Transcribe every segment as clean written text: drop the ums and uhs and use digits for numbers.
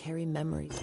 carry memories.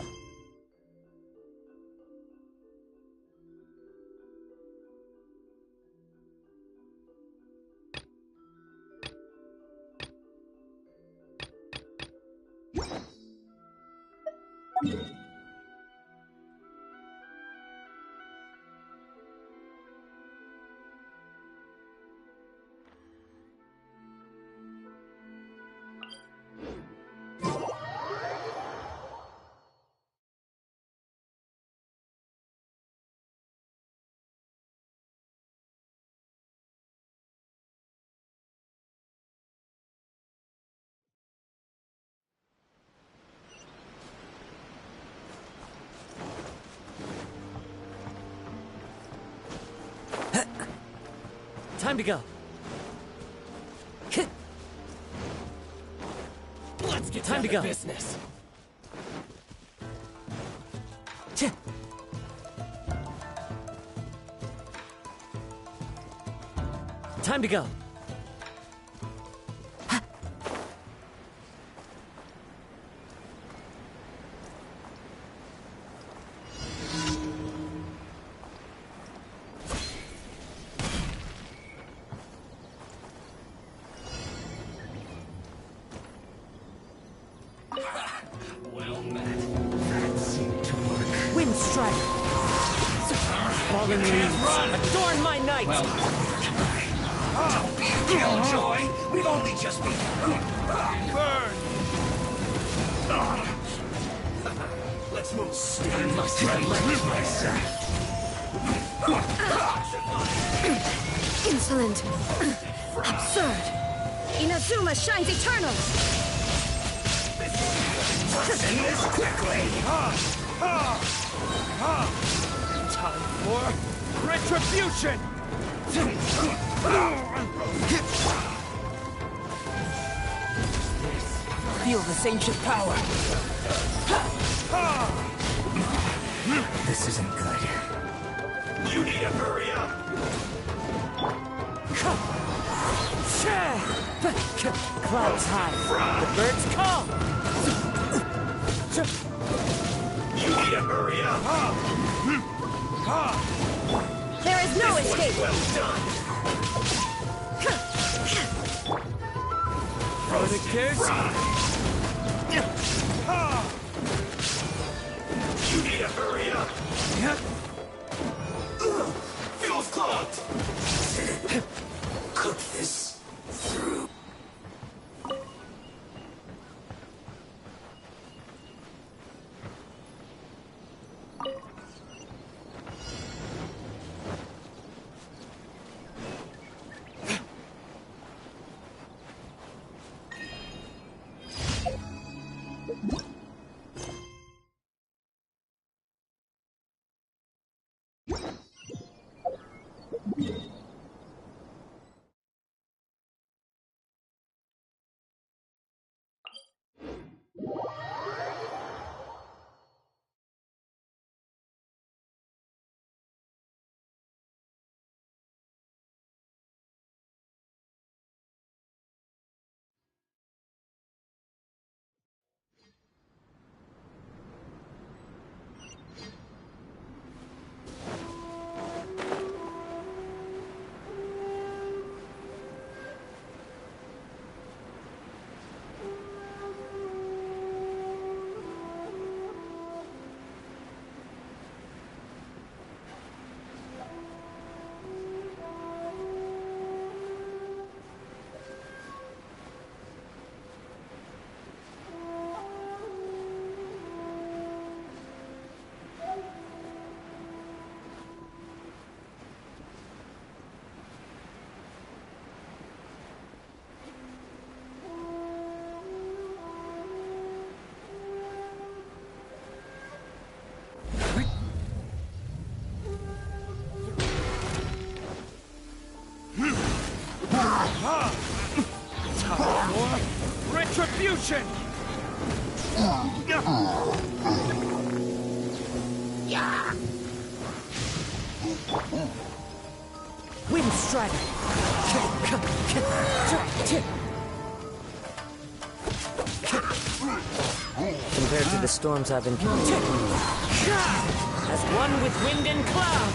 Time to go. Let's get Time to go. Business. Time to go. Well met. That seemed to work. Wind strike. Fallen leaves. Adorn my night. Don't be a killjoy. We've only just begun. Burn. Let's move. I must collect myself. Insolent. Absurd. Inazuma shines eternal. Send this quickly. Time for retribution! Feel this ancient power. This isn't good. You need to hurry up. Clouds high. The birds call. You need to hurry up. There is no escape. Well done. Fornicators? You need to hurry up. Feels clogged. Cook this through. Retribution! Wind strike. compared to the storms I've encountered. As one with wind and cloud!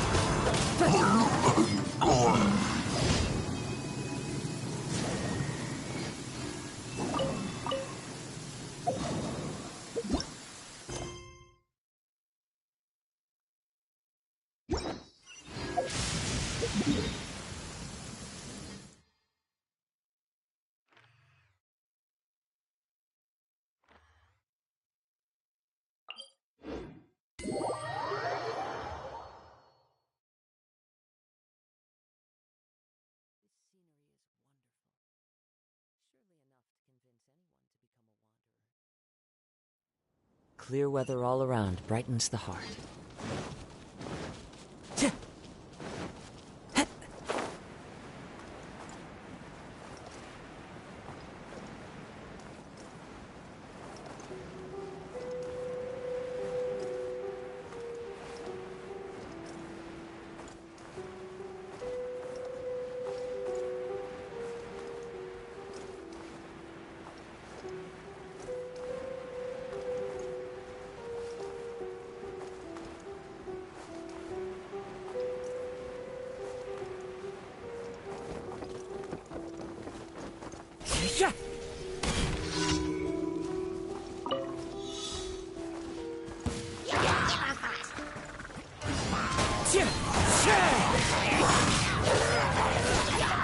Clear weather all around brightens the heart.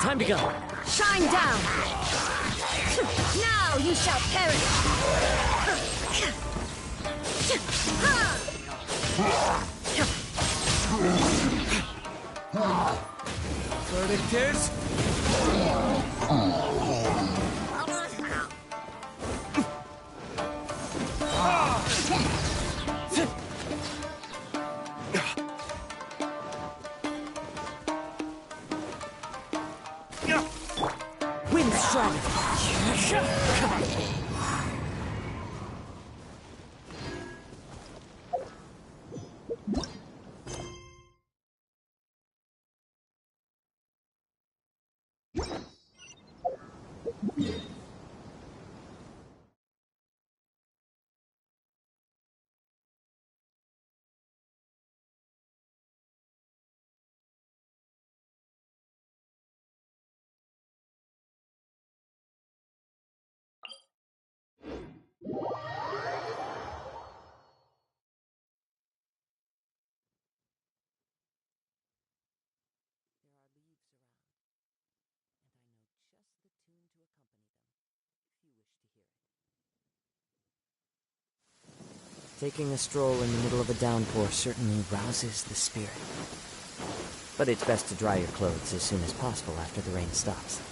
Time to go. Shine down! Now you shall perish! Verdict is... Wind strike! Taking a stroll in the middle of a downpour certainly rouses the spirit. But it's best to dry your clothes as soon as possible after the rain stops.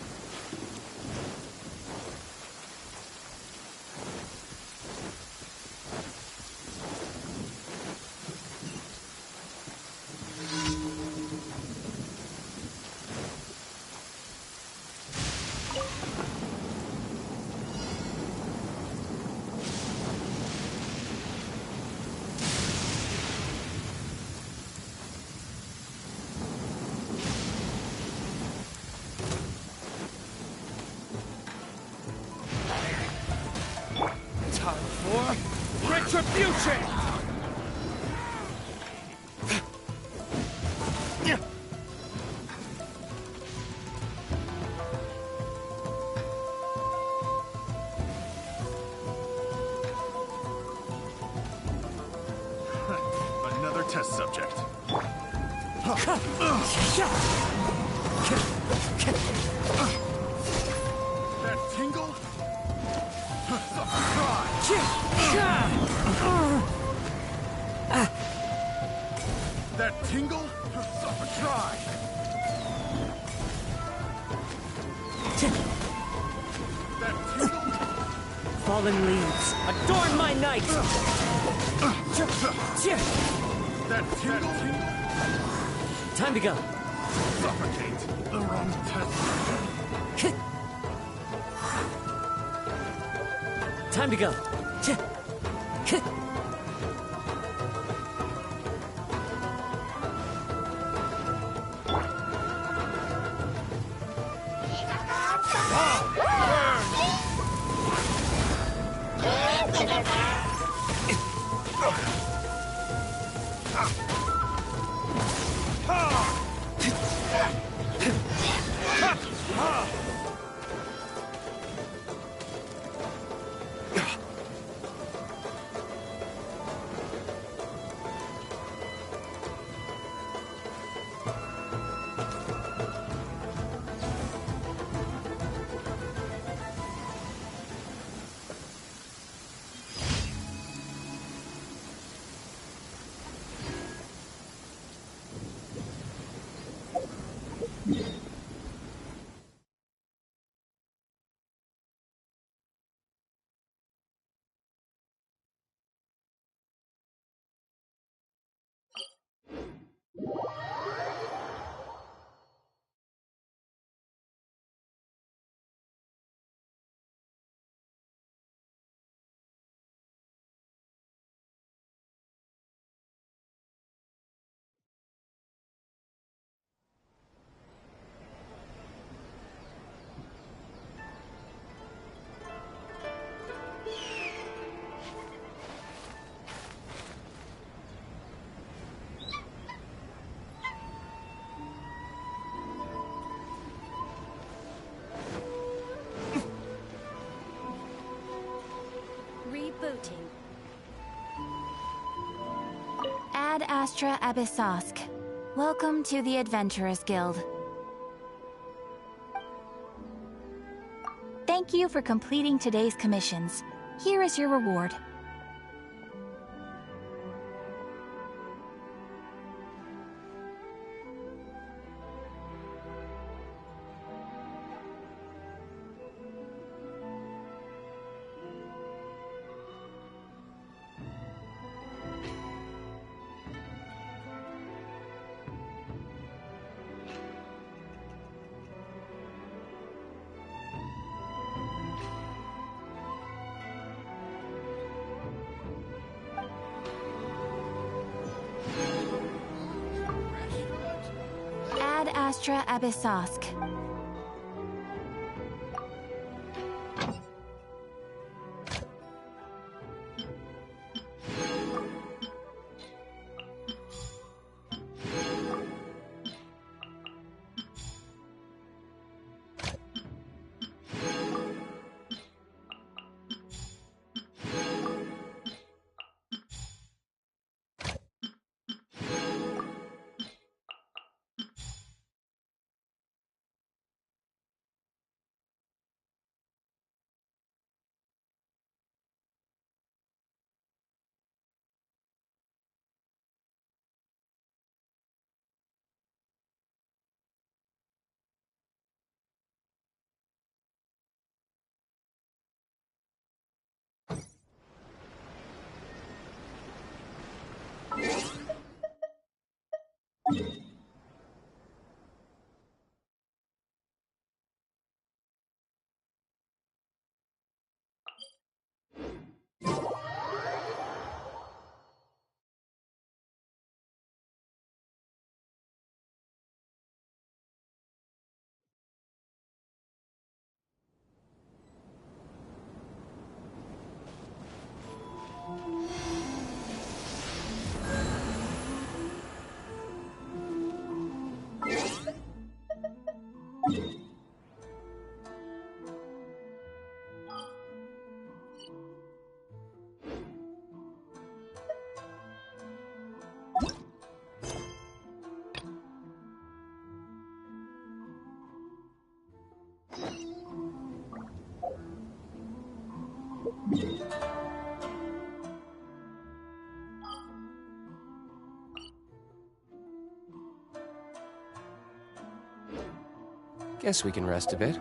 Retribution! Another test subject. That tingle? That tingle? Suffer try. That tingle? Fallen leaves, adorn my night! That tingle? Time to go. Suffocate. The wrong test. Time to go. Rebooting. Ad Astra Abyssosk. Welcome to the Adventurers Guild. Thank you for completing today's commissions. Here is your reward. Ad Astra Abyssosk. Guess we can rest a bit.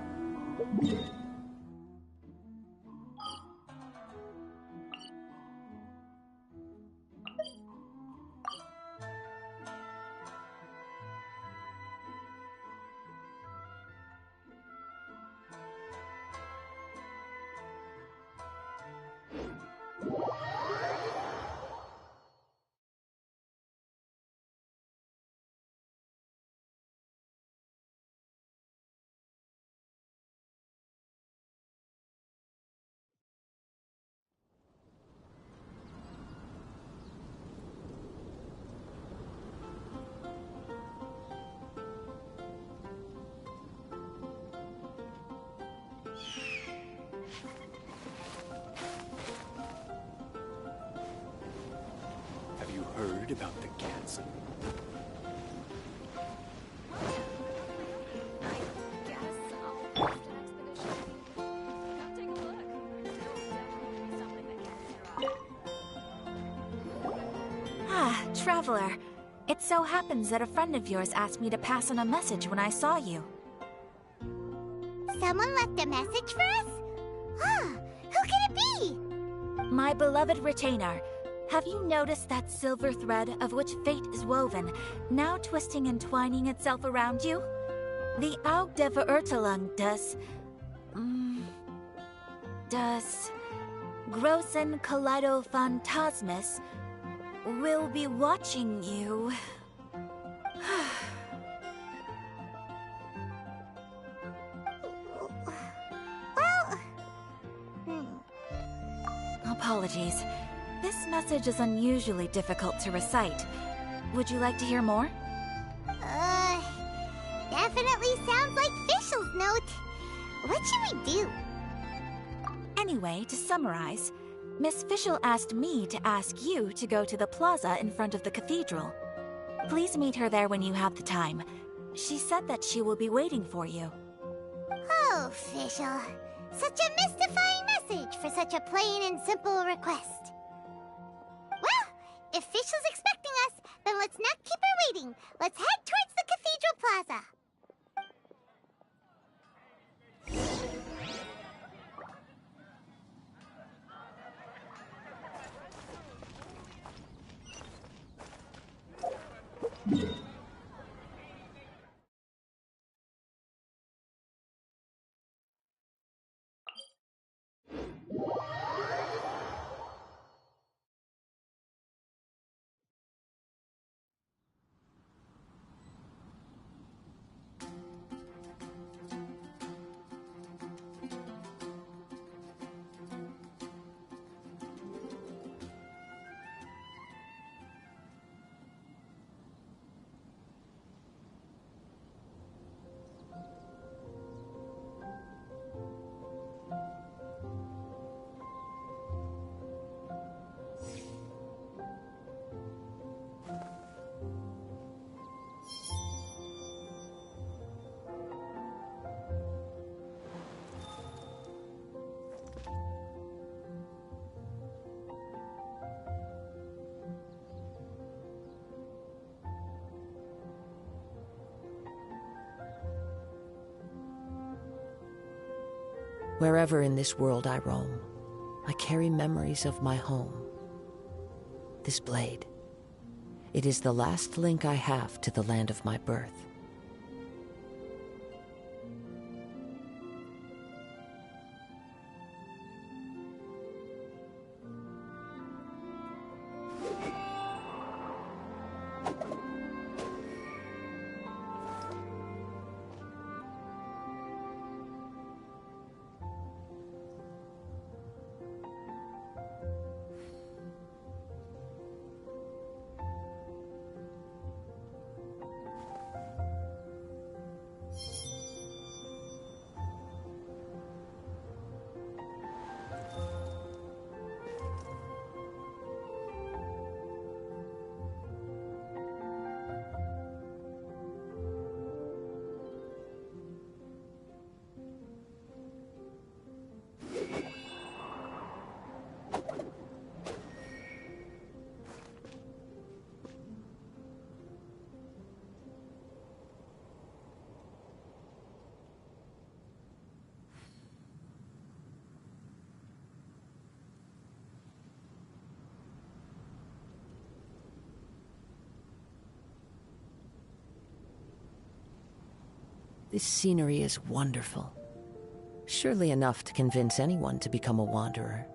Have you heard about the cancer? Ah, Traveler. It so happens that a friend of yours asked me to pass on a message when I saw you. Someone left a message for us? Ah, who can it be? My beloved retainer, have you noticed that silver thread of which fate is woven, now twisting and twining itself around you? The Aug der Verurteilung does Großen Kaleido Phantasmus will be watching you. Apologies. This message is unusually difficult to recite. Would you like to hear more? Definitely sounds like Fischl's note. What should we do? Anyway, to summarize, Miss Fischl asked me to ask you to go to the plaza in front of the cathedral. Please meet her there when you have the time. She said that she will be waiting for you. Oh, Fischl. Such a mystifying message for such a plain and simple request. Well, if Fischl's expecting us, then let's not keep her waiting. Let's head towards the cathedral plaza. Wherever in this world I roam, I carry memories of my home. This blade, it is the last link I have to the land of my birth. This scenery is wonderful. Surely enough to convince anyone to become a wanderer.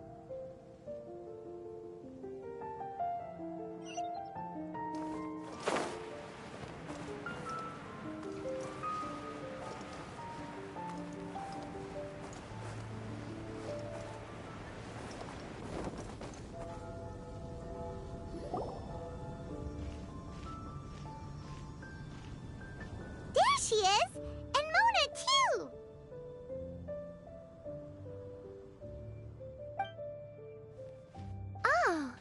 There she is! And Mona, too! Oh,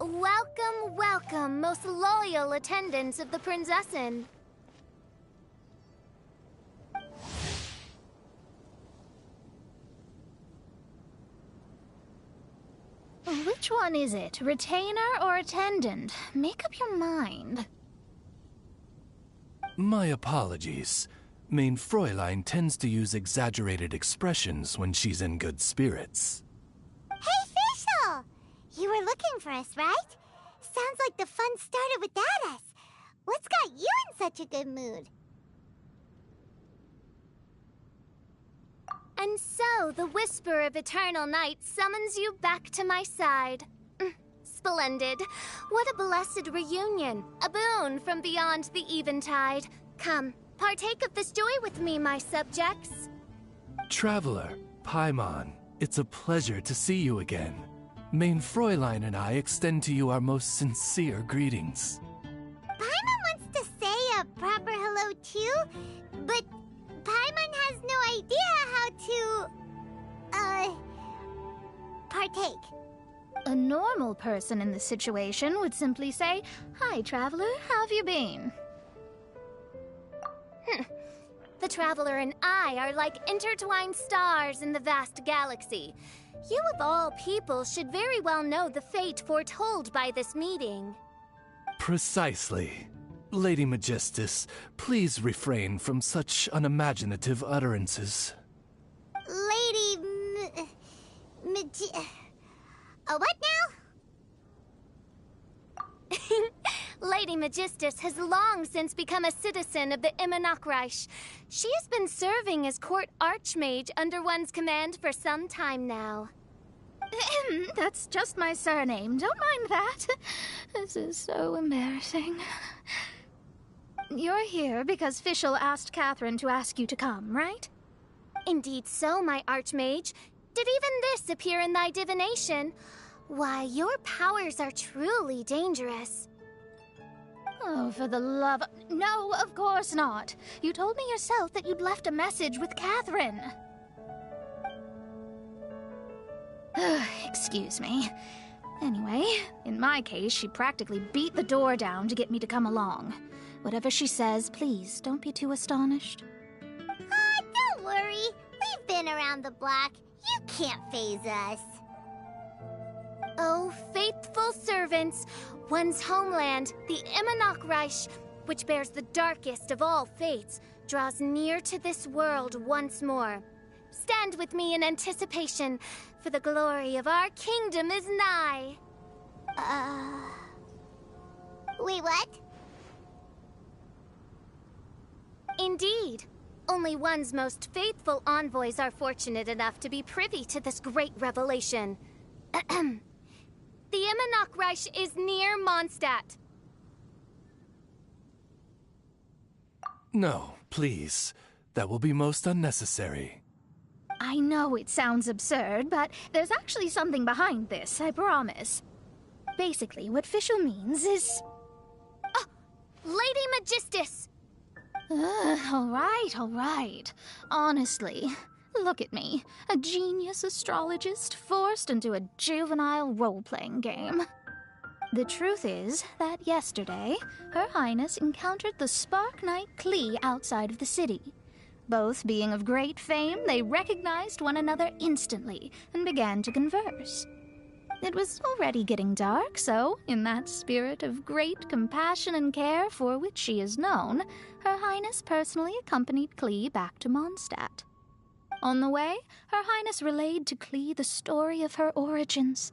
welcome, welcome, most loyal attendants of the Prinzessin. Which one is it? Retainer or attendant? Make up your mind. My apologies. Main Fräulein tends to use exaggerated expressions when she's in good spirits. Hey, Fischl! You were looking for us, right? Sounds like the fun started without us. What's got you in such a good mood? And so, the whisper of eternal night summons you back to my side. Splendid. What a blessed reunion. A boon from beyond the eventide. Come, partake of this joy with me, my subjects. Traveler, Paimon, it's a pleasure to see you again. Main Fräulein and I extend to you our most sincere greetings. Paimon wants to say a proper hello too, but Paimon has no idea how to, partake. normal person in this situation would simply say, "Hi, traveler, how have you been?" The Traveler and I are like intertwined stars in the vast galaxy. You of all people should very well know the fate foretold by this meeting. Precisely. Lady Magistus, please refrain from such unimaginative utterances. What now? Lady Magistus has long since become a citizen of the Immonocreich. She has been serving as court archmage under one's command for some time now. That's just my surname. Don't mind that. This is so embarrassing. You're here because Fischl asked Catherine to ask you to come, right? Indeed so, my archmage. Did even this appear in thy divination? Why, your powers are truly dangerous. Oh, for the love of... No, of course not. You told me yourself that you'd left a message with Catherine. Excuse me. Anyway, in my case, she practically beat the door down to get me to come along. Whatever she says, please don't be too astonished. Don't worry. We've been around the block. You can't faze us. Oh, faithful servants, one's homeland, the Immonocreich, which bears the darkest of all fates, draws near to this world once more. Stand with me in anticipation, for the glory of our kingdom is nigh. Wait, what? Indeed. Only one's most faithful envoys are fortunate enough to be privy to this great revelation. The Immonocreich is near Mondstadt. No, please. That will be most unnecessary. I know it sounds absurd, but there's actually something behind this, I promise. Basically, what Fischl means is... Lady Magistus! All right. Honestly, look at me. A genius astrologist forced into a juvenile role-playing game. The truth is that yesterday, Her Highness encountered the Spark Knight Klee outside of the city. Both being of great fame, they recognized one another instantly and began to converse. It was already getting dark, so, in that spirit of great compassion and care for which she is known, Her Highness personally accompanied Klee back to Mondstadt. On the way, Her Highness relayed to Klee the story of her origins.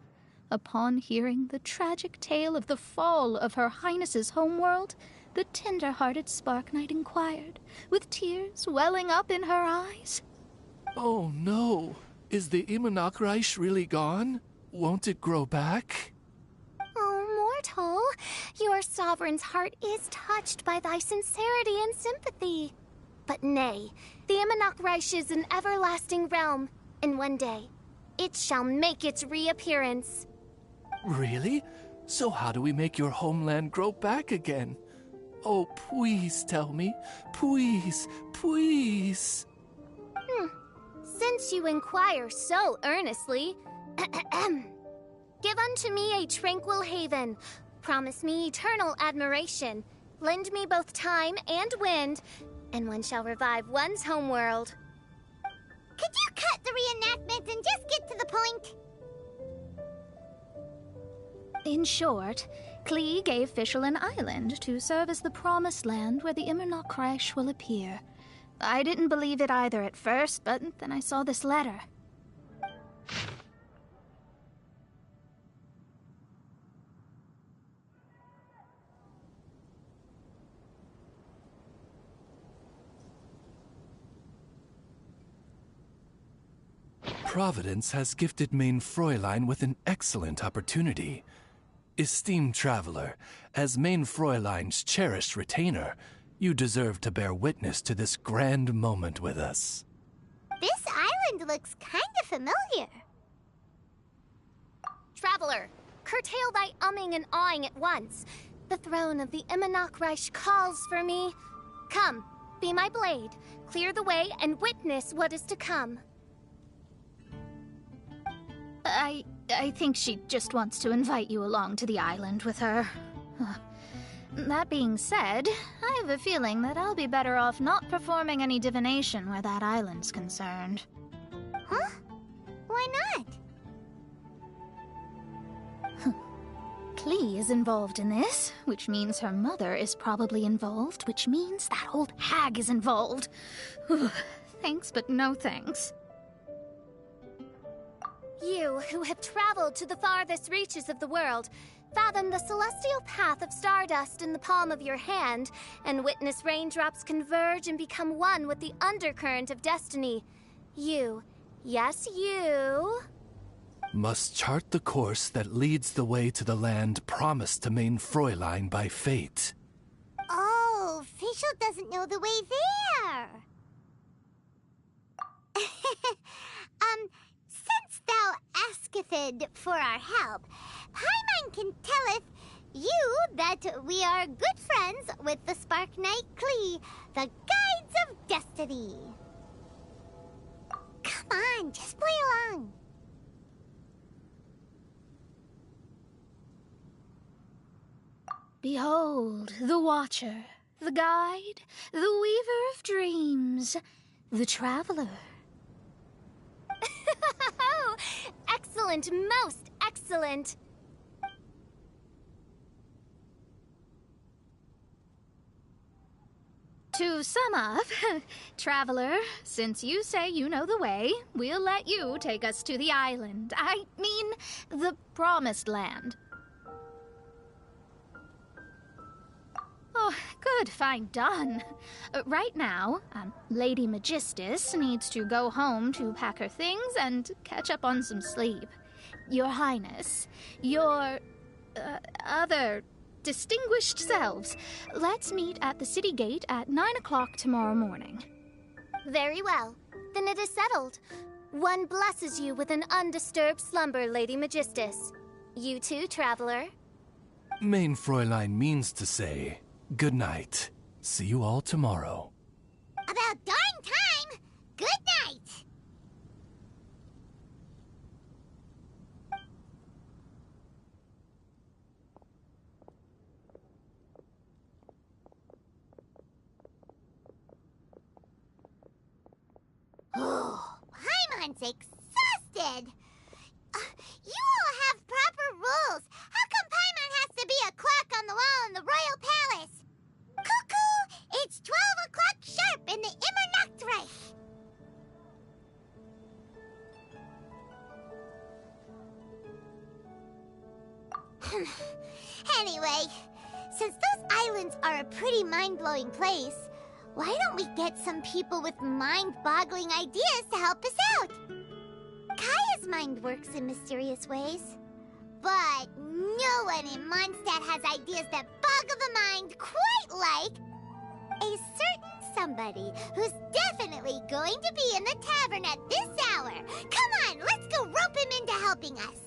Upon hearing the tragic tale of the fall of Her Highness's homeworld, the tender-hearted Spark Knight inquired, with tears welling up in her eyes. Oh no! Is the Immonocreich really gone? Won't it grow back? Oh, mortal, your sovereign's heart is touched by thy sincerity and sympathy. But nay, the Immonocreich is an everlasting realm, and one day, it shall make its reappearance. Really? So how do we make your homeland grow back again? Oh, please tell me. Please, please. Since you inquire so earnestly, give unto me a tranquil haven. Promise me eternal admiration. Lend me both time and wind, and one shall revive one's homeworld. Could you cut the reenactment and just get to the point? In short, Klee gave Fischl an island to serve as the promised land where the Immonocreich will appear. I didn't believe it either at first, but then I saw this letter. Providence has gifted Main Fräulein with an excellent opportunity. Esteemed traveler, as Main Fräulein's cherished retainer, you deserve to bear witness to this grand moment with us. This island looks kind of familiar. Traveler, curtail thy umming and awing at once. The throne of the Immonocreich calls for me. Come, be my blade, clear the way, and witness what is to come. I think she just wants to invite you along to the island with her. That being said, I have a feeling that I'll be better off not performing any divination where that island's concerned. Huh? Why not? Klee is involved in this, which means her mother is probably involved, which means that old hag is involved. Thanks, but no thanks. You, who have traveled to the farthest reaches of the world, fathom the celestial path of stardust in the palm of your hand, and witness raindrops converge and become one with the undercurrent of destiny. You, yes you... must chart the course that leads the way to the land promised to main Fräulein by fate. Oh, Fischl doesn't know the way there. Since thou asketh for our help, Paimon can telleth you that we are good friends with the Spark Knight Klee, the Guides of Destiny. Come on, just play along. Behold, the Watcher, the Guide, the Weaver of Dreams, the Traveler. Excellent, most excellent. To sum up, Traveler, since you say you know the way, we'll let you take us to the island. I mean, the Promised Land. Oh, good, fine, done. Right now, Lady Magistus needs to go home to pack her things and catch up on some sleep. Your Highness, your other distinguished selves, let's meet at the city gate at 9 o'clock tomorrow morning. Very well. Then it is settled. One blesses you with an undisturbed slumber, Lady Magistus. You too, Traveler. Main Fräulein means to say, good night. See you all tomorrow. About darn time! Good night! Oh, Paimon's exhausted! You all have proper rules. How come Paimon has to be a clock on the wall in the royal palace? Cuckoo! It's 12 o'clock sharp in the Immernachtreich. Anyway, since those islands are a pretty mind-blowing place, why don't we get some people with mind-boggling ideas to help us out? Kaya's mind works in mysterious ways. But no one in Mondstadt has ideas that boggle the mind quite like a certain somebody who's definitely going to be in the tavern at this hour. Come on, let's go rope him into helping us.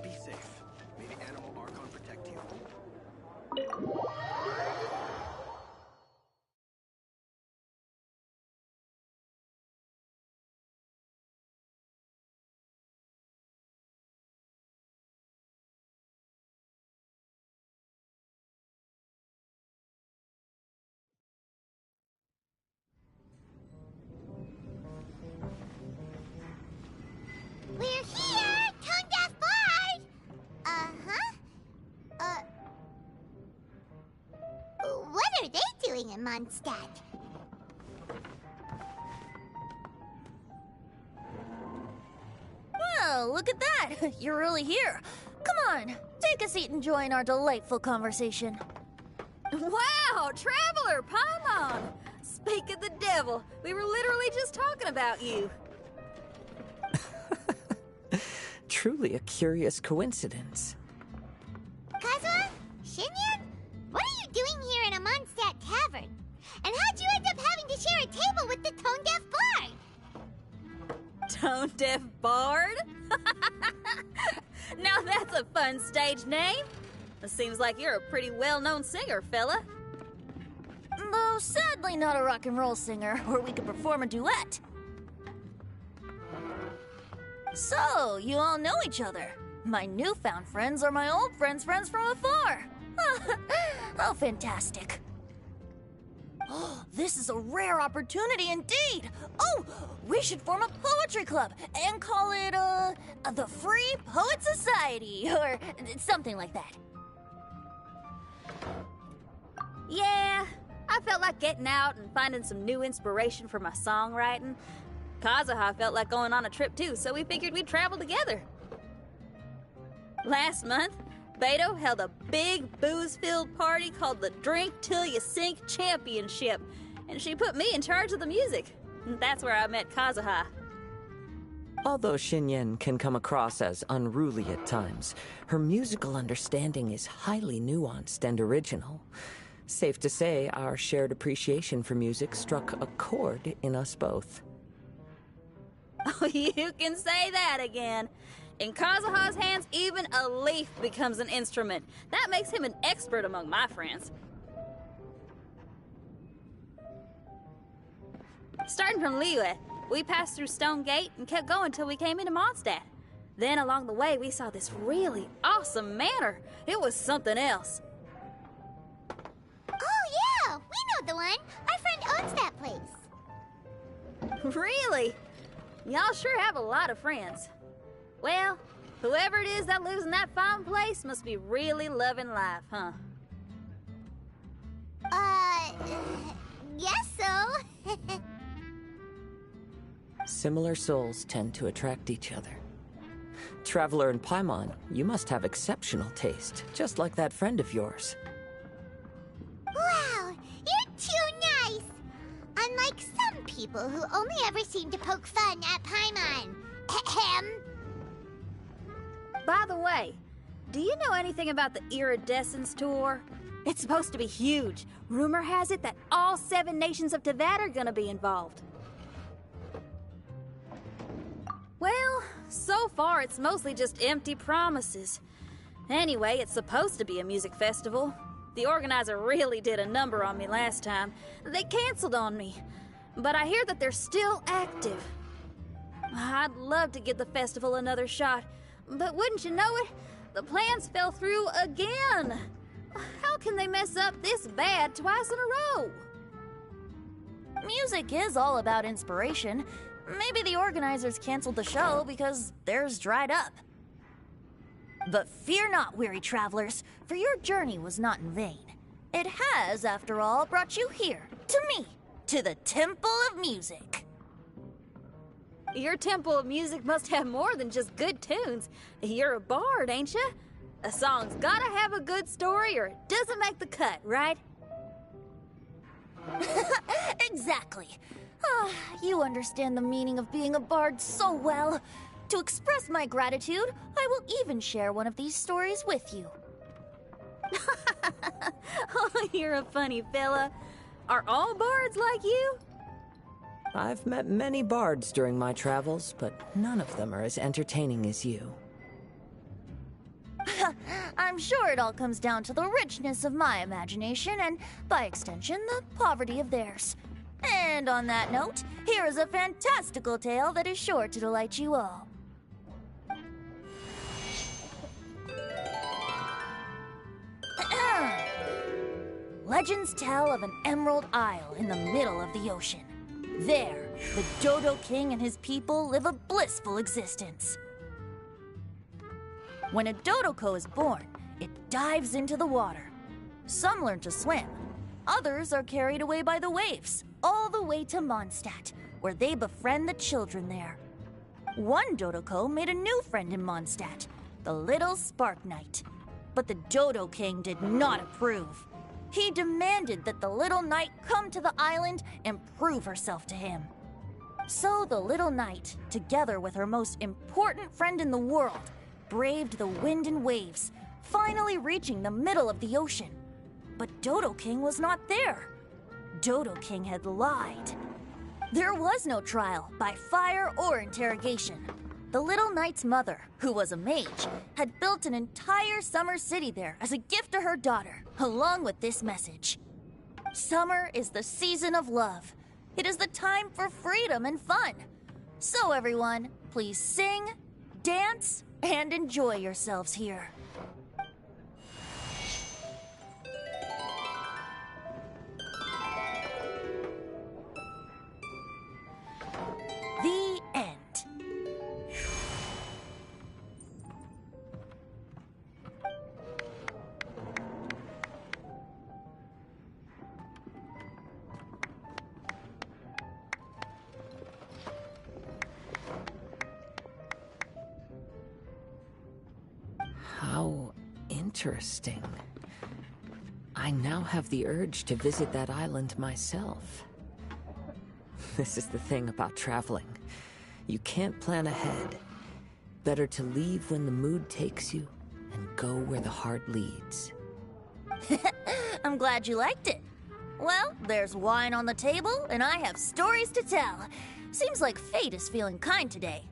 Be safe. May the animal Archon protect you. We're here, Tongue Deaf Bard! doing in Mondstadt? Well, look at that! You're really here. Come on, take a seat and join our delightful conversation. Wow, Traveler, Paimon! Speak of the devil, we were literally just talking about you. Truly a curious coincidence. Kazuha? Shinyan? What are you doing here in a Mondstadt tavern? And how'd you end up having to share a table with the tone-deaf bard? Tone-deaf bard? Now that's a fun stage name. It seems like you're a pretty well-known singer, fella. Though sadly not a rock and roll singer, or we could perform a duet. So, you all know each other. My newfound friends are my old friends' friends from afar. Oh, fantastic. Oh, this is a rare opportunity indeed. Oh, we should form a poetry club and call it, the Free Poet Society, or something like that. Yeah, I felt like getting out and finding some new inspiration for my songwriting. Kazuha felt like going on a trip too, so we figured we'd travel together. Last month, Beto held a big booze-filled party called the Drink Till You Sink Championship, and she put me in charge of the music. That's where I met Kazuha. Although Shinyan can come across as unruly at times, her musical understanding is highly nuanced and original. Safe to say, our shared appreciation for music struck a chord in us both. Oh, you can say that again. In Kazuha's hands, even a leaf becomes an instrument. That makes him an expert among my friends. Starting from Liyue, we passed through Stone Gate and kept going till we came into Mondstadt. Then along the way, we saw this really awesome manor. It was something else. Oh, yeah! We know the one! Our friend owns that place. Really? Y'all sure have a lot of friends. Well, whoever it is that lives in that fine place must be really loving life, huh? Guess so. Similar souls tend to attract each other. Traveler and Paimon, you must have exceptional taste, just like that friend of yours. Wow, you're too nice! Unlike some people who only ever seem to poke fun at Paimon. Ahem. By the way, do you know anything about the Iridescence Tour? It's supposed to be huge. Rumor has it that all 7 nations of Tevat are gonna be involved. Well, so far it's mostly just empty promises. Anyway, it's supposed to be a music festival. The organizer really did a number on me last time. They canceled on me. But I hear that they're still active. I'd love to give the festival another shot. But wouldn't you know it, the plans fell through again. How can they mess up this bad twice in a row? Music is all about inspiration. Maybe the organizers canceled the show because theirs dried up. But fear not, weary travelers, for your journey was not in vain. It has, after all, brought you here, to me, to the Temple of Music. Your Temple of Music must have more than just good tunes. You're a bard, ain't you? A song's gotta have a good story or it doesn't make the cut, right? Exactly. Ah, you understand the meaning of being a bard so well. To express my gratitude, I will even share one of these stories with you. Oh, you're a funny fella. Are all bards like you? I've met many bards during my travels, but none of them are as entertaining as you. I'm sure it all comes down to the richness of my imagination and, by extension, the poverty of theirs. And on that note, here is a fantastical tale that is sure to delight you all. Legends tell of an emerald isle in the middle of the ocean. There, the Dodo King and his people live a blissful existence. When a Dodoko is born, it dives into the water. Some learn to swim, others are carried away by the waves, all the way to Mondstadt, where they befriend the children there. One Dodoko made a new friend in Mondstadt, the little Spark Knight. But the Dodo King did not approve. He demanded that the little knight come to the island and prove herself to him. So the little knight, together with her most important friend in the world, braved the wind and waves, finally reaching the middle of the ocean. But Dodo King was not there. Dodo King had lied. There was no trial by fire or interrogation. The little knight's mother, who was a mage, had built an entire summer city there as a gift to her daughter, along with this message. Summer is the season of love. It is the time for freedom and fun. So everyone, please sing, dance, and enjoy yourselves here. The end. How interesting. I now have the urge to visit that island myself. This is the thing about traveling. You can't plan ahead. Better to leave when the mood takes you and go where the heart leads. I'm glad you liked it. Well, there's wine on the table, and I have stories to tell. Seems like fate is feeling kind today.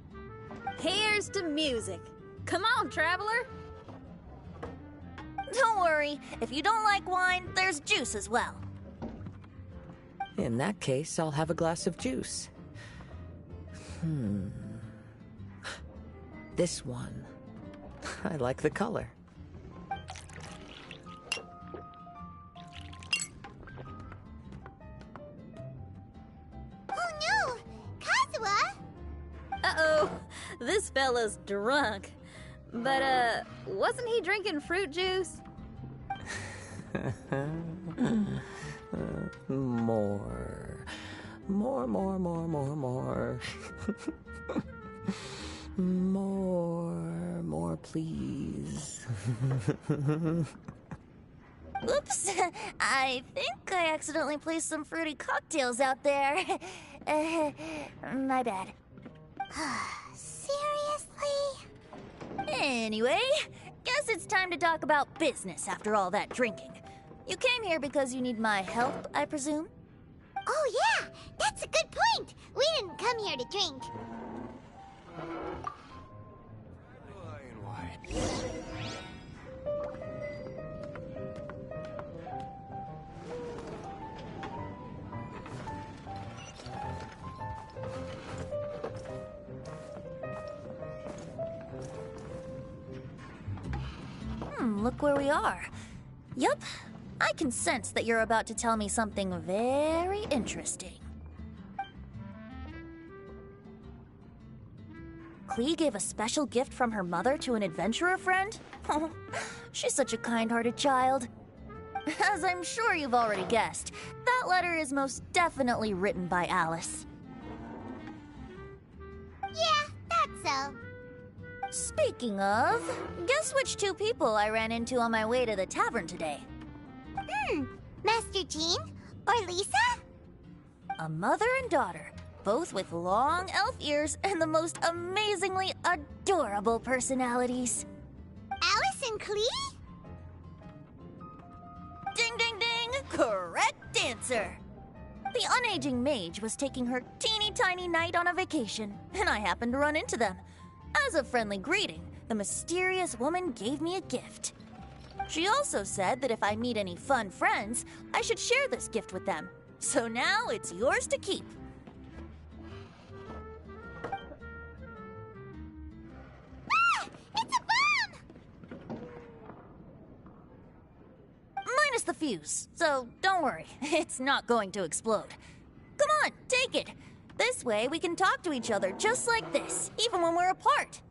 Here's to music. Come on, traveler. Don't worry, if you don't like wine, there's juice as well. In that case, I'll have a glass of juice. This one. I like the color. Oh no! Kazuha! Uh-oh, this fella's drunk. But, wasn't he drinking fruit juice? More. More. More, please. Oops, I think I accidentally placed some fruity cocktails out there. My bad. Seriously? Anyway, guess it's time to talk about business after all that drinking. You came here because you need my help, I presume? Oh yeah, that's a good point. We didn't come here to drink. Look where we are. Yup, I can sense that you're about to tell me something very interesting. Klee gave a special gift from her mother to an adventurer friend? Oh, she's such a kind-hearted child. As I'm sure you've already guessed, that letter is most definitely written by Alice. Yeah, that's so. Speaking of, guess which two people I ran into on my way to the tavern today? Master Jean? Or Lisa? A mother and daughter, both with long elf ears and the most amazingly adorable personalities. Alice and Klee? Ding, ding, ding! Correct answer! The unaging mage was taking her teeny tiny knight on a vacation, and I happened to run into them. As a friendly greeting, the mysterious woman gave me a gift. She also said that if I meet any fun friends, I should share this gift with them. So now it's yours to keep. Ah! It's a bomb! Minus the fuse, so don't worry, it's not going to explode. Come on, take it. This way we can talk to each other just like this, even when we're apart.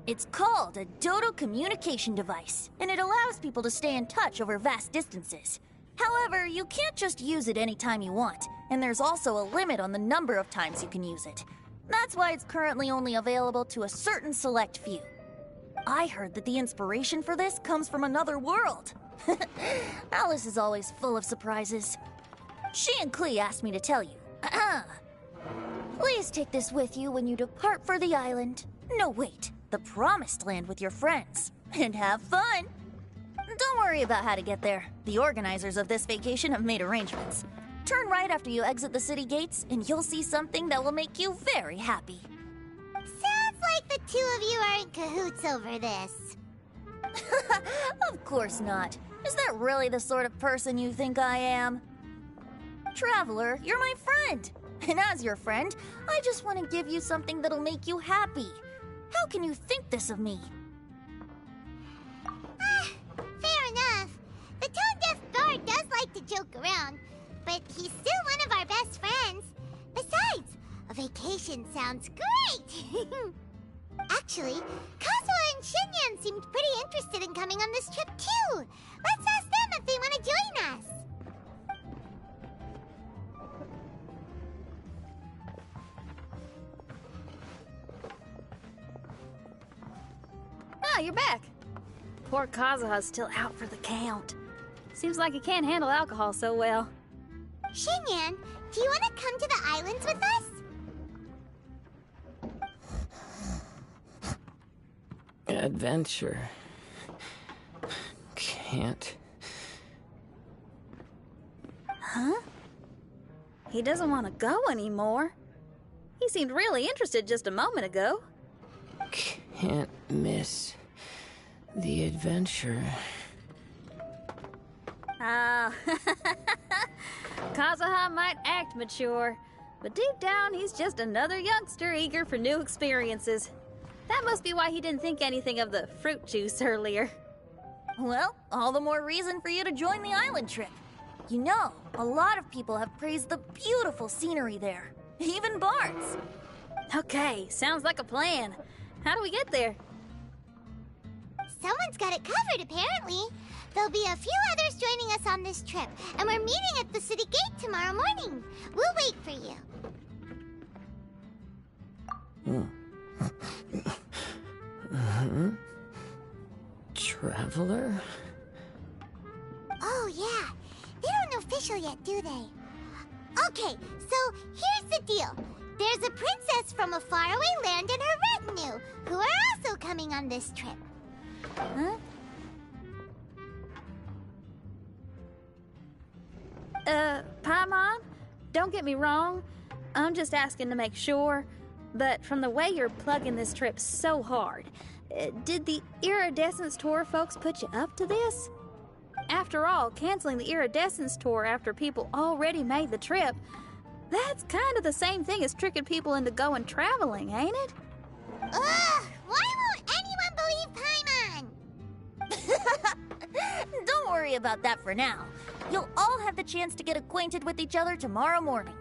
It's called a Dodo communication device, and it allows people to stay in touch over vast distances. However, you can't just use it anytime you want, and there's also a limit on the number of times you can use it. That's why it's currently only available to a certain select few. I heard that the inspiration for this comes from another world. Alice is always full of surprises. She and Klee asked me to tell you. Please take this with you when you depart for the island. No, wait, the Promised Land with your friends. And have fun! Don't worry about how to get there. The organizers of this vacation have made arrangements. Turn right after you exit the city gates, and you'll see something that will make you very happy. Sounds like the two of you are in cahoots over this. Of course not. Is that really the sort of person you think I am? Traveler, you're my friend. And as your friend, I just want to give you something that'll make you happy. How can you think this of me? Fair enough. The tone-deaf bard does like to joke around, but he's still one of our best friends. Besides, a vacation sounds great! Actually, Kazuha and Shinyan seemed pretty interested in coming on this trip too. Let's ask them if they want to join us. Ah, you're back. Poor Kazuha's still out for the count. Seems like he can't handle alcohol so well. Shinyan, do you want to come to the islands with us? Adventure. Can't. Huh? He doesn't want to go anymore. He seemed really interested just a moment ago. Can't miss the adventure. Ah, Kazuha might act mature, but deep down he's just another youngster eager for new experiences. That must be why he didn't think anything of the fruit juice earlier. Well, all the more reason for you to join the island trip. You know, a lot of people have praised the beautiful scenery there. Even Bards. Okay, sounds like a plan. How do we get there? Someone's got it covered, apparently. There'll be a few others joining us on this trip, and we're meeting at the city gate tomorrow morning. We'll wait for you. Traveler? Oh, yeah. They don't know official yet, do they? Okay, so here's the deal. There's a princess from a faraway land and her retinue, who are also coming on this trip. Huh? Paimon, don't get me wrong. I'm just asking to make sure. But from the way you're plugging this trip so hard, did the Iridescence Tour folks put you up to this? After all, canceling the Iridescence Tour after people already made the trip, that's kind of the same thing as tricking people into going traveling, ain't it? Ugh! Why won't anyone believe Paimon? Don't worry about that for now. You'll all have the chance to get acquainted with each other tomorrow morning.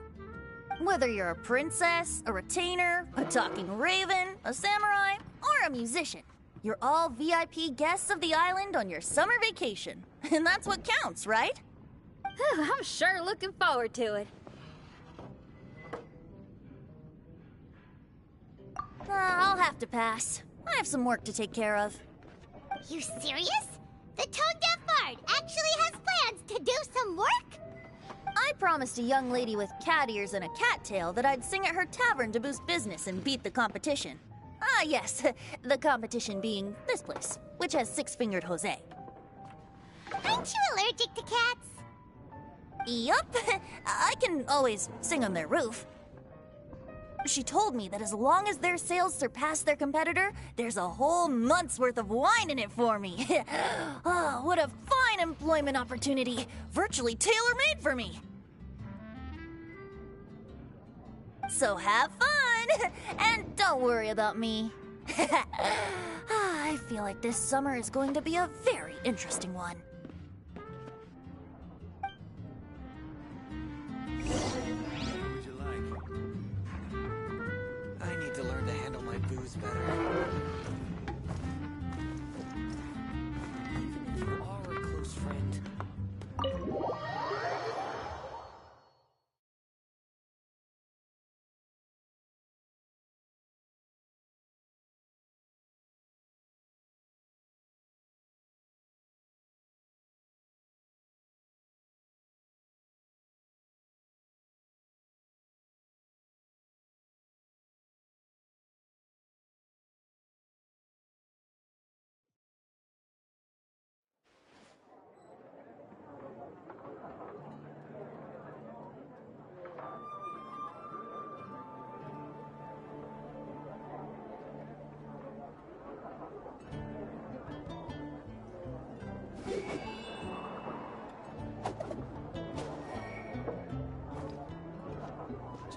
Whether you're a princess, a retainer, a talking raven, a samurai, or a musician, you're all VIP guests of the island on your summer vacation. And that's what counts, right? I'm sure looking forward to it. I'll have to pass. I have some work to take care of. You serious? The tone-deaf bard actually has plans to do some work? I promised a young lady with cat ears and a cat tail that I'd sing at her tavern to boost business and beat the competition. Ah, yes, the competition being this place, which has six-fingered Jose. Aren't you allergic to cats? Yup, I can always sing on their roof. She told me that as long as their sales surpass their competitor, there's a whole month's worth of wine in it for me. Oh, what a fine employment opportunity. Virtually tailor-made for me. So have fun, and don't worry about me. I feel like this summer is going to be a very interesting one. What would you like? I need to learn to handle my booze better.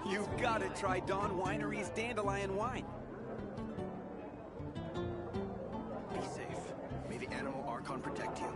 You've got to try Dawn Winery's Dandelion Wine. Be safe. May the animal Archon protect you.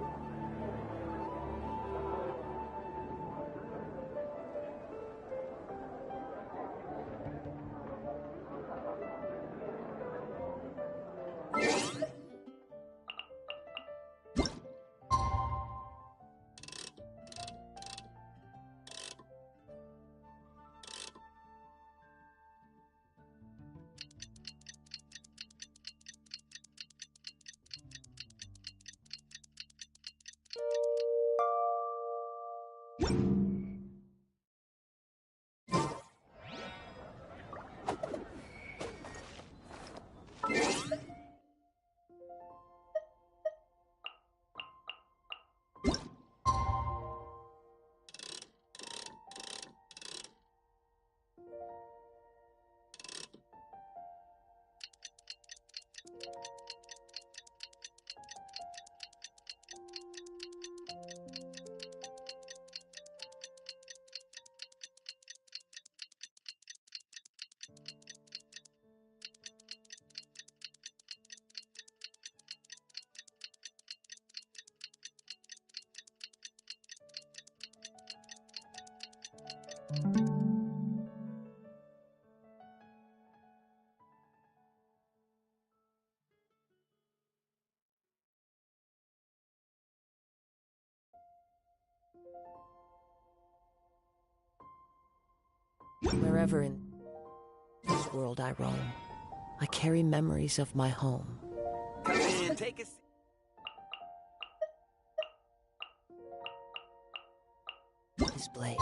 Wherever in this world I roam, I carry memories of my home. Come in, take a seat. His blade.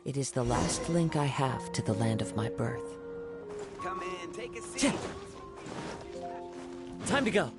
It is the last link I have to the land of my birth. Come in, take a seat. Time to go.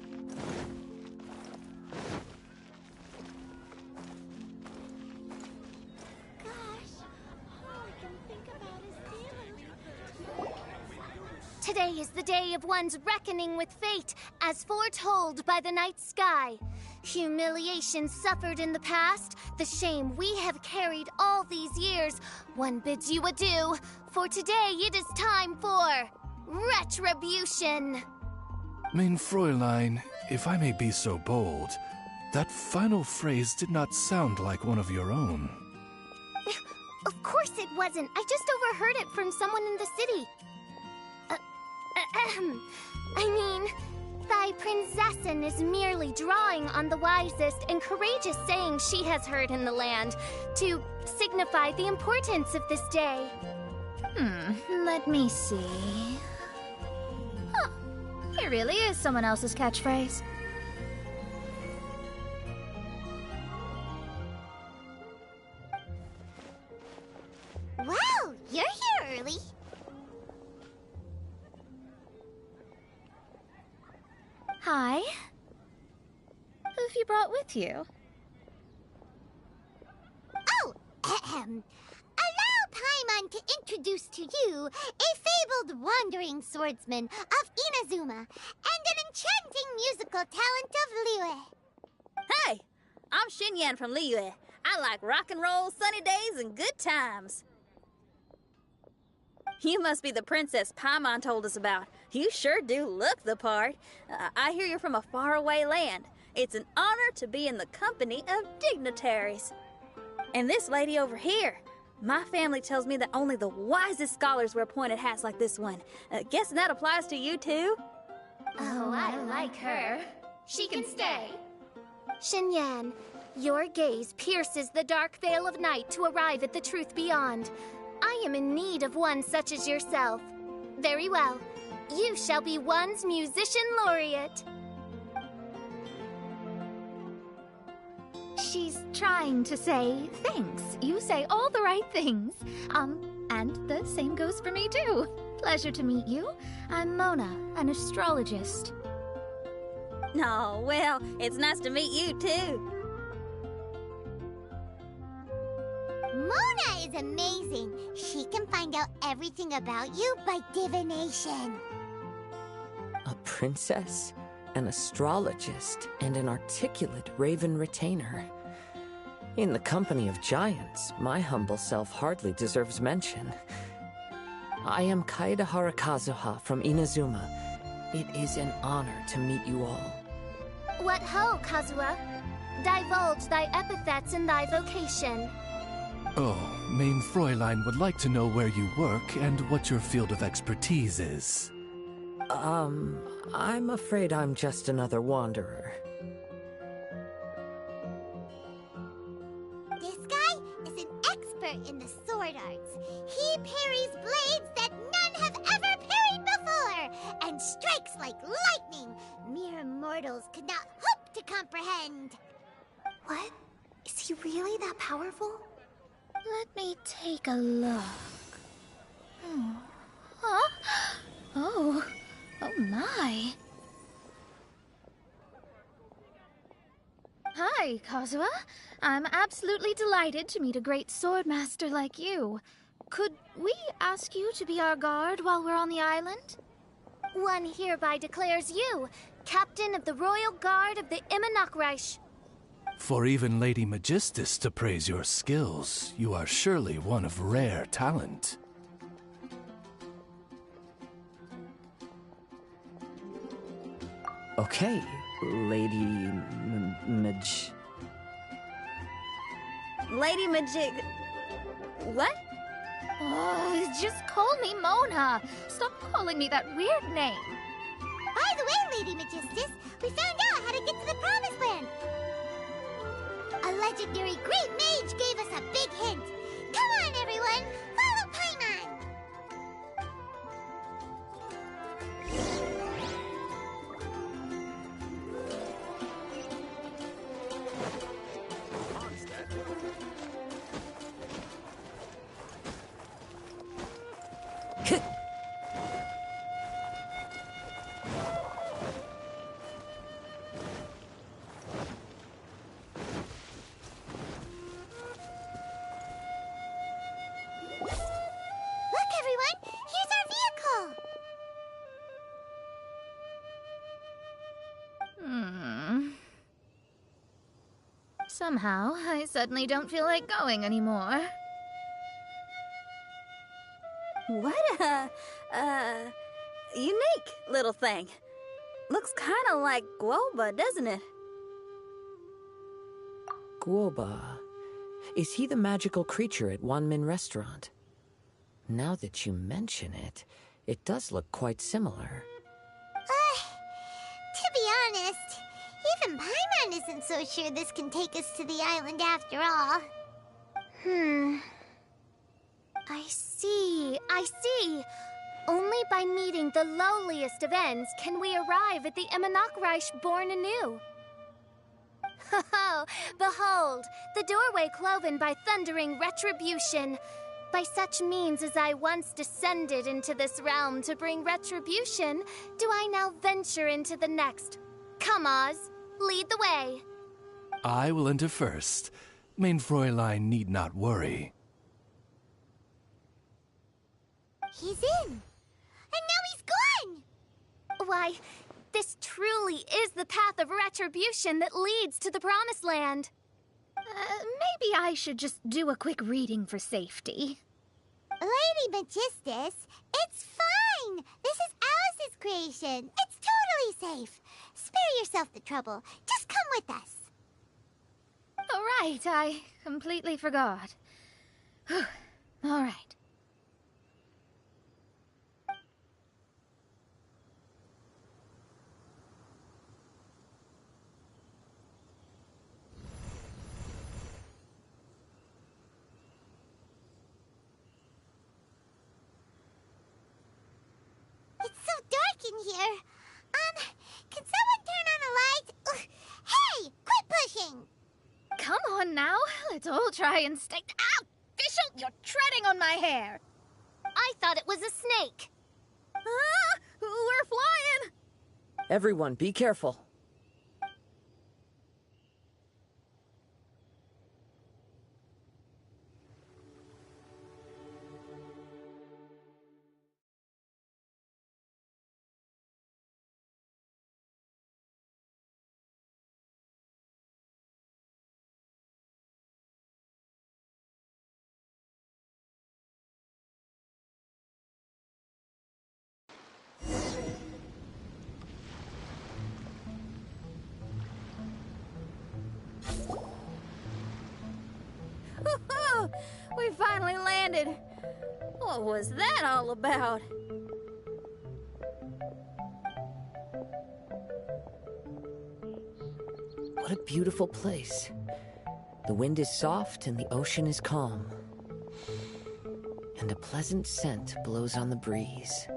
Today is the day of one's reckoning with fate, as foretold by the night sky. Humiliation suffered in the past, the shame we have carried all these years. One bids you adieu, for today it is time for retribution. Mein Fräulein, if I may be so bold, that final phrase did not sound like one of your own. Of course it wasn't. I just overheard it from someone in the city. I mean, thy prinzessin is merely drawing on the wisest and courageous saying she has heard in the land to signify the importance of this day. Let me see. Huh, it really is someone else's catchphrase. Wow, you're here early. Hi. Who have you brought with you? Oh, allow Paimon to introduce to you a fabled wandering swordsman of Inazuma and an enchanting musical talent of Liyue. Hey, I'm Xinyan from Liyue. I like rock and roll, sunny days, and good times. You must be the princess Paimon told us about. You sure do look the part. I hear you're from a faraway land. It's an honor to be in the company of dignitaries. And this lady over here, my family tells me that only the wisest scholars wear pointed hats like this one. Guessing that applies to you too? Oh, I like her. She can stay. Xinyan, your gaze pierces the dark veil of night to arrive at the truth beyond. I am in need of one such as yourself. Very well. You shall be one's musician laureate. She's trying to say thanks. You say all the right things. And the same goes for me too. Pleasure to meet you. I'm Mona, an astrologist. Oh, well, it's nice to meet you too. Mona is is amazing. She can find out everything about you by divination. A princess, an astrologist, and an articulate raven retainer. In the company of giants, my humble self hardly deserves mention. I am Kaida Harakazuha from Inazuma. It is an honor to meet you all. What ho, Kazuha? Divulge thy epithets and thy vocation. Oh, Main Fräulein would like to know where you work and what your field of expertise is. I'm afraid I'm just another wanderer. This guy is an expert in the sword arts. He parries blades that none have ever parried before, and strikes like lightning mere mortals could not hope to comprehend. What? Is he really that powerful? Let me take a look. Huh? Oh my. Hi, Kazuha. I'm absolutely delighted to meet a great swordmaster like you. Could we ask you to be our guard while we're on the island? One hereby declares you Captain of the Royal Guard of the Immonocreich. For even Lady Magistus to praise your skills, you are surely one of rare talent. Okay, Lady Lady Majig... What? Oh, just call me Mona. Stop calling me that weird name. By the way, Lady Magistus, we found out how to get to the Promised Land. A legendary great mage gave us a big hint. Come on, everyone, follow Paimon. Look, everyone, here's our vehicle. Somehow, I suddenly don't feel like going anymore. What a, unique little thing. Looks kind of like Guoba, doesn't it? Guoba. Is he the magical creature at Wanmin Restaurant? Now that you mention it, it does look quite similar. To be honest, even Paimon isn't so sure this can take us to the island after all. I see. Only by meeting the lowliest of ends can we arrive at the Immonocreich born anew. Ho, behold, the doorway cloven by thundering retribution. By such means as I once descended into this realm to bring retribution, do I now venture into the next. Come, Oz, lead the way. I will enter first. Main Fräulein need not worry. He's in. And now he's gone. Why, this truly is the path of retribution that leads to the Promised Land. Maybe I should just do a quick reading for safety. Lady Magistus, it's fine. This is Alice's creation. It's totally safe. Spare yourself the trouble. Just come with us. All right, I completely forgot. All right. It's so dark in here. Can someone turn on a light? Ugh. Hey, quit pushing. Come on now, let's all try and stay... Ow! Fischl, you're treading on my hair! I thought it was a snake. Ah, we're flying! Everyone, be careful. finally landed. What was that all about? What a beautiful place. The wind is soft and the ocean is calm. And a pleasant scent blows on the breeze.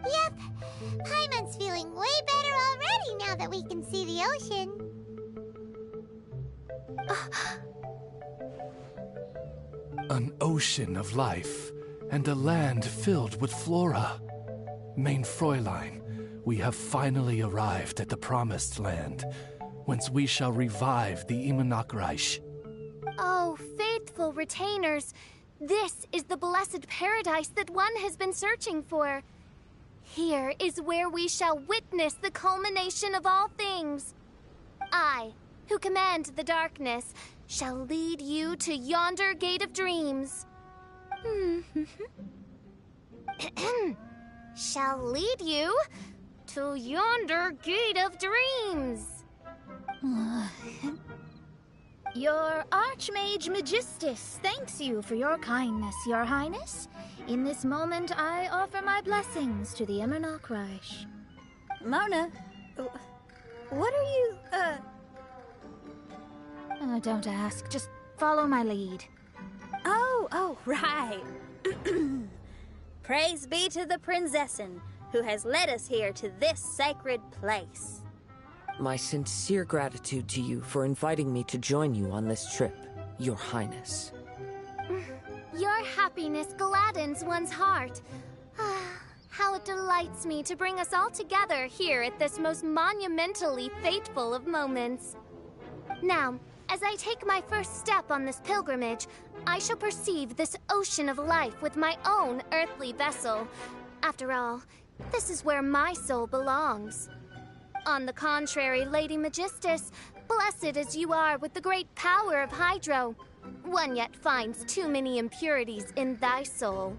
Yep, Paimon's feeling way better already now that we can see the ocean. An ocean of life, and a land filled with flora. Mein Fräulein, we have finally arrived at the Promised Land, whence we shall revive the Imanakreich. Oh, faithful retainers, this is the blessed paradise that one has been searching for. Here is where we shall witness the culmination of all things. I, who command the darkness, shall lead you to yonder gate of dreams. Shall lead you to yonder gate of dreams. Your Archmage Magistus thanks you for your kindness, Your Highness. In this moment, I offer my blessings to the Imanakreich. Mona, what are you, Don't ask, just follow my lead. Oh, right. Praise be to the Prinzessin, who has led us here to this sacred place. My sincere gratitude to you for inviting me to join you on this trip, Your Highness. Your happiness gladdens one's heart. How it delights me to bring us all together here at this most monumentally fateful of moments. Now, as I take my first step on this pilgrimage, I shall perceive this ocean of life with my own earthly vessel. After all, this is where my soul belongs. On the contrary, Lady Magistus, blessed as you are with the great power of Hydro, one yet finds too many impurities in thy soul.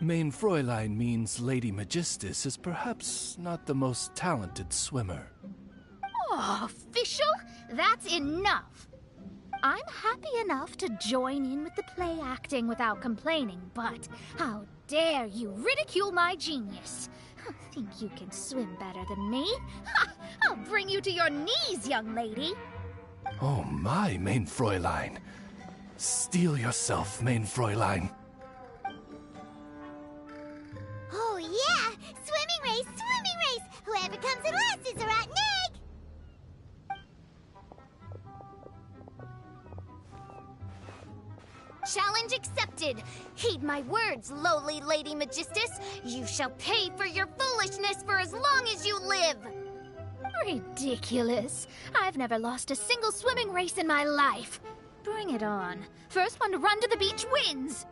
Mein Fräulein means Lady Magistus is perhaps not the most talented swimmer. Oh, official? That's enough. I'm happy enough to join in with the play acting without complaining, but how dare you ridicule my genius? Think you can swim better than me? Ha! I'll bring you to your knees, young lady. Oh my, Mein Fräulein. Steel yourself, Mein Fräulein. Oh yeah! Swimming race! Swimming race! Whoever comes in last is a rotten egg! Challenge accepted. Heed my words, lowly Lady Magistus. You shall pay for your foolishness for as long as you live. Ridiculous. I've never lost a single swimming race in my life. Bring it on. First one to run to the beach wins.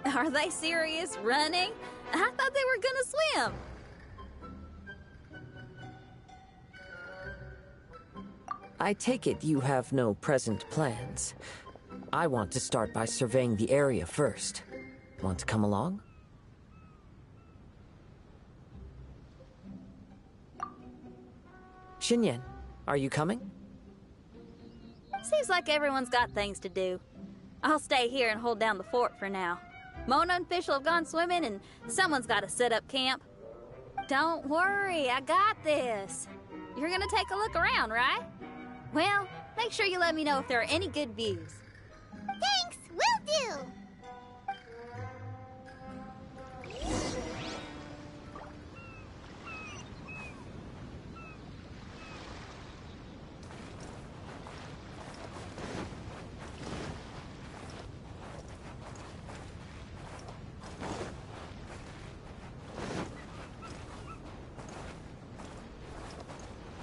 Are they serious running? I thought they were gonna swim. I take it you have no present plans. I want to start by surveying the area first. Want to come along? Xinyan, are you coming? Seems like everyone's got things to do. I'll stay here and hold down the fort for now. Mona and Fischl have gone swimming, and someone's got to set up camp. Don't worry, I got this. You're gonna take a look around, right? Well, make sure you let me know if there are any good views. Thanks, will do!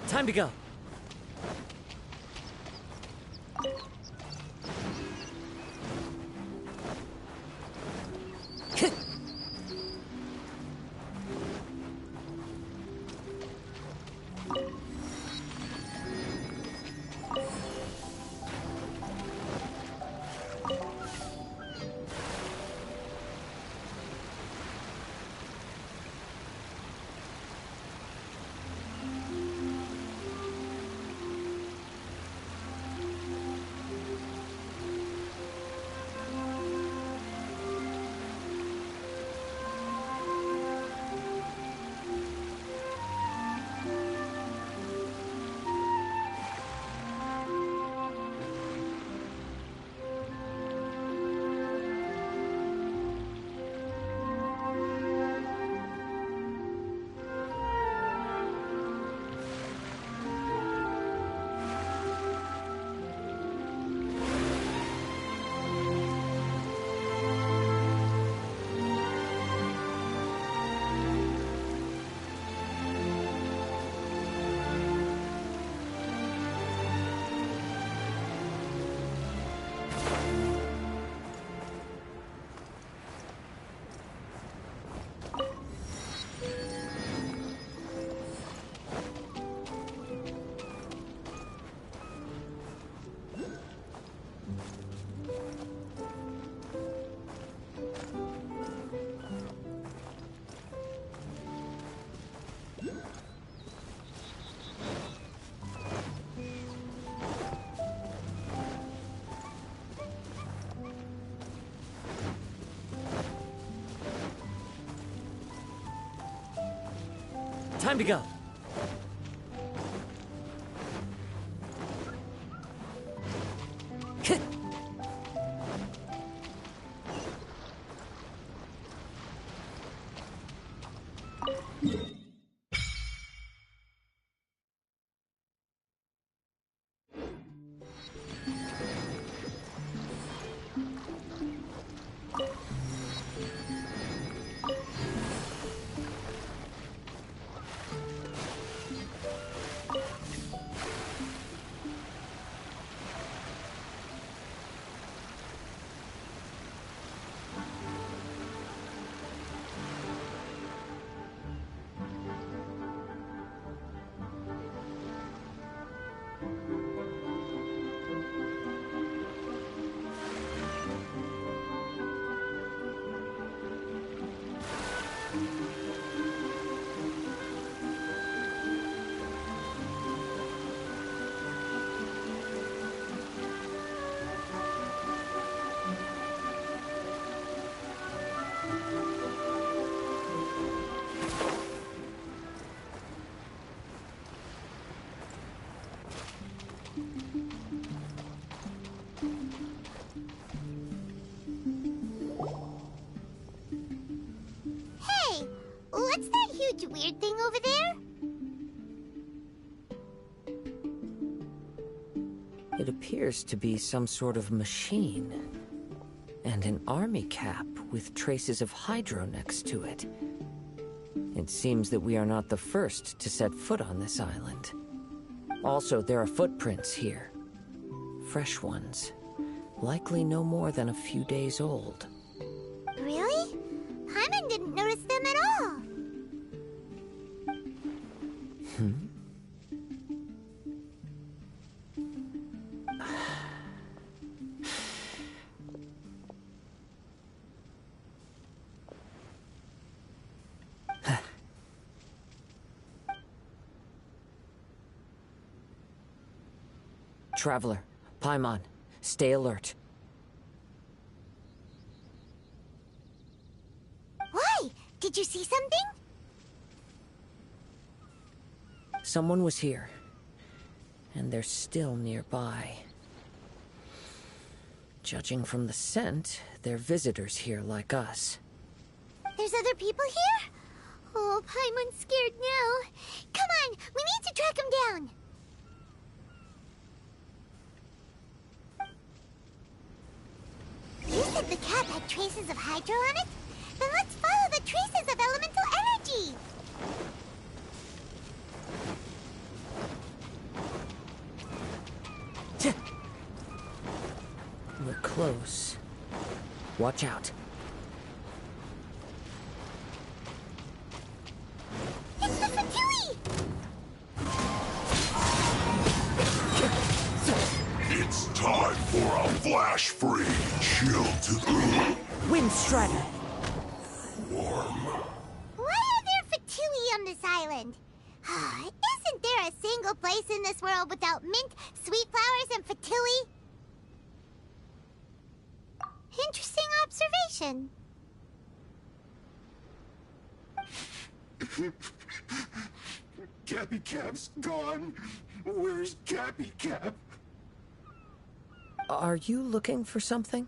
Time to go. Time to go. Hey, what's that huge weird thing over there? It appears to be some sort of machine. And an army cap with traces of hydro next to it. It seems that we are not the first to set foot on this island. Also, there are footprints here. Fresh ones. Likely no more than a few days old. Really? Paimon didn't notice them at all. Traveler, Paimon, stay alert. Why? Did you see something? Someone was here. And they're still nearby. Judging from the scent, they're visitors here like us. There's other people here? Oh, Paimon's scared now. Come on, we need to track him down. You said the cap had traces of hydro on it? Then let's follow the traces of elemental energy! We're close. Watch out. It's the Fatui! It's time for a flash-free chill to the Wind Strider! warm. Why are there Fatui on this island? Isn't there a single place in this world without mint, sweet flowers, and Fatui? Interesting observation. Cappy Cap's gone. Where's Cappy Cap? Are you looking for something?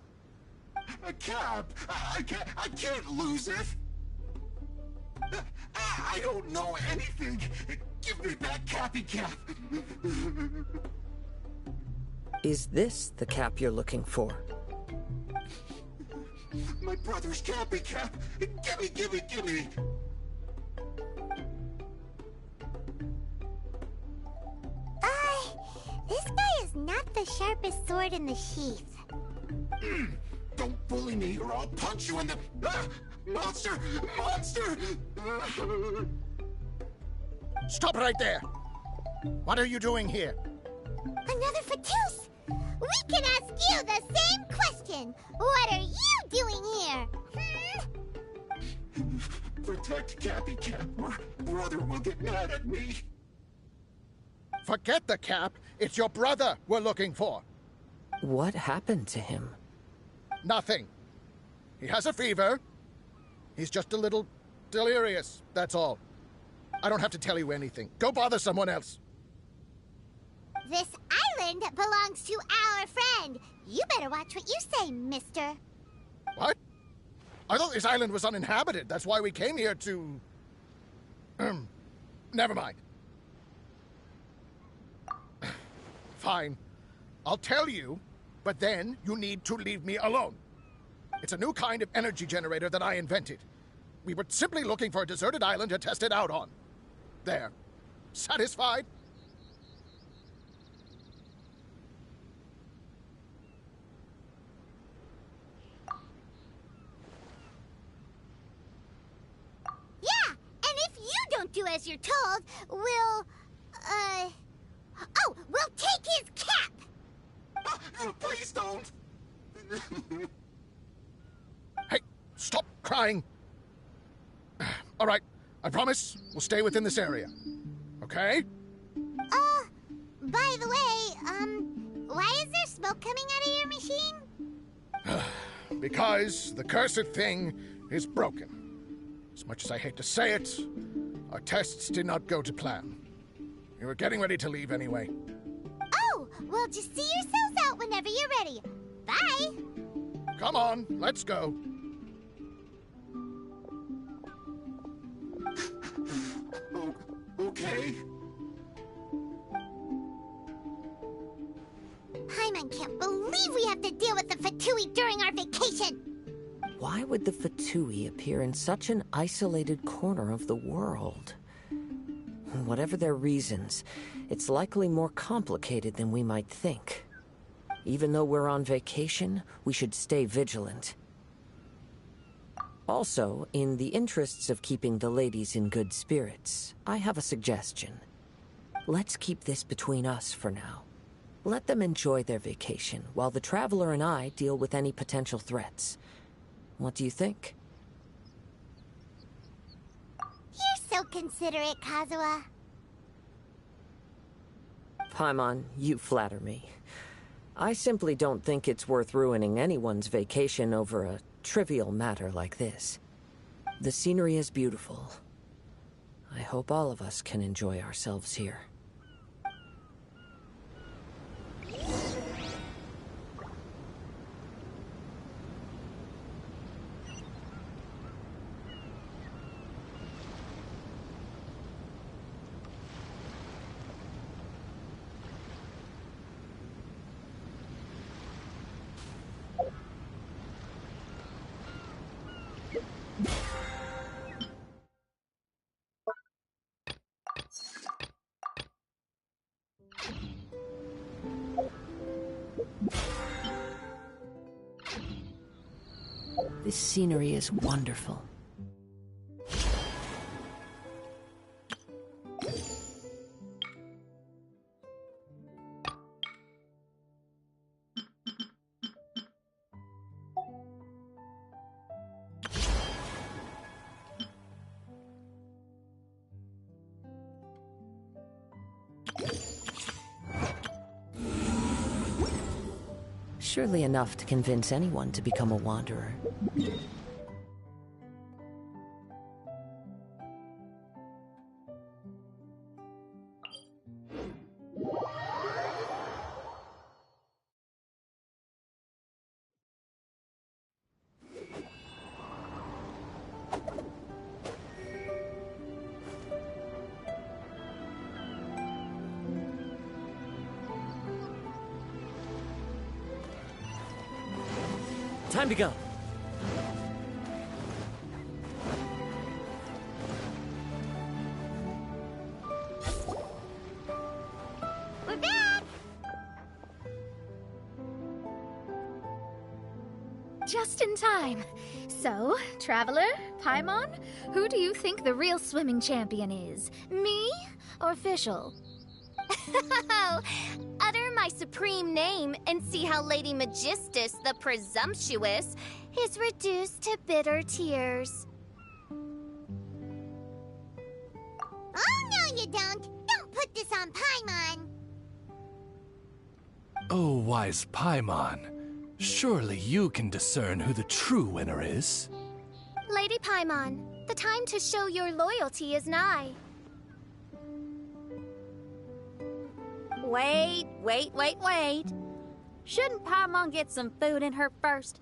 A cap! I can't lose it! I don't know anything! Give me back Cappy Cap! Is this the cap you're looking for? My brother's Cappy Cap! Gimme! This guy is not the sharpest sword in the sheath. Don't bully me or I'll punch you in the... Monster! Stop right there! What are you doing here? Another Fatus! We can ask you the same question! What are you doing here? Protect Cappy Cap or brother will get mad at me. Forget the cap. It's your brother we're looking for. What happened to him? Nothing. He has a fever. He's just a little delirious, that's all. I don't have to tell you anything. Go bother someone else. This island belongs to our friend. You better watch what you say, mister. What? I thought this island was uninhabited. That's why we came here to... Never mind. Fine. I'll tell you, but then you need to leave me alone. It's a new kind of energy generator that I invented. We were simply looking for a deserted island to test it out on. There. Satisfied? Yeah, and if you don't do as you're told, we'll take his cap! Please don't! Hey, stop crying! All right, I promise we'll stay within this area. Okay? By the way, why is there smoke coming out of your machine? Because the cursed thing is broken. As much as I hate to say it, our tests did not go to plan. We were getting ready to leave anyway. Oh, well, just see yourselves out whenever you're ready. Bye! Come on, let's go. Okay. Paimon can't believe we have to deal with the Fatui during our vacation! Why would the Fatui appear in such an isolated corner of the world? Whatever their reasons, it's likely more complicated than we might think. Even though we're on vacation, we should stay vigilant. Also, in the interests of keeping the ladies in good spirits, I have a suggestion. Let's keep this between us for now. Let them enjoy their vacation, while the Traveler and I deal with any potential threats. What do you think? You're so considerate, Kazuha. Paimon, you flatter me. I simply don't think it's worth ruining anyone's vacation over a trivial matter like this. The scenery is beautiful. I hope all of us can enjoy ourselves here. This scenery is wonderful. Surely enough to convince anyone to become a wanderer. Time to go. We're back! Just in time. So, Traveler, Paimon, who do you think the real swimming champion is? Me or Fischl? Utter my supreme name and see how Lady Magistus the Presumptuous is reduced to bitter tears. Oh, no you don't! Don't put this on Paimon! Oh, wise Paimon. Surely you can discern who the true winner is. Lady Paimon, the time to show your loyalty is nigh. wait. Shouldn't Paimon get some food in her first?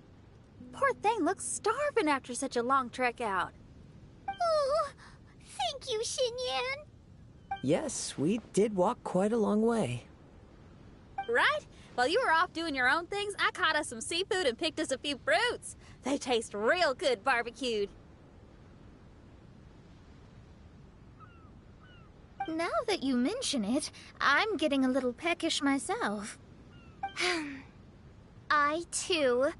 Poor thing looks starving after such a long trek out. Oh, thank you, Xinyan. Yes, we did walk quite a long way. Right? While you were off doing your own things, I caught us some seafood and picked us a few fruits. They taste real good barbecued. Now that you mention it, I'm getting a little peckish myself. I too.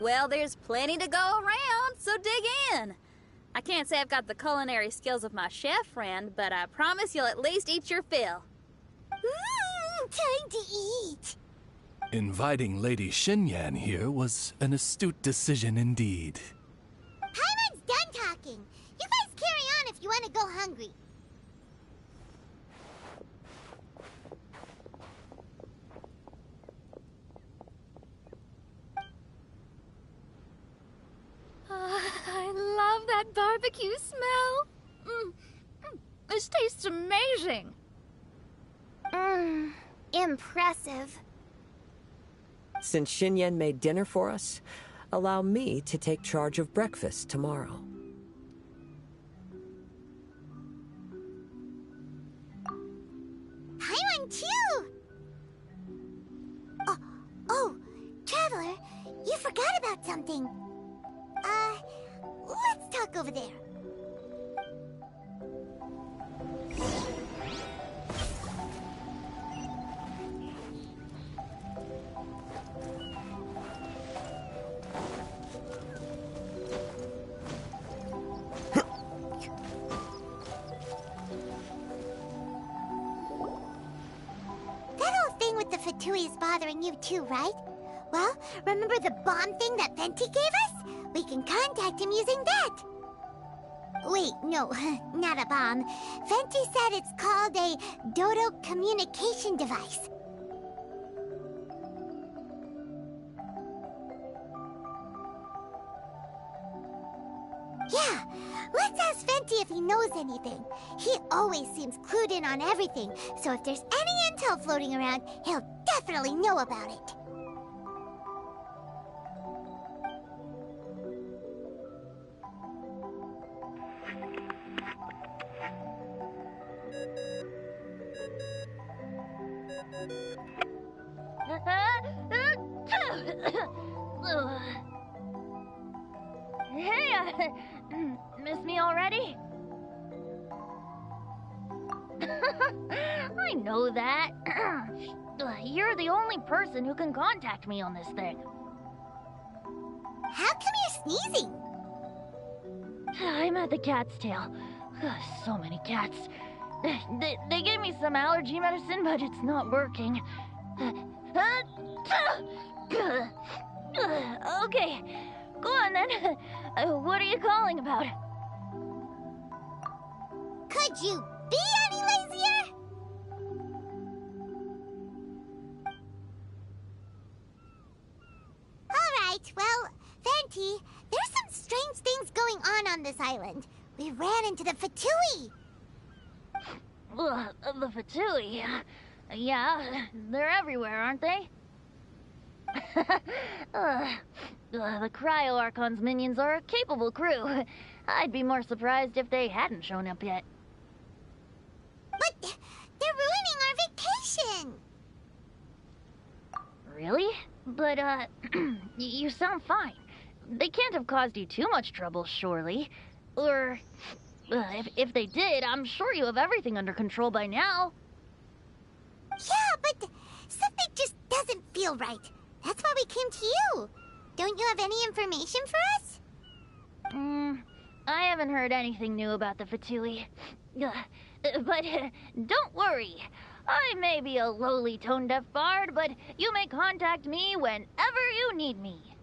Well, there's plenty to go around, so dig in. I can't say I've got the culinary skills of my chef friend, but I promise you'll at least eat your fill. Time to eat. Inviting Lady Xinyan here was an astute decision indeed. Paimon's done talking. You guys carry on if you want to go hungry. I love that barbecue smell. This tastes amazing. Impressive. Since Xinyan made dinner for us, allow me to take charge of breakfast tomorrow. Paimon too. Oh, Traveler, you forgot about something. Let's talk over there. That whole thing with the Fatui is bothering you too, right? Well, remember the bomb thing that Venti gave us? We can contact him using that. Wait, no, not a bomb. Venti said it's called a Dodo communication device. Yeah, let's ask Venti if he knows anything. He always seems clued in on everything, so if there's any intel floating around, he'll definitely know about it. Hey, miss me already? I know that. You're the only person who can contact me on this thing. How come you're sneezing? I'm at the cat's tail. So many cats. They gave me some allergy medicine, but it's not working. Okay, go on then. What are you calling about? Could you be any lazier? Alright, well, Venti, there's some strange things going on this island. We ran into the Fatui. The Fatui? Yeah, they're everywhere, aren't they? The Cryo Archon's minions are a capable crew. I'd be more surprised if they hadn't shown up yet. But they're ruining our vacation. Really? But, you sound fine. They can't have caused you too much trouble, surely. Or, if they did, I'm sure you have everything under control by now. Yeah, but something just doesn't feel right. That's why we came to you. Don't you have any information for us? I haven't heard anything new about the Fatui. But don't worry. I may be a lowly tone-deaf bard, but you may contact me whenever you need me.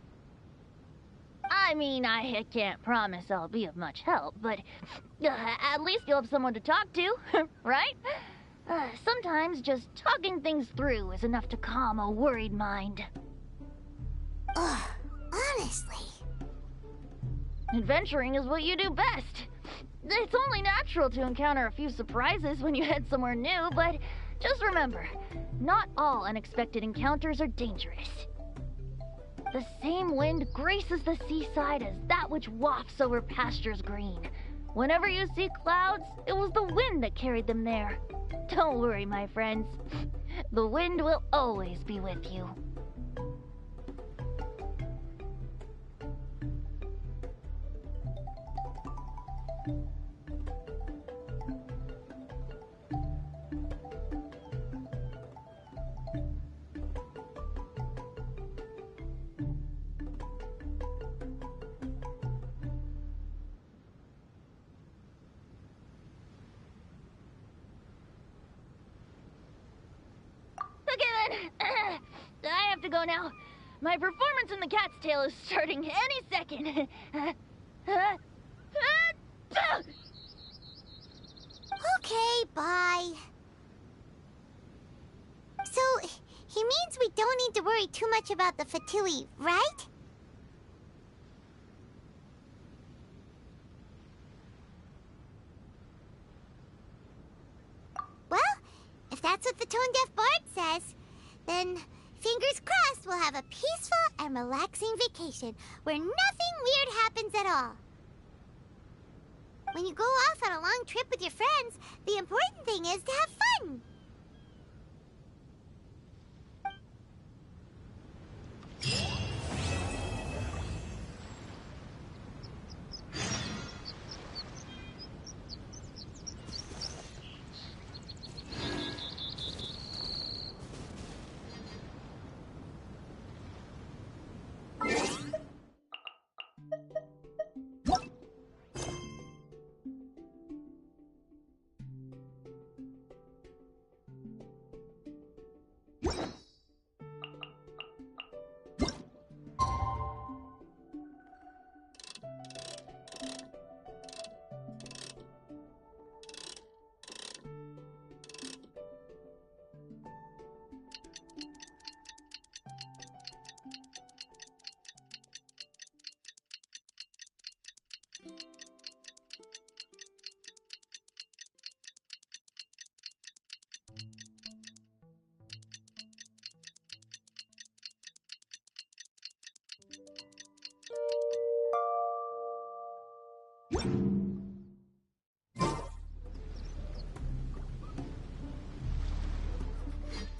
I mean, I can't promise I'll be of much help, but at least you'll have someone to talk to, right? Sometimes just talking things through is enough to calm a worried mind. Ugh, honestly. Adventuring is what you do best. It's only natural to encounter a few surprises when you head somewhere new, but Just remember, not all unexpected encounters are dangerous. The same wind graces the seaside as that which wafts over pastures green. Whenever you see clouds, it was the wind that carried them there. Don't worry, my friends. The wind will always be with you. I have to go now. My performance in the Cat's Tail is starting any second. Okay, bye. So, he means we don't need to worry too much about the Fatui, right? Well, if that's what the tone-deaf bard says, then fingers crossed we'll have a peaceful and relaxing vacation where nothing weird happens at all. When you go off on a long trip with your friends, the important thing is to have fun.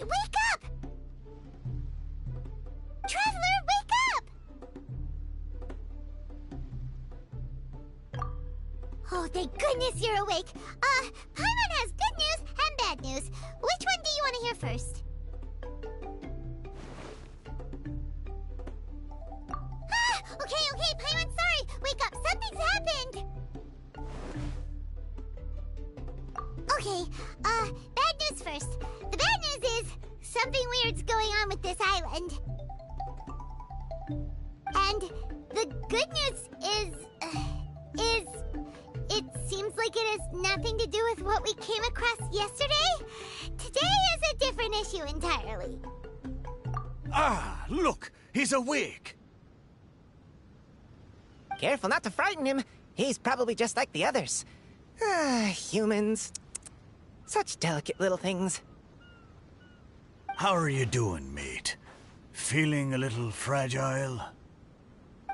Wake up! Traveler, wake up! Oh, thank goodness you're awake. Paimon has good news and bad news. Which one do you want to hear first? Okay, Paimon, sorry. Wake up, something's happened. Okay, bad news first. The bad news is something weird's going on with this island. And the good news is it seems like it has nothing to do with what we came across yesterday. Today is a different issue entirely. Ah, look, he's awake. Careful not to frighten him. He's probably just like the others. Humans. Such delicate little things. How are you doing, mate? Feeling a little fragile?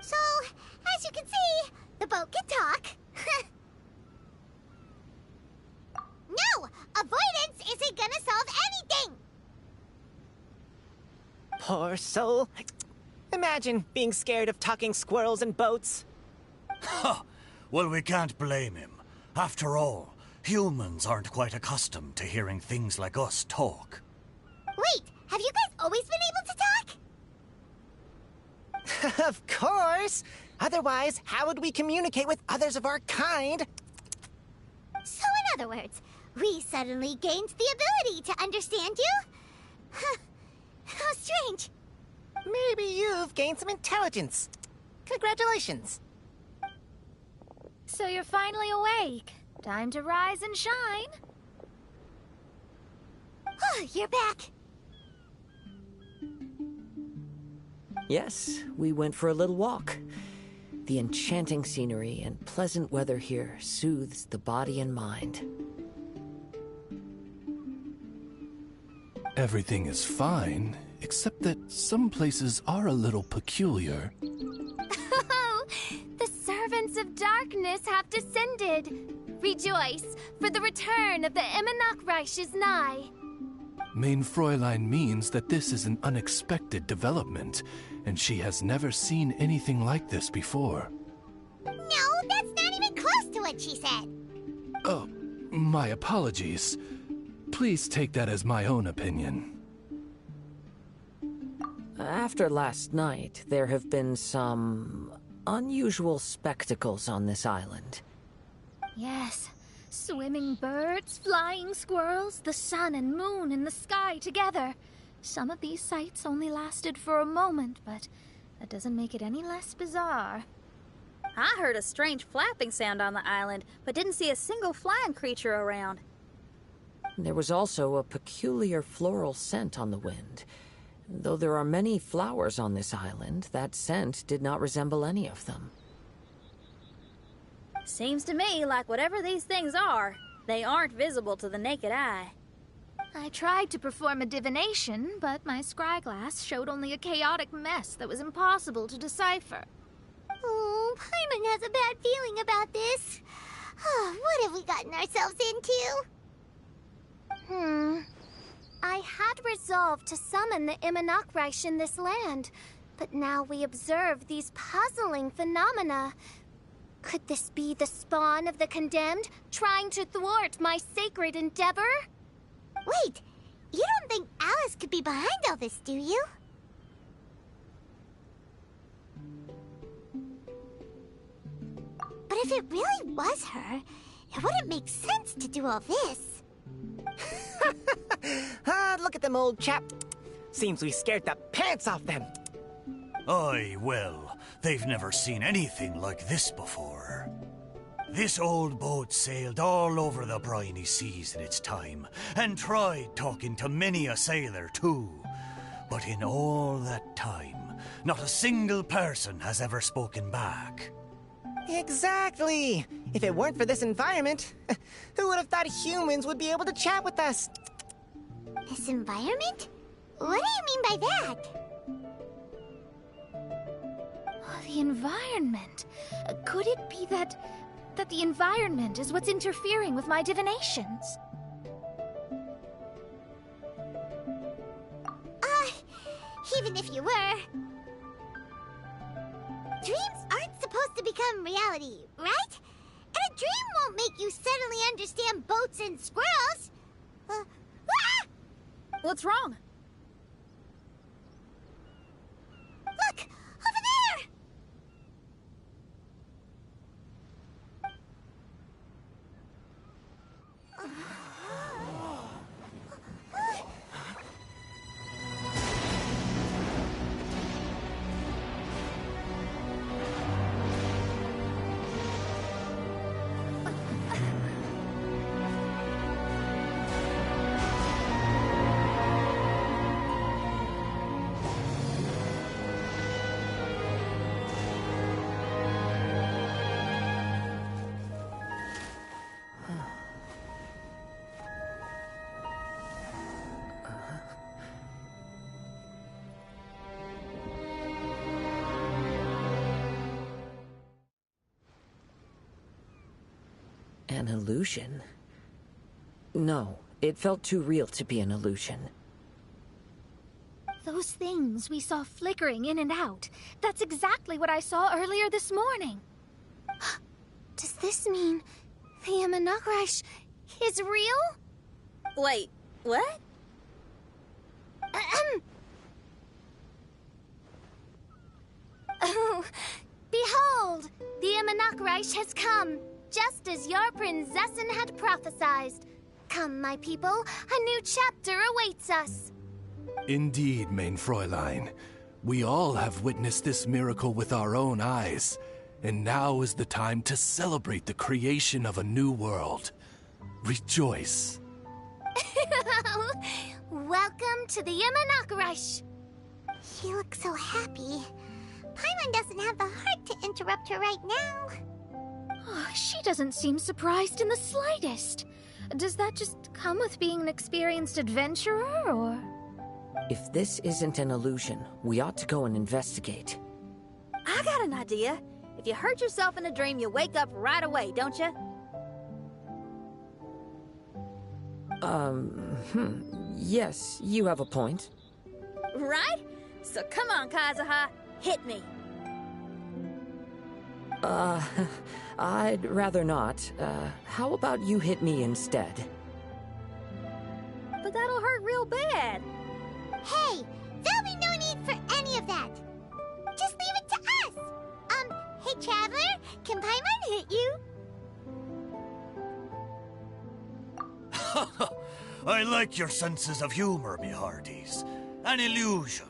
So, as you can see, the boat can talk. No! Avoidance isn't gonna solve anything! Poor soul. Imagine being scared of talking squirrels and boats. Ha! Well, we can't blame him. After all, humans aren't quite accustomed to hearing things like us talk. Wait, have you guys always been able to talk? Of course! Otherwise, how would we communicate with others of our kind? So in other words, we suddenly gained the ability to understand you? Huh. How strange. Maybe you've gained some intelligence. Congratulations. So you're finally awake. Time to rise and shine. Oh, you're back. Yes, we went for a little walk. The enchanting scenery and pleasant weather here soothes the body and mind. Everything is fine, except that some places are a little peculiar. Oh, the servants of darkness have descended. Rejoice, for the return of the Immonach is nigh. Main Fräulein means that this is an unexpected development, and she has never seen anything like this before. No, that's not even close to what she said. Oh, my apologies. Please take that as my own opinion. After last night, there have been some unusual spectacles on this island. Yes. Swimming birds, flying squirrels, the sun and moon in the sky together. Some of these sights only lasted for a moment, but that doesn't make it any less bizarre. I heard a strange flapping sound on the island, but didn't see a single flying creature around. There was also a peculiar floral scent on the wind. Though there are many flowers on this island, that scent did not resemble any of them. Seems to me like whatever these things are, they aren't visible to the naked eye. I tried to perform a divination, but my scryglass showed only a chaotic mess that was impossible to decipher. Oh, Paimon has a bad feeling about this. What have we gotten ourselves into? I had resolved to summon the Immonach in this land, but now we observe these puzzling phenomena. Could this be the spawn of the condemned, trying to thwart my sacred endeavor? Wait, you don't think Alice could be behind all this, do you? But if it really was her, it wouldn't make sense to do all this. Look at them, old chap. Seems we scared the pants off them. Aye, well, they've never seen anything like this before. This old boat sailed all over the briny seas in its time, and tried talking to many a sailor too. But in all that time, not a single person has ever spoken back. Exactly! If it weren't for this environment, who would have thought humans would be able to chat with us? This environment? What do you mean by that? The environment. Could it be that the environment is what's interfering with my divinations? Even if you were... Dreams aren't supposed to become reality, right? And a dream won't make you suddenly understand boats and squirrels. What's wrong? Look! Over there! An illusion? No, it felt too real to be an illusion. Those things we saw flickering in and out, that's exactly what I saw earlier this morning. Does this mean the Immonach is real? Wait, what? Oh, behold, the Immonach has come, just as your Prinzessin had prophesied. Come, my people, a new chapter awaits us. Indeed, Main Fräulein. We all have witnessed this miracle with our own eyes, and now is the time to celebrate the creation of a new world. Rejoice. Welcome to the Immonach. She looks so happy. Paimon doesn't have the heart to interrupt her right now. Oh, she doesn't seem surprised in the slightest. Does that just come with being an experienced adventurer, or...? If this isn't an illusion, we ought to go and investigate. I got an idea. If you hurt yourself in a dream, you wake up right away, don't you? Yes, you have a point. Right? So come on, Kazuha, hit me. I'd rather not. How about you hit me instead? But that'll hurt real bad. Hey, there'll be no need for any of that. Just leave it to us. Hey, Traveler, can Paimon hit you? I like your senses of humor, me hearties. An illusion.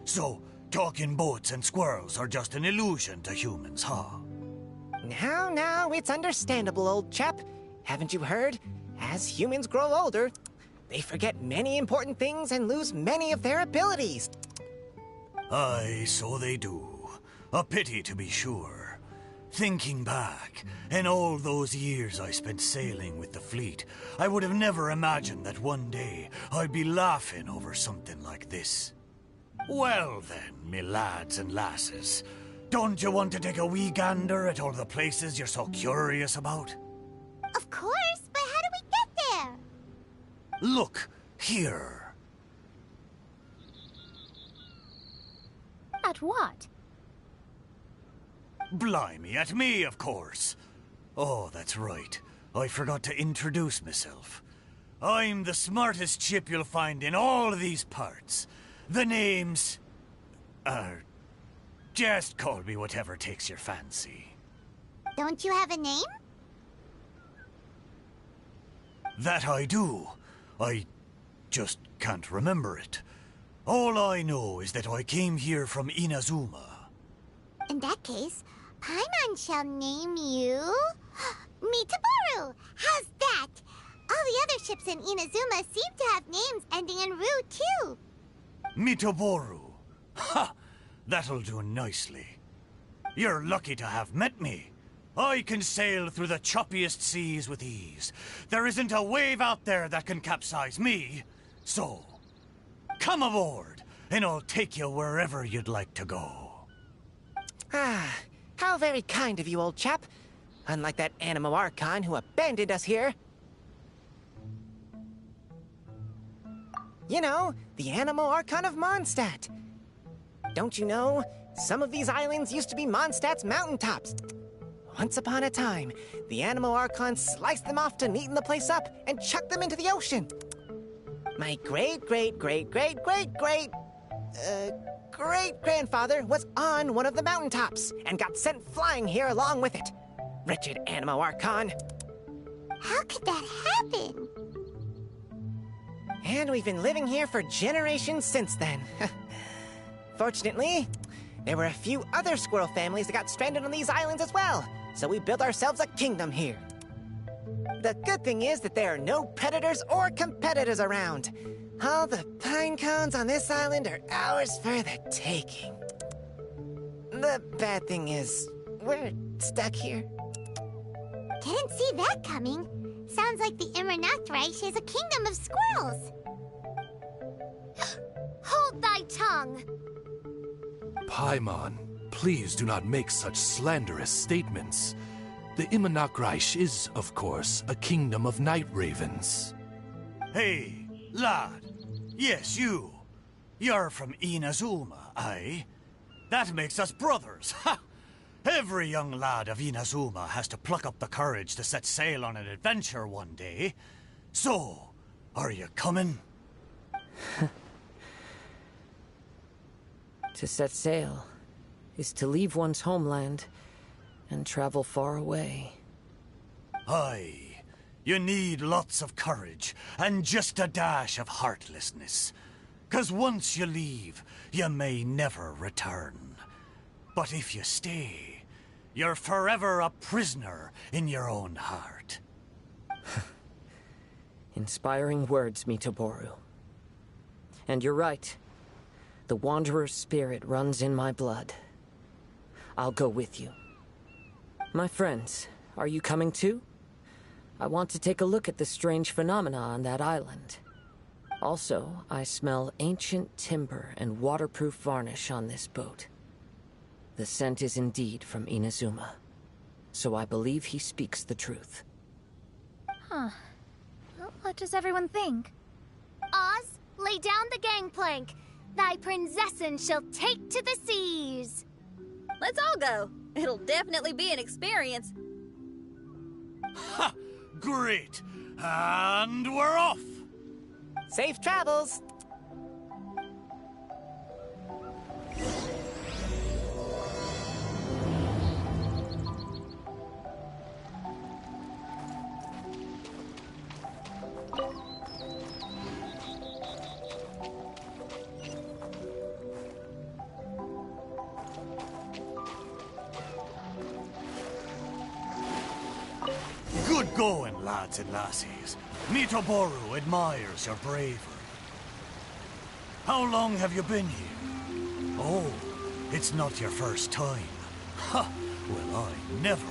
So, talking boats and squirrels are just an illusion to humans, huh? Now, it's understandable, old chap. Haven't you heard? As humans grow older, they forget many important things and lose many of their abilities. Aye, so they do. A pity, to be sure. Thinking back, in all those years I spent sailing with the fleet, I would have never imagined that one day I'd be laughing over something like this. Well then, me lads and lasses, don't you want to take a wee gander at all the places you're so curious about? Of course, but how do we get there? Look, here. At what? Blimey, at me, of course. Oh, that's right. I forgot to introduce myself. I'm the smartest chip you'll find in all of these parts. The name's... just call me whatever takes your fancy. Don't you have a name? That I do. I just can't remember it. All I know is that I came here from Inazuma. In that case, Paimon shall name you... Mitaboru! How's that? All the other ships in Inazuma seem to have names ending in Ru, too. Mitaboru. Ha! That'll do nicely. You're lucky to have met me. I can sail through the choppiest seas with ease. There isn't a wave out there that can capsize me. So, come aboard, and I'll take you wherever you'd like to go. How very kind of you, old chap. Unlike that Animo Archon who abandoned us here. You know, the Animo Archon of Mondstadt. Don't you know, some of these islands used to be Mondstadt's mountaintops. Once upon a time, the Animo Archon sliced them off to neaten the place up and chucked them into the ocean. My great-grandfather was on one of the mountaintops and got sent flying here along with it. Wretched Animo Archon. How could that happen? And we've been living here for generations since then. Fortunately, there were a few other squirrel families that got stranded on these islands as well, so we built ourselves a kingdom here. The good thing is that there are no predators or competitors around. All the pine cones on this island are ours for the taking. The bad thing is, we're stuck here. Didn't see that coming. Sounds like the Immernachtreich is a kingdom of squirrels. Hold thy tongue! Paimon, please do not make such slanderous statements. The Immernachtreich is, of course, a kingdom of night ravens. Hey, lad. Yes, you. You're from Inazuma, aye? That makes us brothers, ha! Every young lad of Inazuma has to pluck up the courage to set sail on an adventure one day. So, are you coming? To set sail is to leave one's homeland and travel far away. Aye. You need lots of courage and just a dash of heartlessness. 'Cause once you leave, you may never return. But if you stay, you're forever a prisoner in your own heart. Inspiring words, Mitaboru. And you're right. The Wanderer's spirit runs in my blood. I'll go with you. My friends, are you coming too? I want to take a look at the strange phenomena on that island. Also, I smell ancient timber and waterproof varnish on this boat. The scent is indeed from Inazuma, so I believe he speaks the truth. Huh. Well, what does everyone think? Oz, lay down the gangplank. Thy princessin shall take to the seas. Let's all go. It'll definitely be an experience. Ha! Great! And we're off! Safe travels! Good going, lads and lassies. Mitoboru admires your bravery. How long have you been here? Oh, it's not your first time. Ha! Well, I never.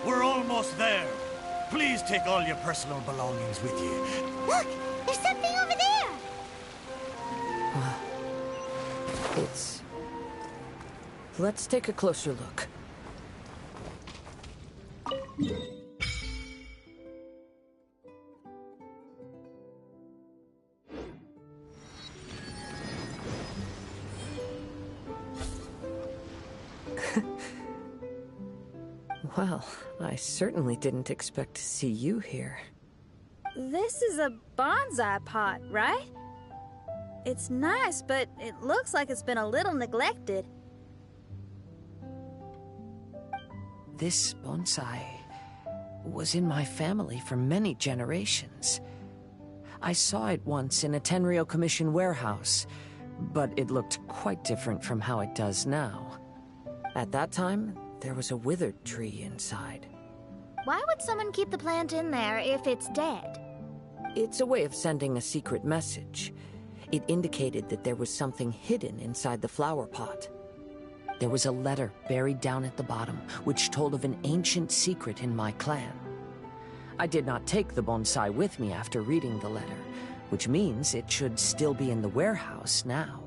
We're almost there. Please take all your personal belongings with you. Look! There's something over there! It's... Let's take a closer look. Well, I certainly didn't expect to see you here. This is a bonsai pot, right? It's nice, but it looks like it's been a little neglected. This bonsai was in my family for many generations. I saw it once in a Tenryo Commission warehouse, but it looked quite different from how it does now. At that time, there was a withered tree inside. Why would someone keep the plant in there if it's dead? It's a way of sending a secret message. It indicated that there was something hidden inside the flower pot. There was a letter buried down at the bottom, which told of an ancient secret in my clan. I did not take the bonsai with me after reading the letter, which means it should still be in the warehouse now.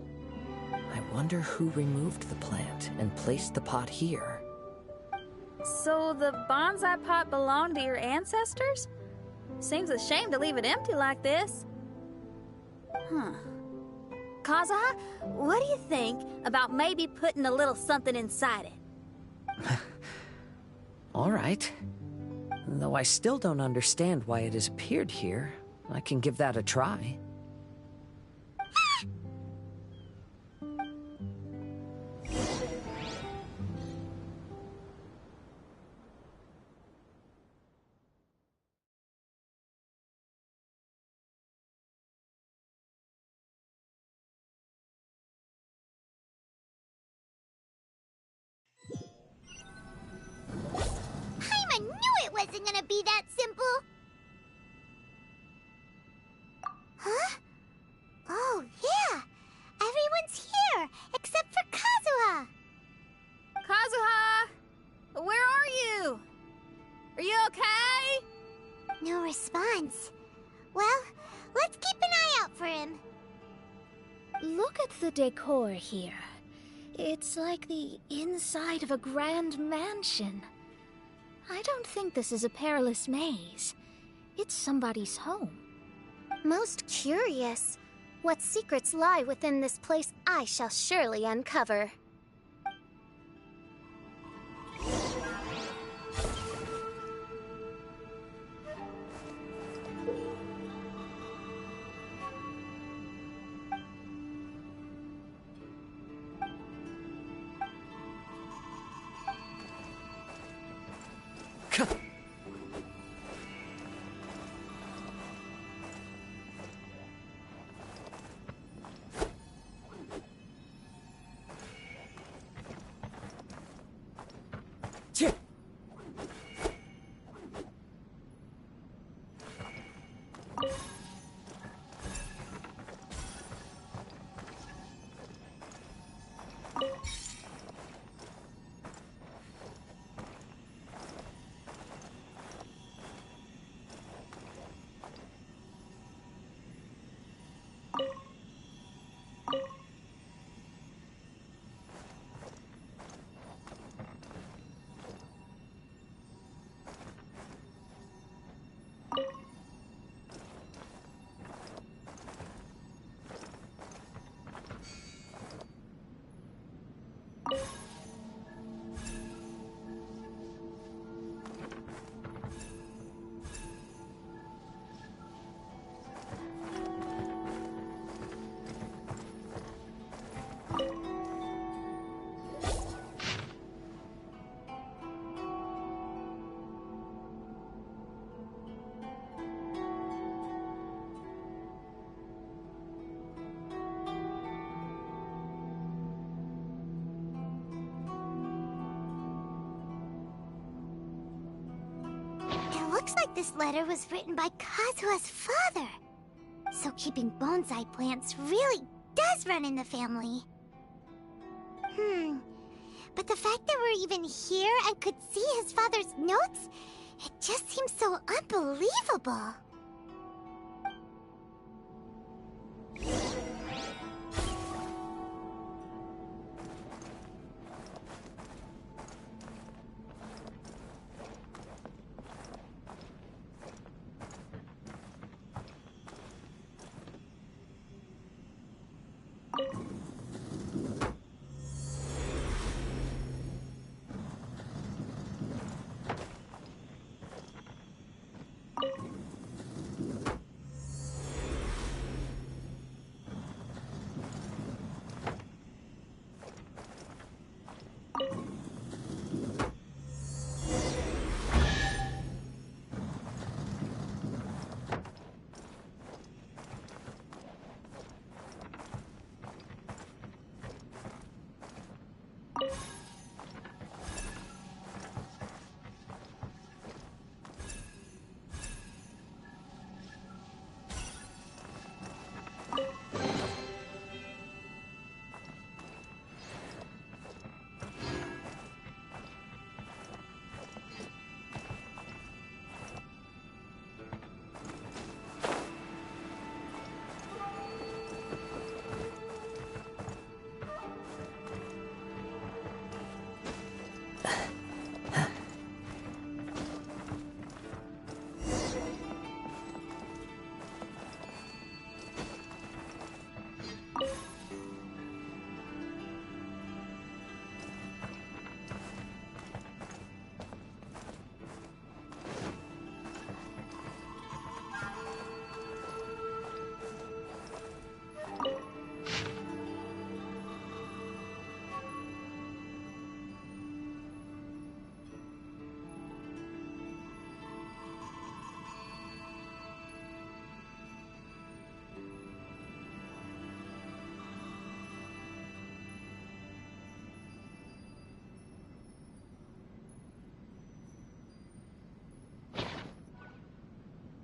I wonder who removed the plant and placed the pot here. So the bonsai pot belonged to your ancestors? Seems a shame to leave it empty like this. Huh. Kazuha, what do you think about maybe putting a little something inside it? All right. Though I still don't understand why it has appeared here, I can give that a try. isn't gonna be that simple. Huh? Oh, yeah! Everyone's here, except for Kazuha! Kazuha! Where are you? Are you okay? No response. Well, let's keep an eye out for him. Look at the decor here. It's like the inside of a grand mansion. I don't think this is a perilous maze. It's somebody's home. Most curious. What secrets lie within this place I shall surely uncover. Looks like this letter was written by Kazuha's father. So keeping bonsai plants really does run in the family. But the fact that we're even here and could see his father's notes, it just seems so unbelievable.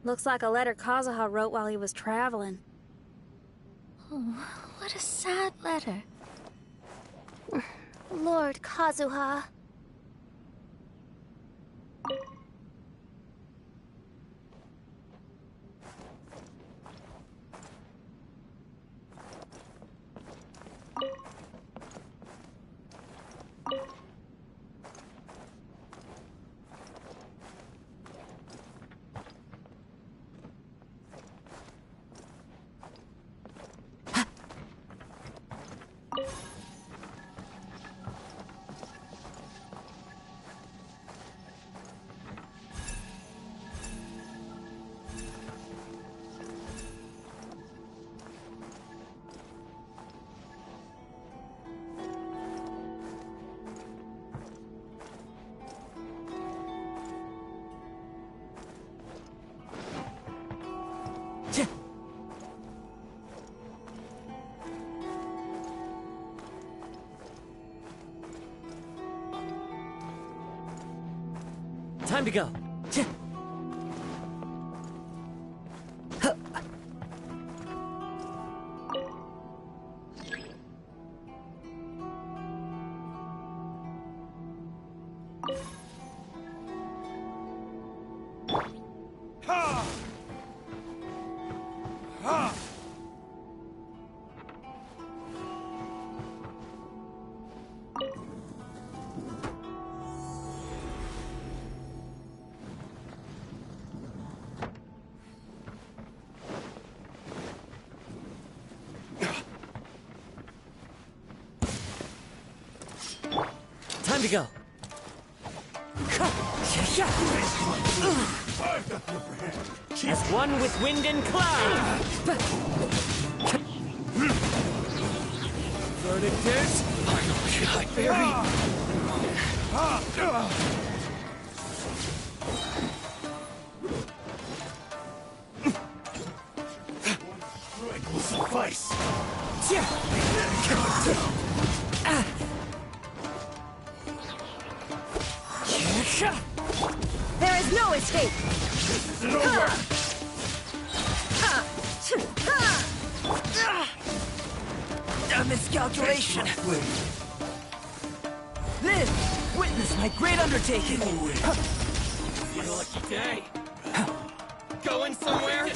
Looks like a letter Kazuha wrote while he was traveling. Oh, what a sad letter. Lord Kazuha. Time to go. Time to go. As one with wind and cloud. Verdict is very. Will suffice. There is no escape! This isn't over! A miscalculation. Live! Witness my great undertaking! Your lucky day. Going somewhere?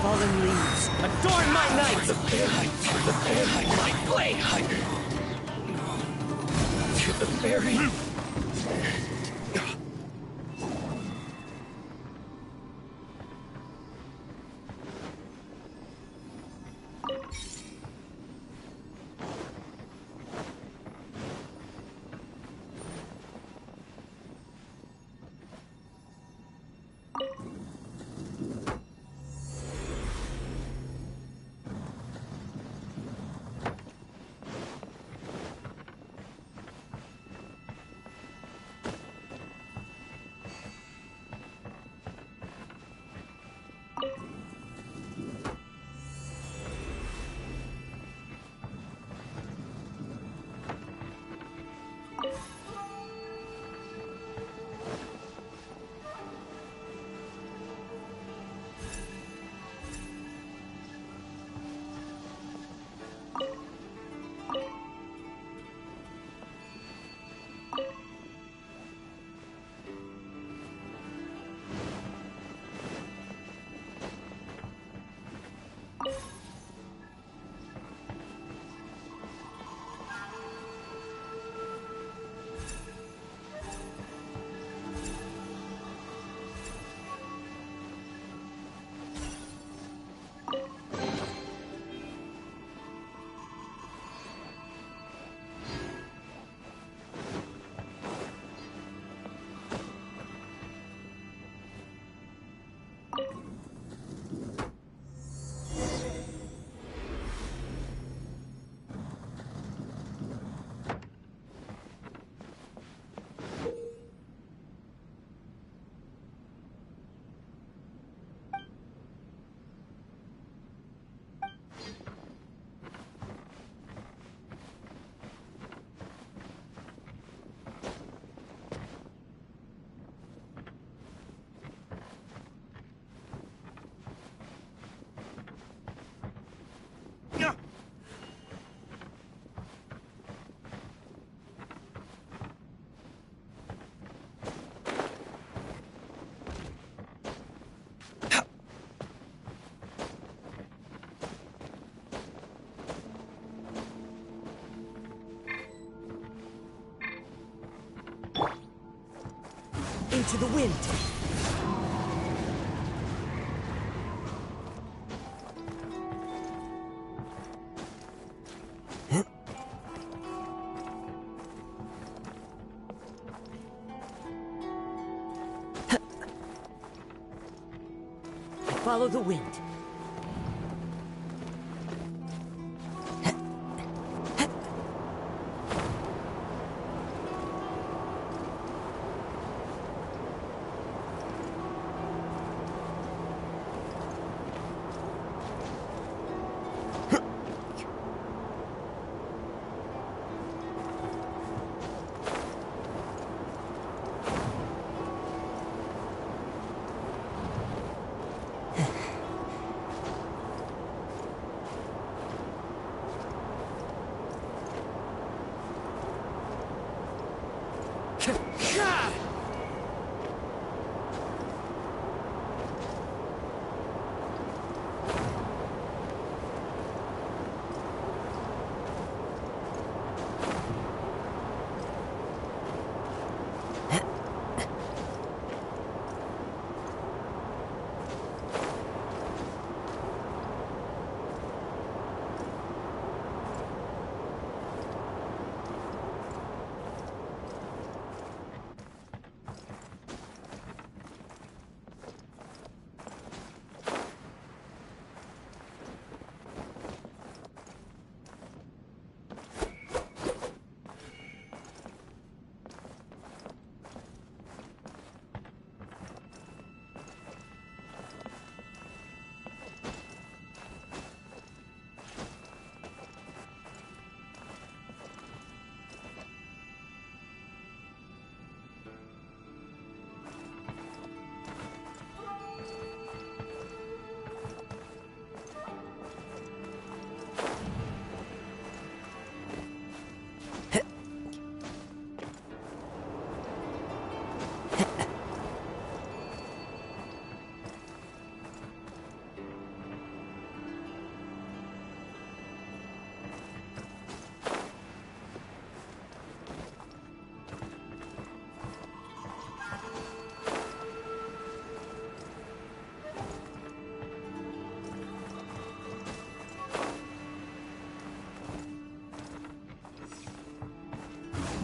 Fallen leaves, adorn my night! My blade! To the very... into the wind. Follow the wind.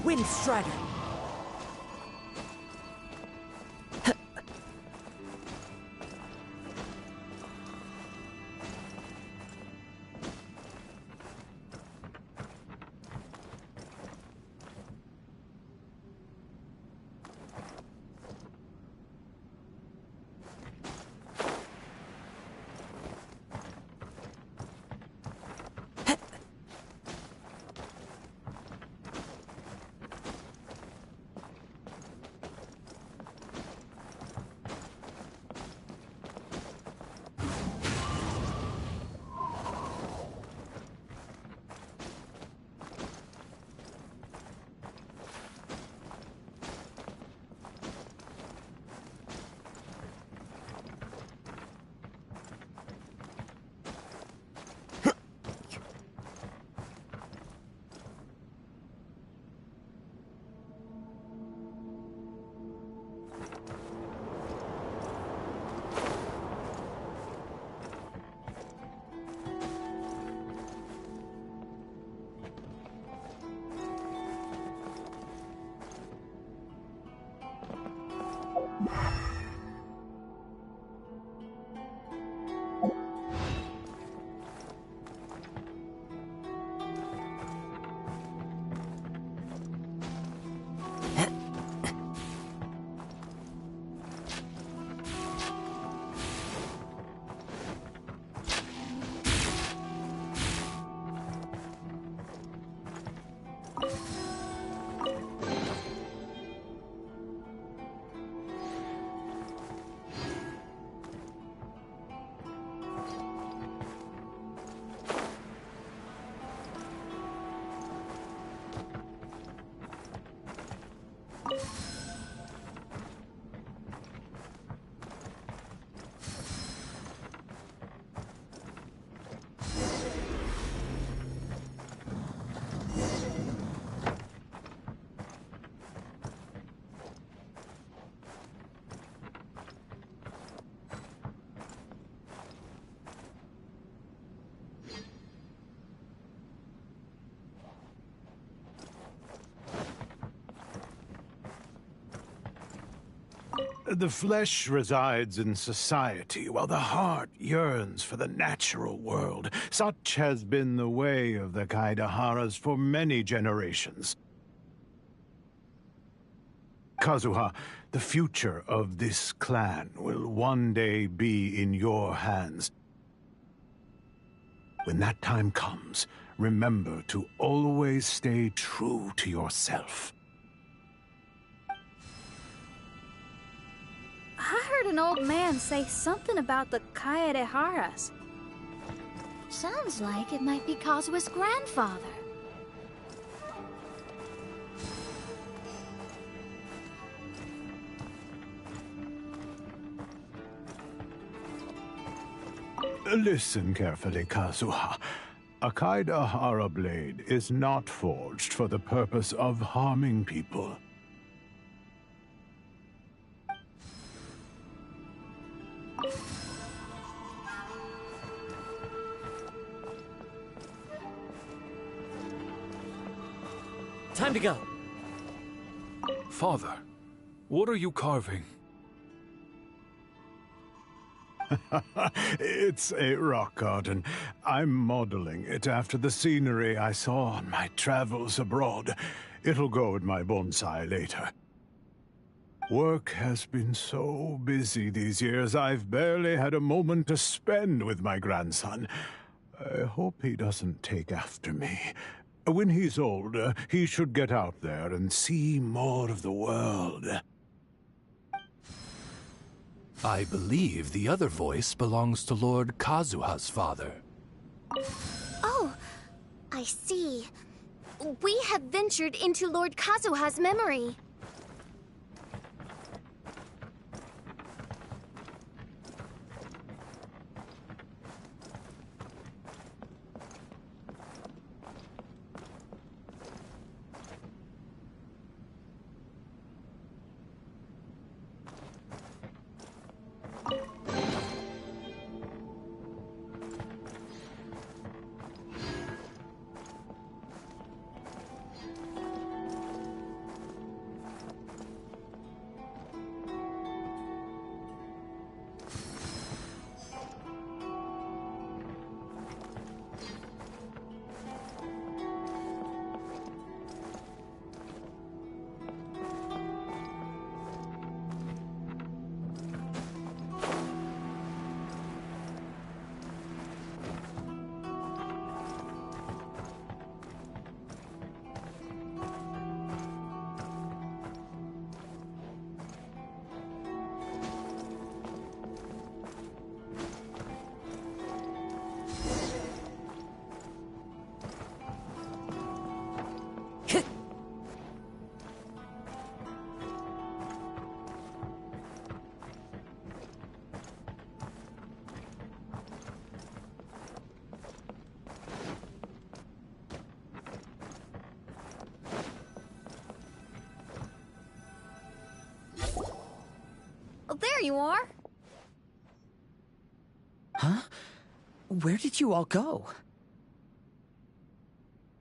Wind Strider. The flesh resides in society, while the heart yearns for the natural world. Such has been the way of the Kaidaharas for many generations. Kazuha, the future of this clan will one day be in your hands. When that time comes, remember to always stay true to yourself. I heard an old man say something about the Kaidaharas. Sounds like it might be Kazuha's grandfather. Listen carefully, Kazuha. A Kaidahara blade is not forged for the purpose of harming people. Time to go. Father, what are you carving? It's a rock garden. I'm modeling it after the scenery I saw on my travels abroad. It'll go in my bonsai later. Work has been so busy these years, I've barely had a moment to spend with my grandson. I hope he doesn't take after me. When he's older, he should get out there and see more of the world. I believe the other voice belongs to Lord Kazuha's father. Oh, I see. We have ventured into Lord Kazuha's memory. There you are. Huh? Where did you all go?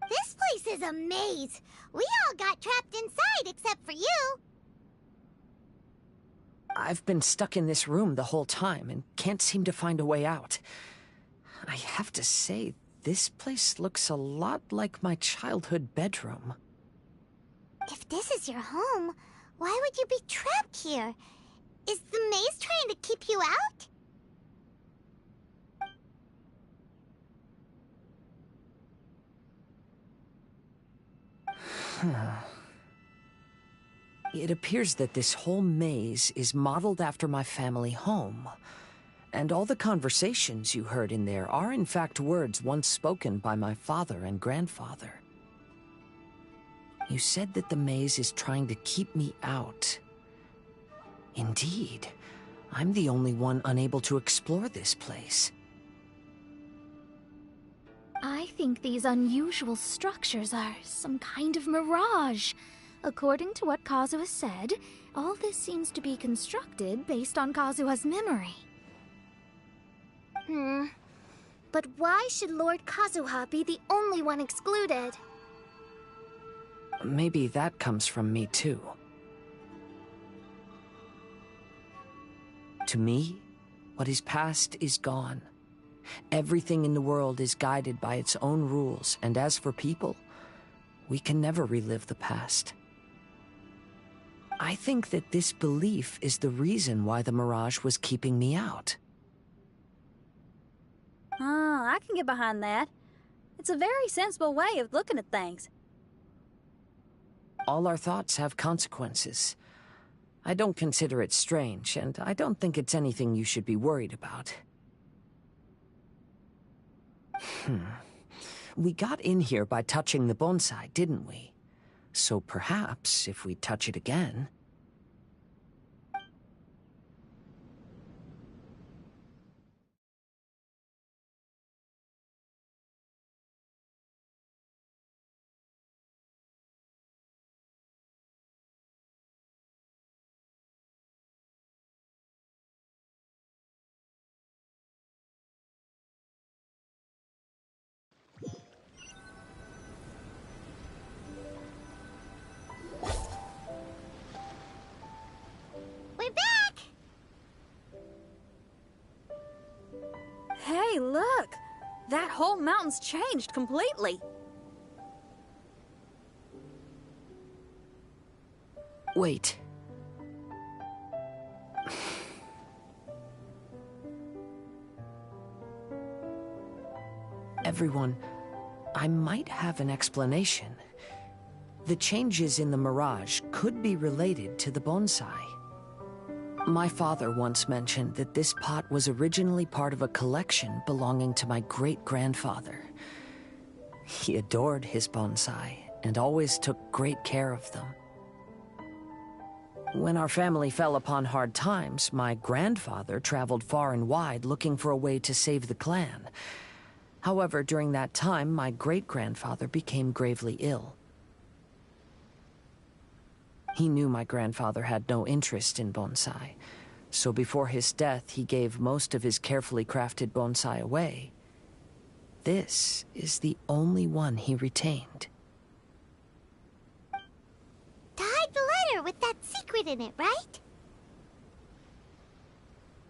This place is a maze. We all got trapped inside except for you. I've been stuck in this room the whole time and can't seem to find a way out. I have to say, this place looks a lot like my childhood bedroom. If this is your home, why would you be trapped here? Is the maze trying to keep you out? It appears that this whole maze is modeled after my family home. And all the conversations you heard in there are in fact words once spoken by my father and grandfather. You said that the maze is trying to keep me out. Indeed, I'm the only one unable to explore this place. I think these unusual structures are some kind of mirage. According to what Kazuha said, all this seems to be constructed based on Kazuha's memory. But why should Lord Kazuha be the only one excluded? Maybe that comes from me too. To me, what is past is gone. Everything in the world is guided by its own rules, and as for people, we can never relive the past. I think that this belief is the reason why the Mirage was keeping me out. I can get behind that. It's a very sensible way of looking at things. All our thoughts have consequences. I don't consider it strange, and I don't think it's anything you should be worried about. We got in here by touching the bonsai, didn't we? So perhaps, if we touch it again... We're back! Hey, look! That whole mountain's changed completely. Wait. Everyone, I might have an explanation. The changes in the Mirage could be related to the bonsai. My father once mentioned that this pot was originally part of a collection belonging to my great-grandfather. He adored his bonsai and always took great care of them. When our family fell upon hard times, my grandfather traveled far and wide looking for a way to save the clan. However, during that time, my great-grandfather became gravely ill. He knew my grandfather had no interest in bonsai, so before his death he gave most of his carefully crafted bonsai away. This is the only one he retained. To hide the letter with that secret in it, right?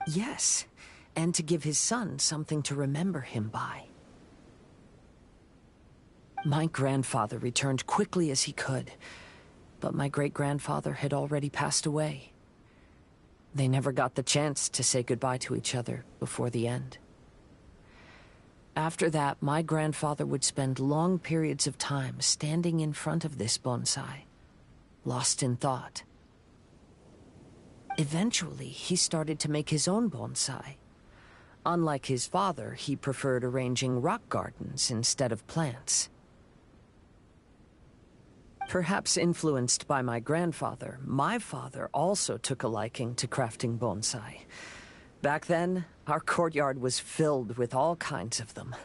Yes, and to give his son something to remember him by. My grandfather returned quickly as he could, but my great-grandfather had already passed away. They never got the chance to say goodbye to each other before the end. After that, my grandfather would spend long periods of time standing in front of this bonsai, lost in thought. Eventually, he started to make his own bonsai. Unlike his father, he preferred arranging rock gardens instead of plants. Perhaps influenced by my grandfather, my father also took a liking to crafting bonsai. Back then, our courtyard was filled with all kinds of them.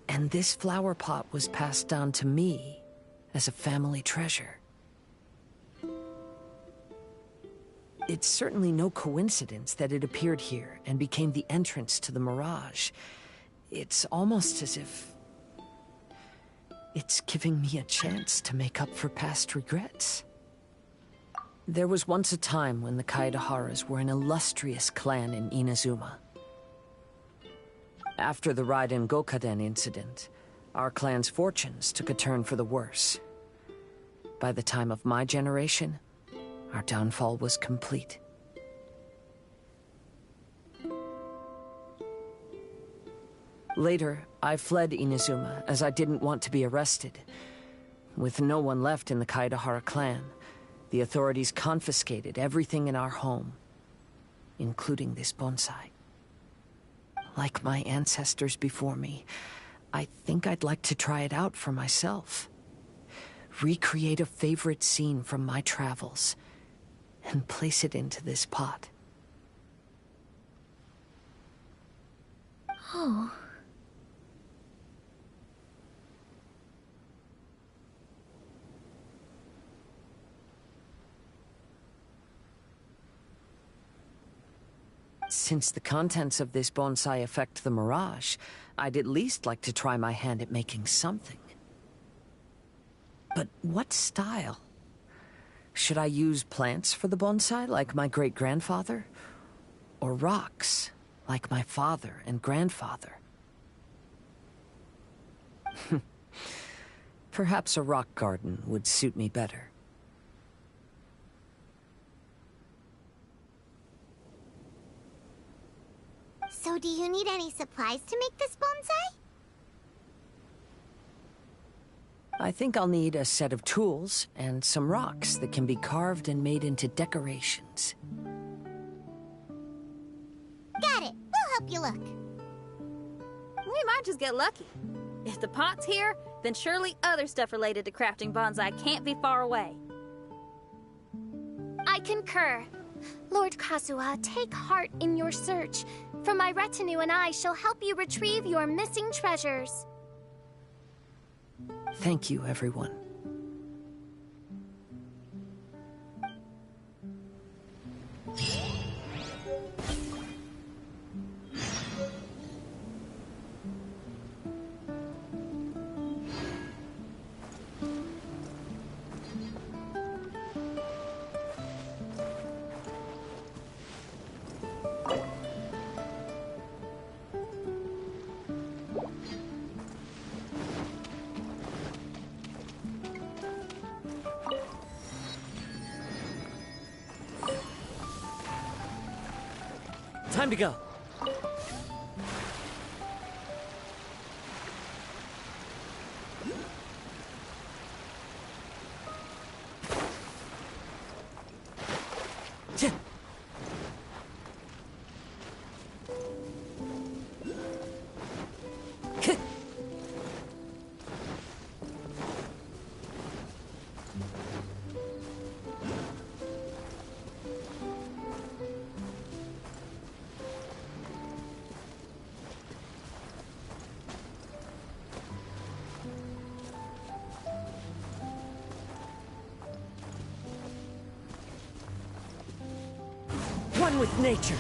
And this flower pot was passed down to me as a family treasure. It's certainly no coincidence that it appeared here and became the entrance to the Mirage. It's almost as if it's giving me a chance to make up for past regrets. There was once a time when the Kaidaharas were an illustrious clan in Inazuma. After the Raiden Gokaden incident, our clan's fortunes took a turn for the worse. By the time of my generation, our downfall was complete. Later, I fled Inazuma as I didn't want to be arrested. With no one left in the Kaidahara clan, the authorities confiscated everything in our home, including this bonsai. Like my ancestors before me, I think I'd like to try it out for myself. Recreate a favorite scene from my travels, and place it into this pot. Oh. Since the contents of this bonsai affect the Mirage, I'd at least like to try my hand at making something. But what style? Should I use plants for the bonsai, like my great-grandfather? Or rocks, like my father and grandfather? Perhaps a rock garden would suit me better. So do you need any supplies to make this bonsai? I think I'll need a set of tools and some rocks that can be carved and made into decorations. Got it. We'll help you look. We might just get lucky. If the pot's here, then surely other stuff related to crafting bonsai can't be far away. I concur. Lord Kazuha, take heart in your search, for my retinue and I shall help you retrieve your missing treasures. Thank you, everyone. Time to go. One with nature.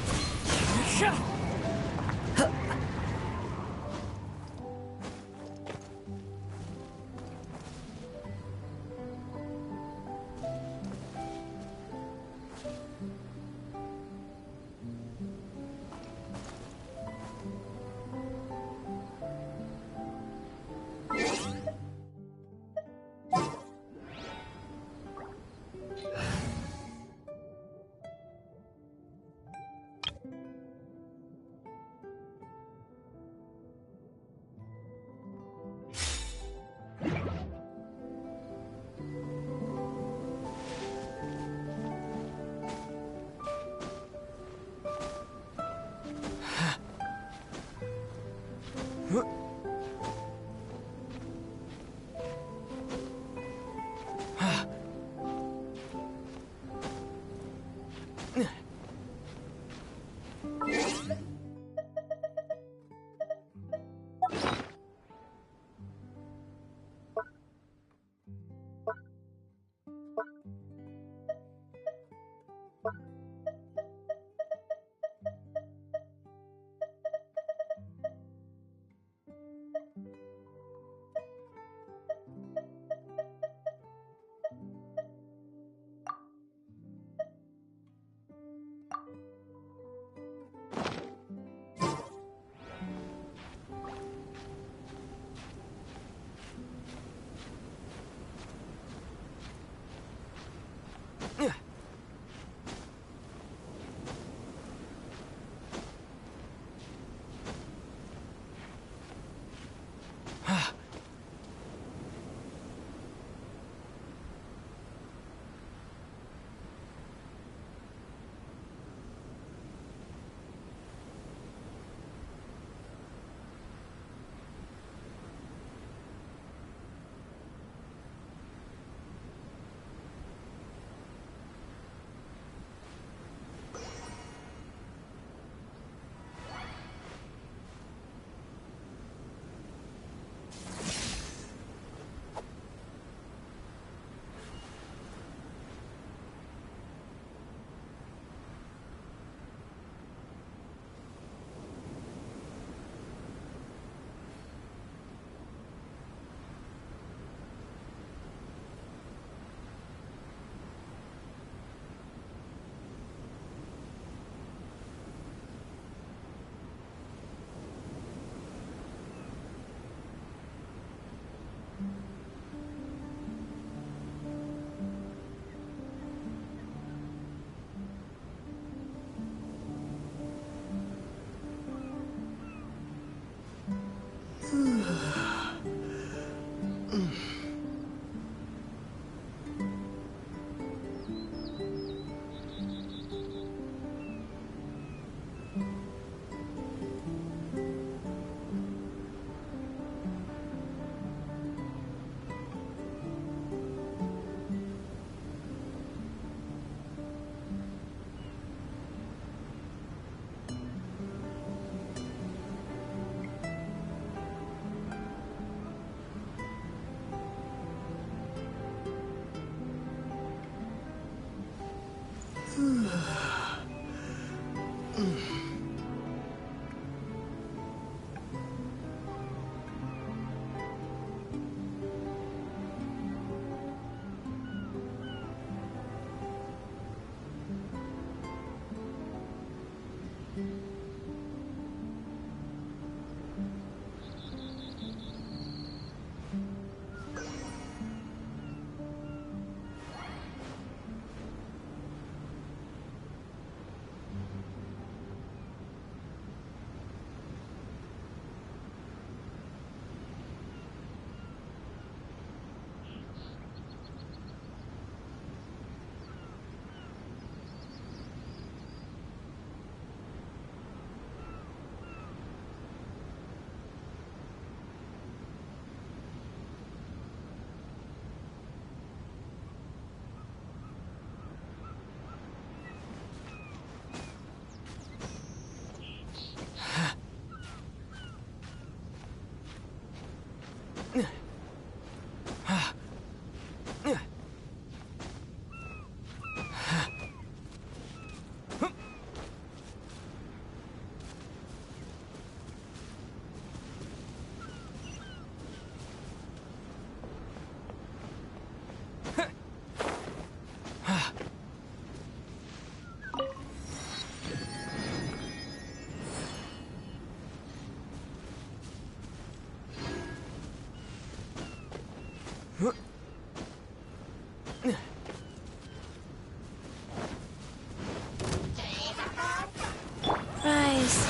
Rise.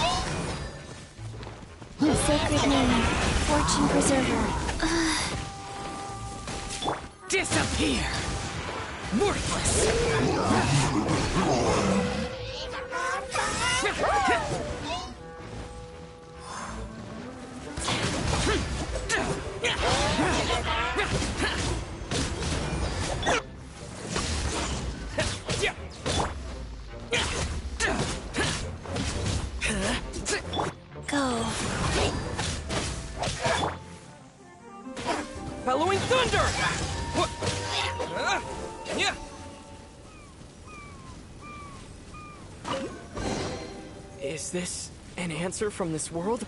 The sacred name, Fortune Preserver. Disappear! Worthless! Go. Bellowing thunder! What? Yeah. Is this an answer from this world?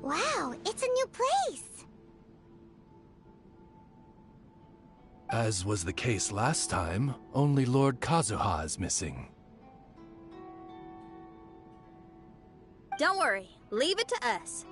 Wow, it's a new place! As was the case last time, only Lord Kazuha is missing. Don't worry, leave it to us.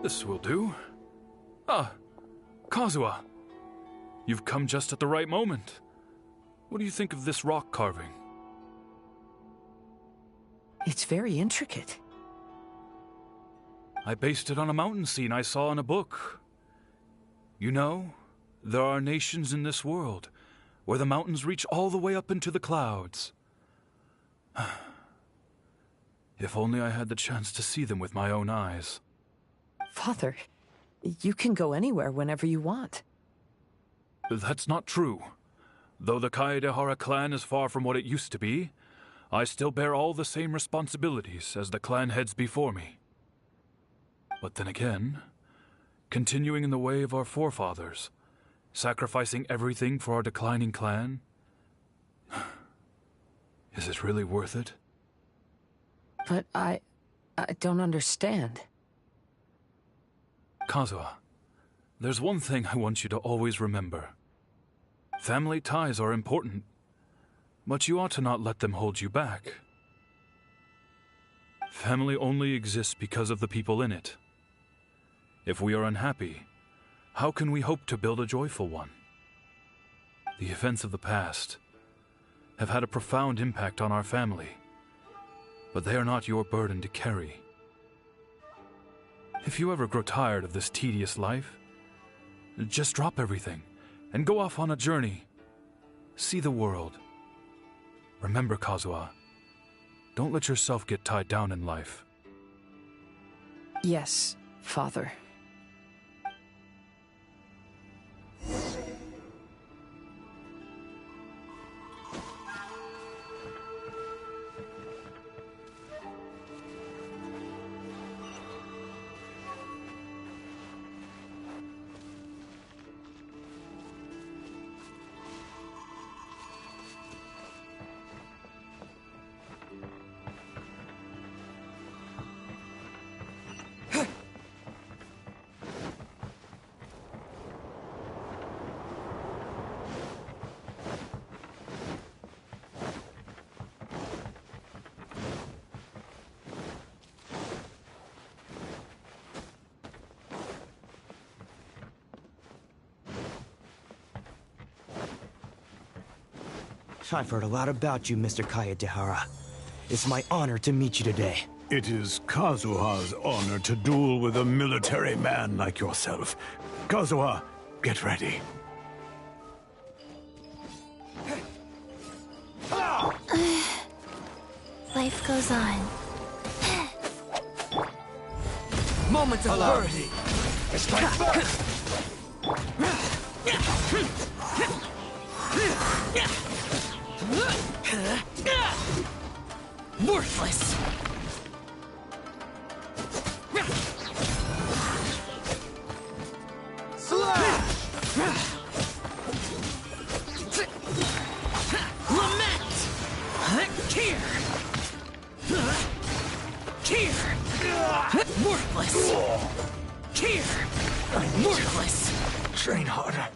This will do. Ah, Kazuha. You've come just at the right moment. What do you think of this rock carving? It's very intricate. I based it on a mountain scene I saw in a book. You know, there are nations in this world where the mountains reach all the way up into the clouds. If only I had the chance to see them with my own eyes. Father, you can go anywhere whenever you want. That's not true. Though the Kaedehara clan is far from what it used to be, I still bear all the same responsibilities as the clan heads before me. But then again, continuing in the way of our forefathers, sacrificing everything for our declining clan, is it really worth it? But I don't understand. Kazuha, there's one thing I want you to always remember. Family ties are important, but you ought to not let them hold you back. Family only exists because of the people in it. If we are unhappy, how can we hope to build a joyful one? The events of the past have had a profound impact on our family, but they are not your burden to carry. If you ever grow tired of this tedious life, just drop everything and go off on a journey. See the world. Remember, Kazuha, don't let yourself get tied down in life. Yes, Father. I've heard a lot about you, Mr. Kaedehara. It's my honor to meet you today. It is Kazuha's honor to duel with a military man like yourself. Kazuha, get ready. Life goes on. Moment of clarity. It's like Worthless! Lament! Here! Here! Worthless! Here! Worthless! Train harder.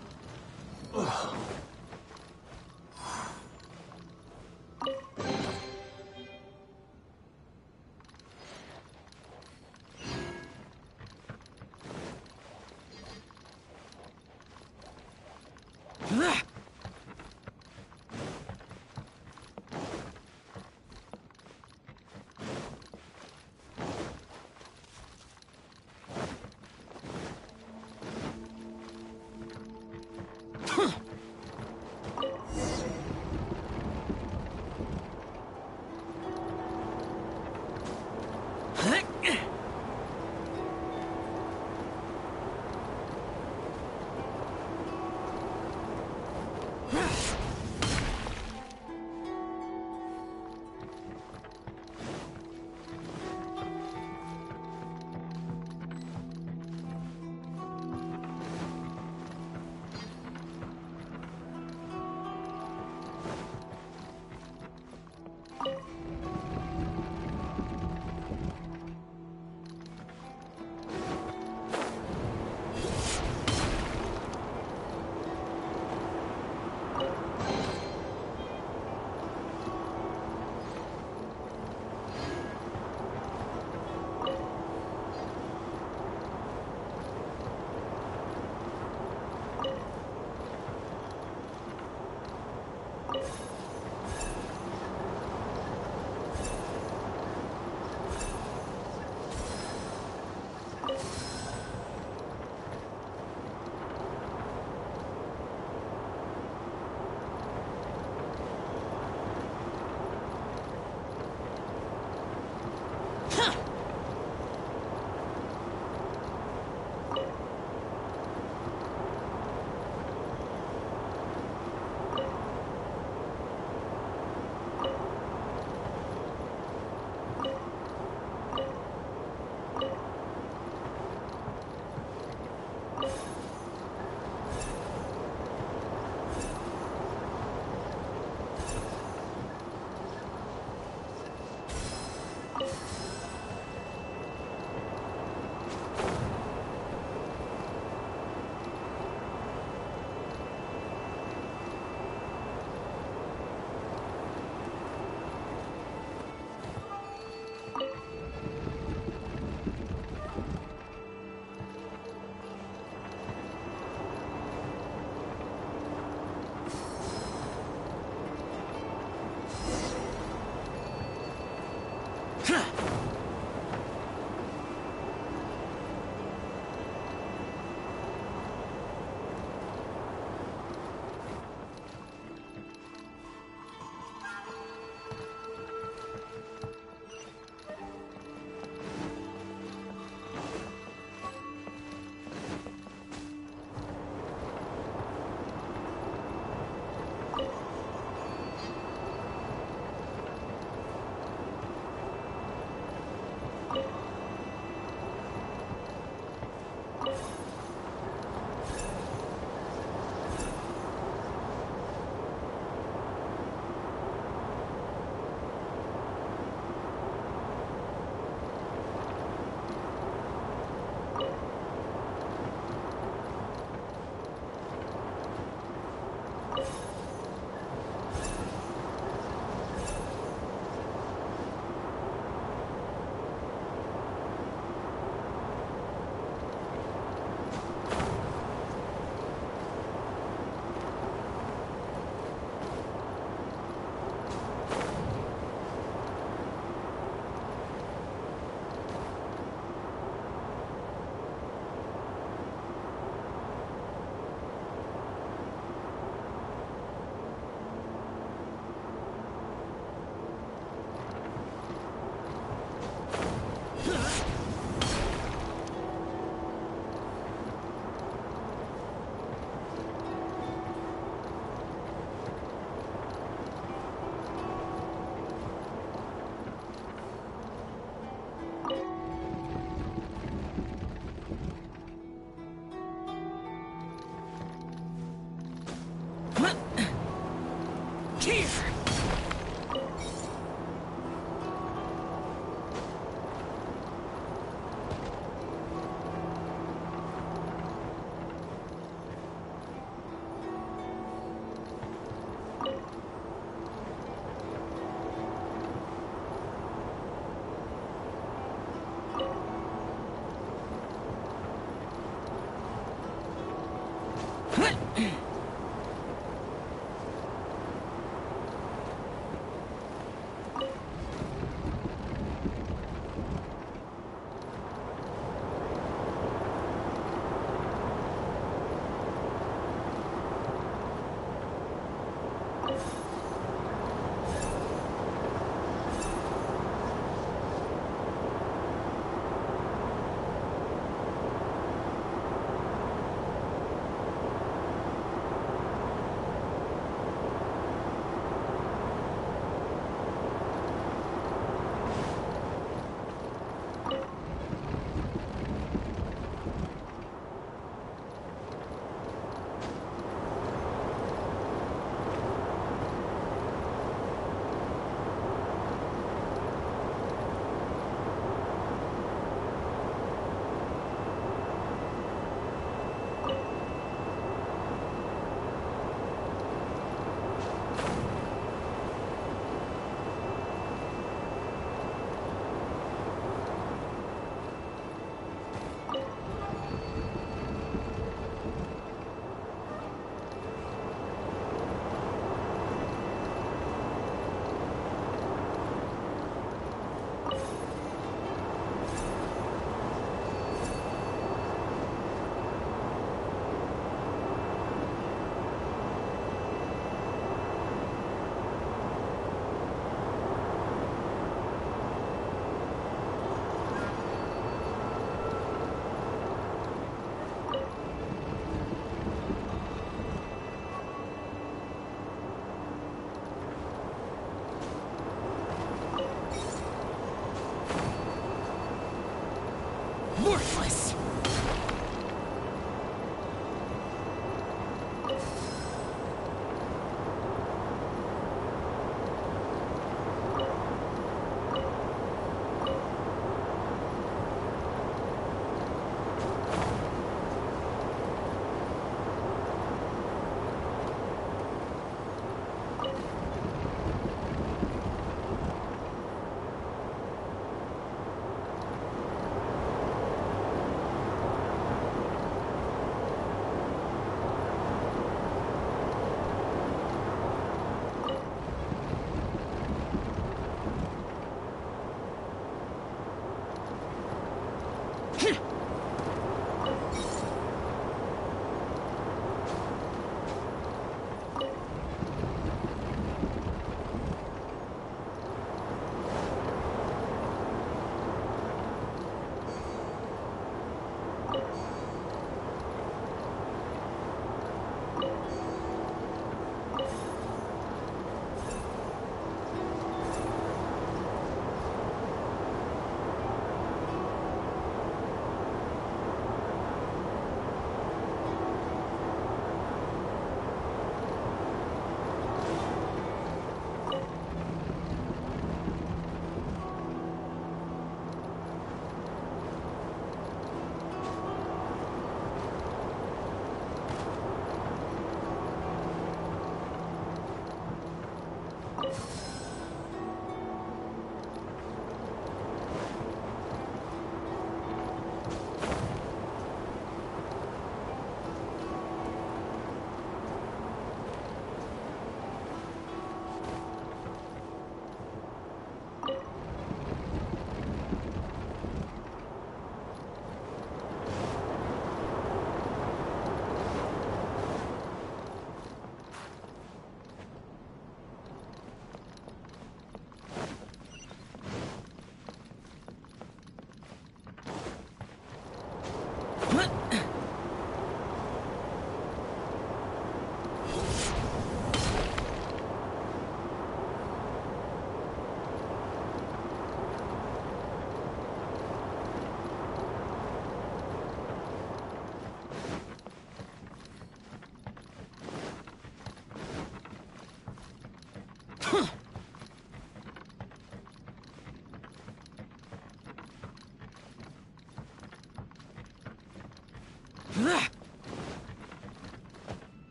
Worthless!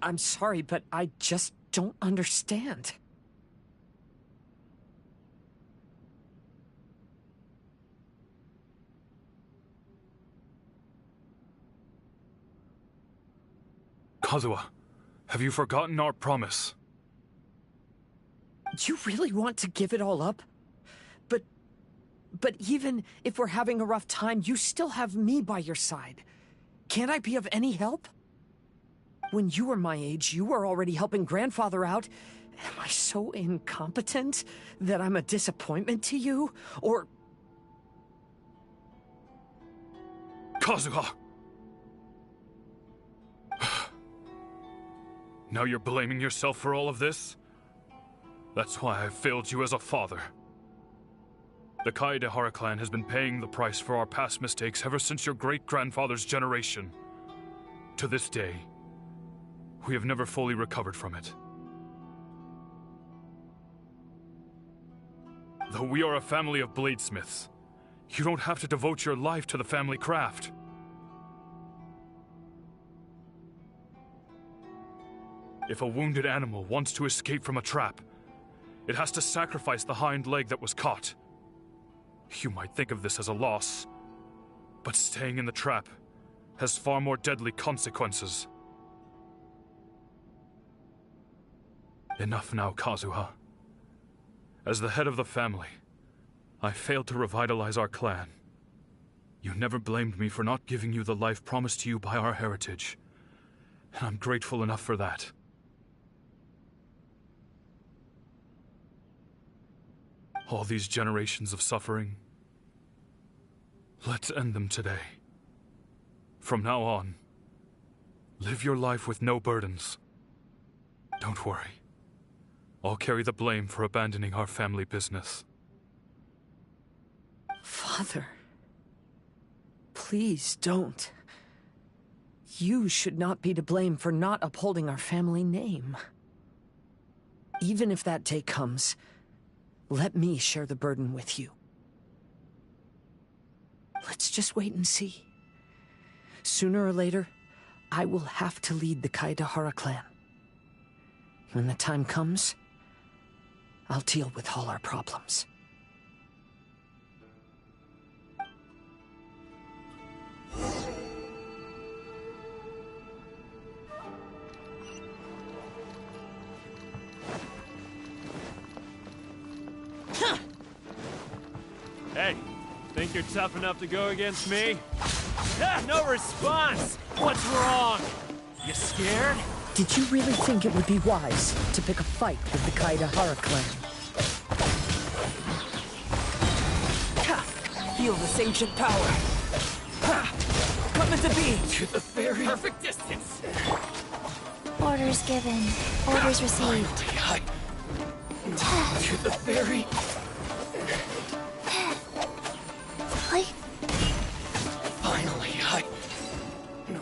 I'm sorry, but I just don't understand. Kazuha, have you forgotten our promise? You really want to give it all up? But even if we're having a rough time, you still have me by your side. Can't I be of any help? When you were my age, you were already helping Grandfather out. Am I so incompetent that I'm a disappointment to you? Or... Kazuha! Now you're blaming yourself for all of this? That's why I failed you as a father. The Kaedehara clan has been paying the price for our past mistakes ever since your great-grandfather's generation. To this day, we have never fully recovered from it. Though we are a family of bladesmiths, you don't have to devote your life to the family craft. If a wounded animal wants to escape from a trap, it has to sacrifice the hind leg that was caught. You might think of this as a loss, but staying in the trap has far more deadly consequences. Enough now, Kazuha. As the head of the family, I failed to revitalize our clan. You never blamed me for not giving you the life promised to you by our heritage, and I'm grateful enough for that. All these generations of suffering, let's end them today. From now on, live your life with no burdens. Don't worry. I'll carry the blame for abandoning our family business. Father, please don't. You should not be to blame for not upholding our family name. Even if that day comes, let me share the burden with you. Let's just wait and see. Sooner or later, I will have to lead the Kaedehara clan. When the time comes, I'll deal with all our problems. Hey, think you're tough enough to go against me? Ah, no response! What's wrong? You scared? Did you really think it would be wise to pick a fight with the Kaedehara clan? Ha! Feel this ancient power. Ha! Coming to be! To the very perfect distance! Orders given. Orders received. To the very... Finally, No.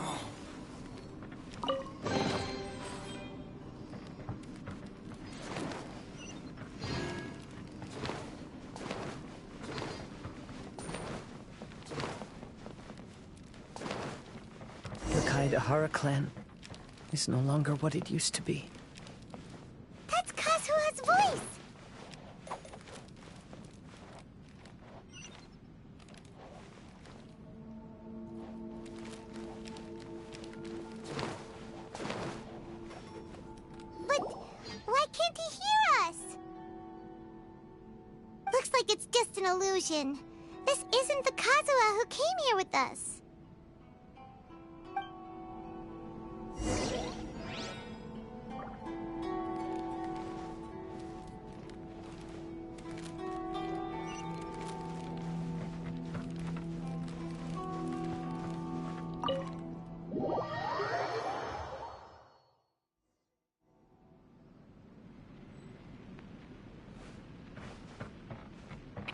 The Kaedehara clan is no longer what it used to be. That's Kazuha's voice! But why can't he hear us? Looks like it's just an illusion. This isn't the Kazuha who came here with us.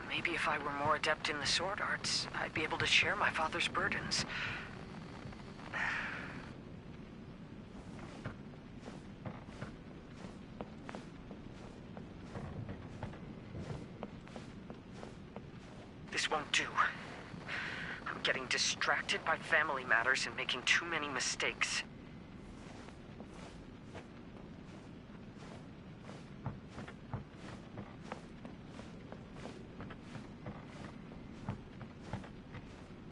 Maybe if I were more adept in the sword arts, I'd be able to share my father's burdens. This won't do. I'm getting distracted by family matters and making too many mistakes.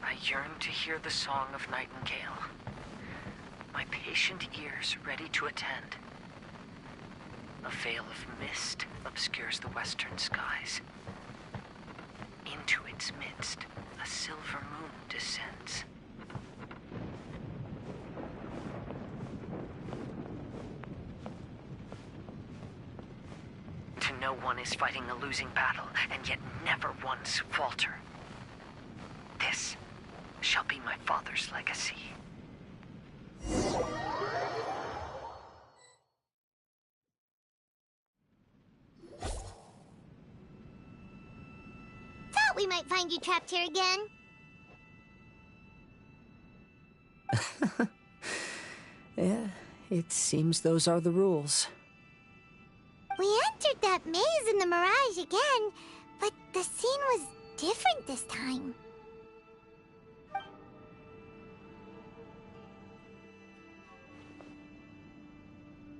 I yearn to hear the song of nightingale. My patient ears ready to attend. A veil of mist obscures the western skies. Into its midst, a silver moon descends. To know one is fighting a losing battle, and yet never once falter. This shall be my father's legacy. might find you trapped here again. Yeah, it seems those are the rules. We entered that maze in the Mirage again, but the scene was different this time.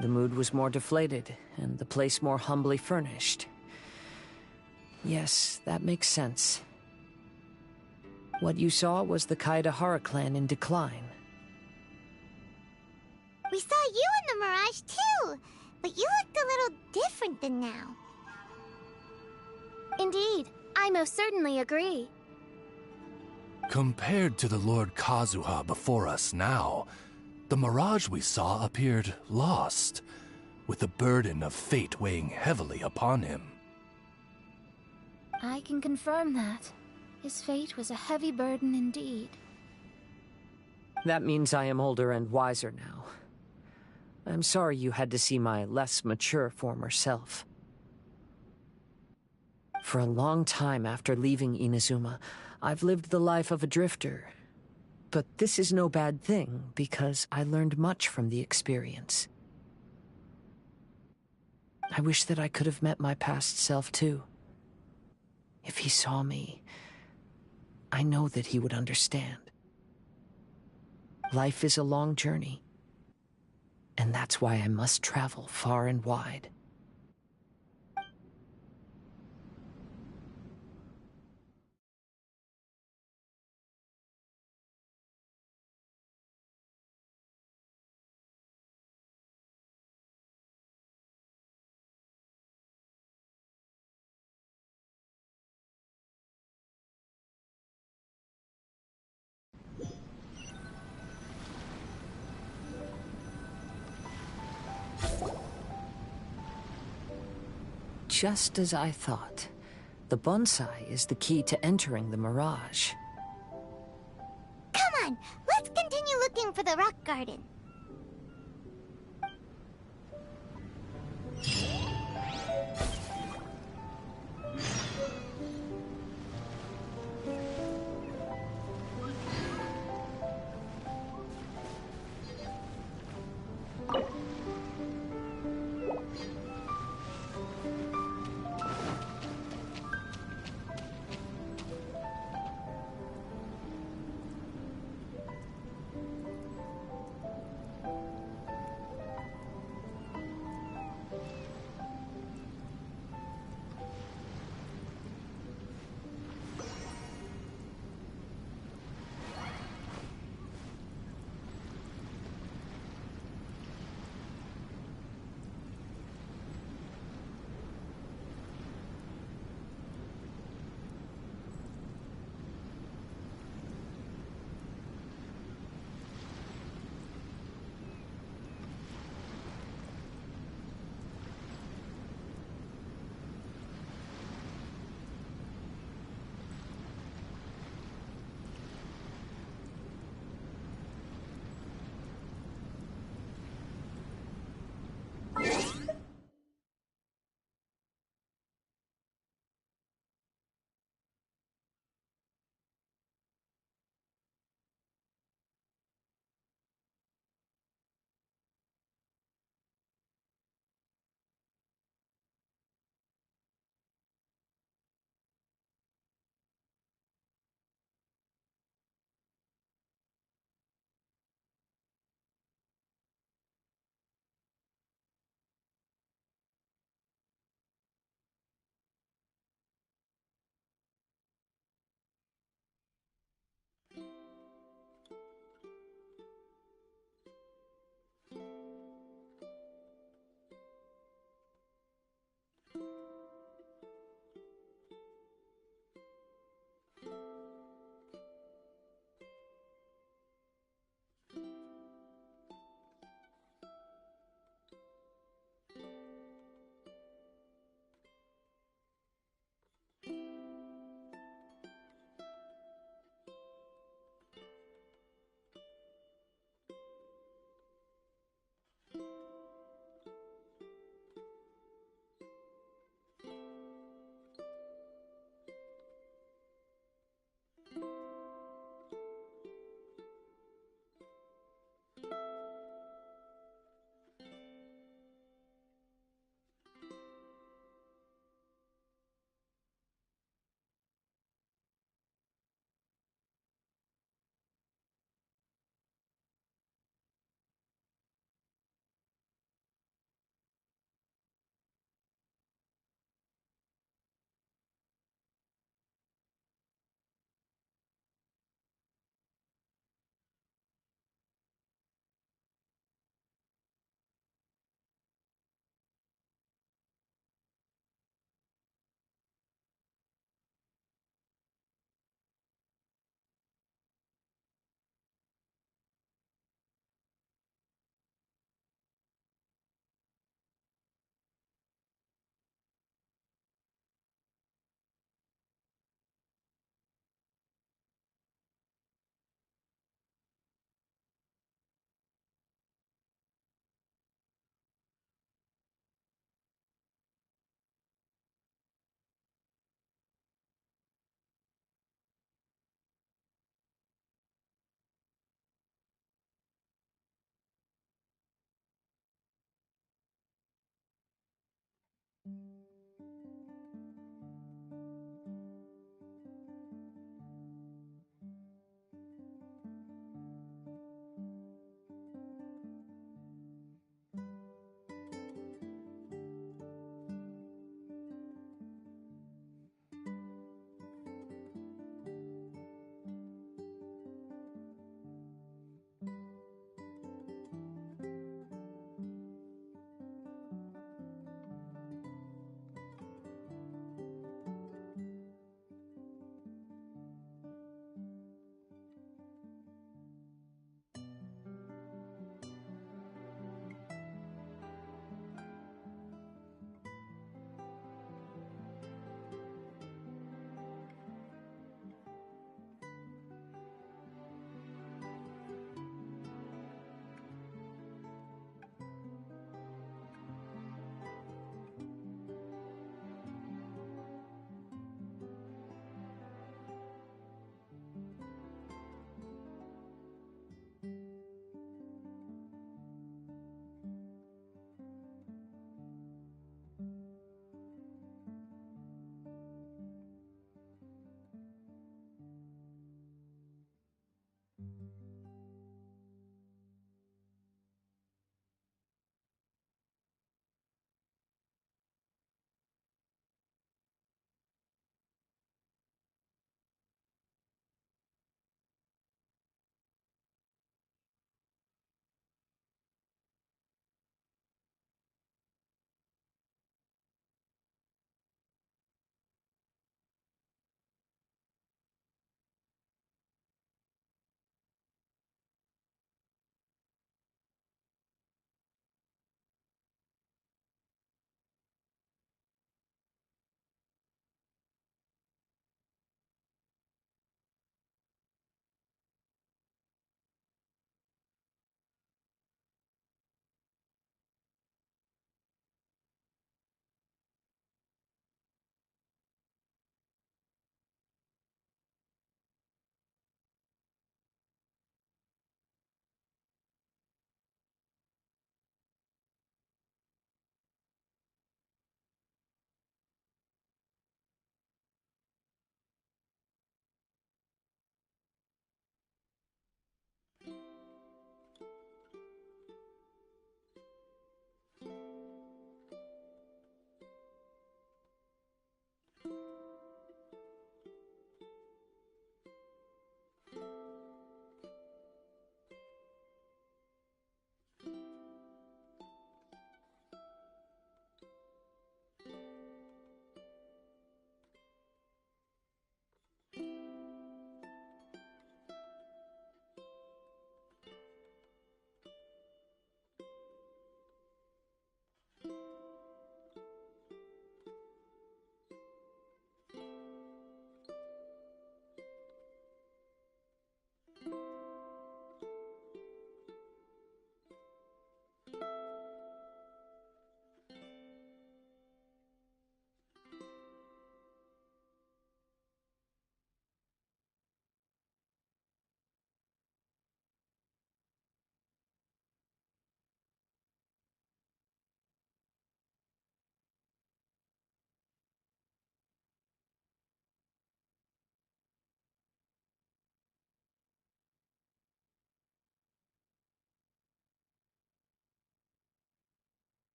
The mood was more deflated, and the place more humbly furnished. Yes, that makes sense. What you saw was the Kaedahara clan in decline. We saw you in the Mirage too, but you looked a little different than now. Indeed, I most certainly agree. Compared to the Lord Kazuha before us now, the mirage we saw appeared lost, with the burden of fate weighing heavily upon him. I can confirm that. His fate was a heavy burden indeed. That means I am older and wiser now. I'm sorry you had to see my less mature former self. For a long time after leaving Inazuma, I've lived the life of a drifter. But this is no bad thing, because I learned much from the experience. I wish that I could have met my past self too. If he saw me, I know that he would understand. Life is a long journey, and that's why I must travel far and wide. Just as I thought. The bonsai is the key to entering the Mirage. Come on, let's continue looking for the rock garden.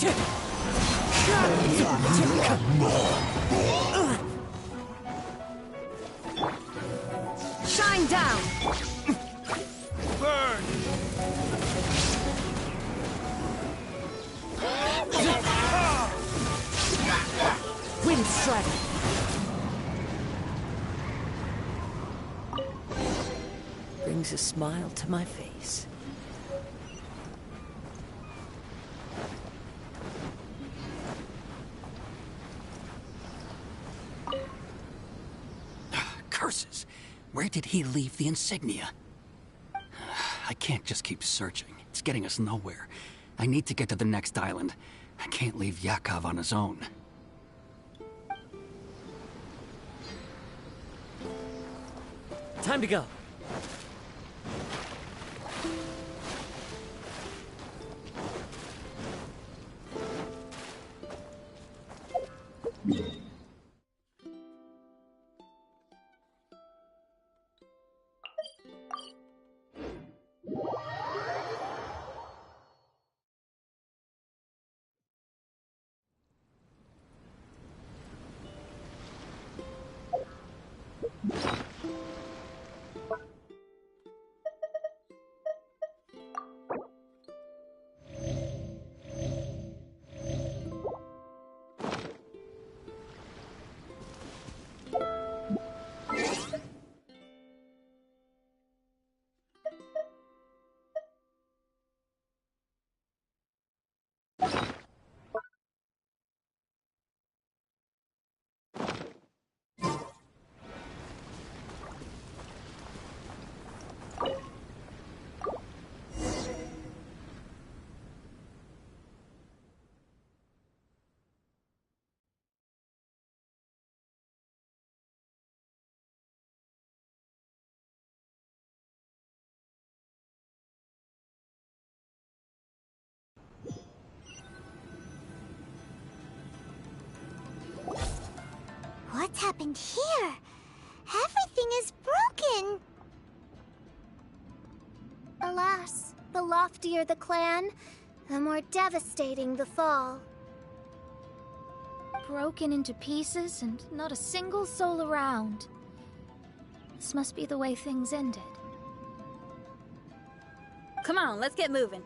Shine down! Burn! Wind strike! Brings a smile to my face. Curses! Where did he leave the insignia? I can't just keep searching. It's getting us nowhere. I need to get to the next island. I can't leave Yakov on his own. Time to go. What's happened here? Everything is broken! Alas, the loftier the clan, the more devastating the fall. Broken into pieces and not a single soul around. This must be the way things ended. Come on, let's get moving.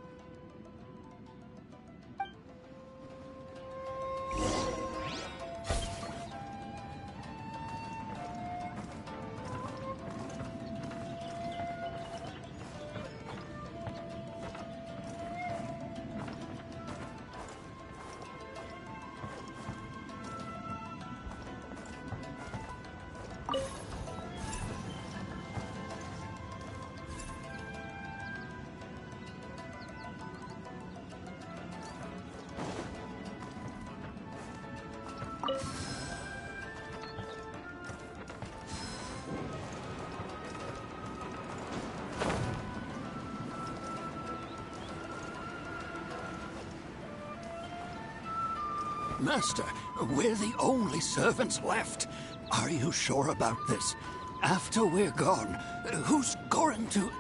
Master, we're the only servants left. Are you sure about this? After we're gone, who's going to...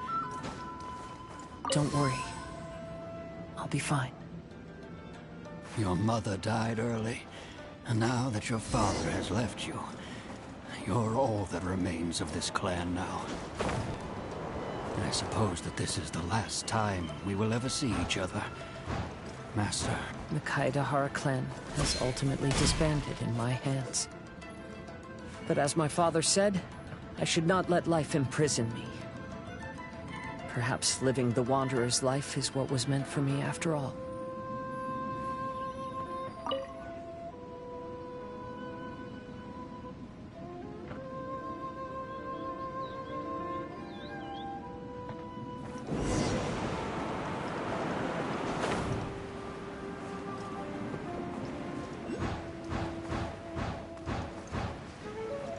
Don't worry. I'll be fine. Your mother died early, and now that your father has left you, you're all that remains of this clan now. I suppose that this is the last time we will ever see each other. Master. The Kaedahara clan has ultimately disbanded in my hands. But as my father said, I should not let life imprison me. Perhaps living the Wanderer's life is what was meant for me after all.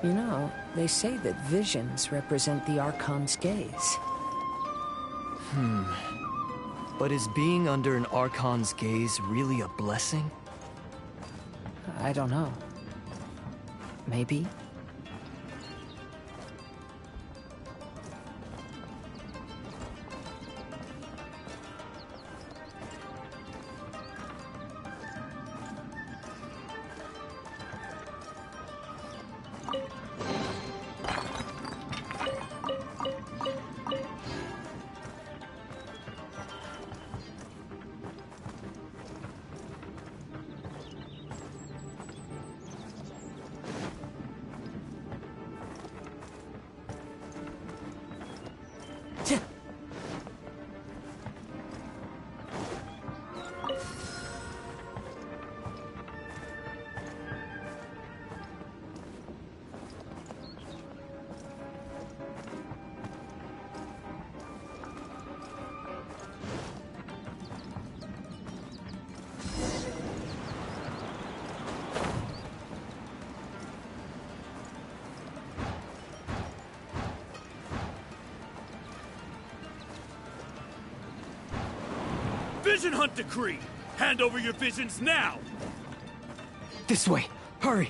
You know, they say that visions represent the Archon's gaze. But is being under an Archon's gaze really a blessing? I don't know. Maybe. Vision Hunt Decree! Hand over your visions now! This way. Hurry.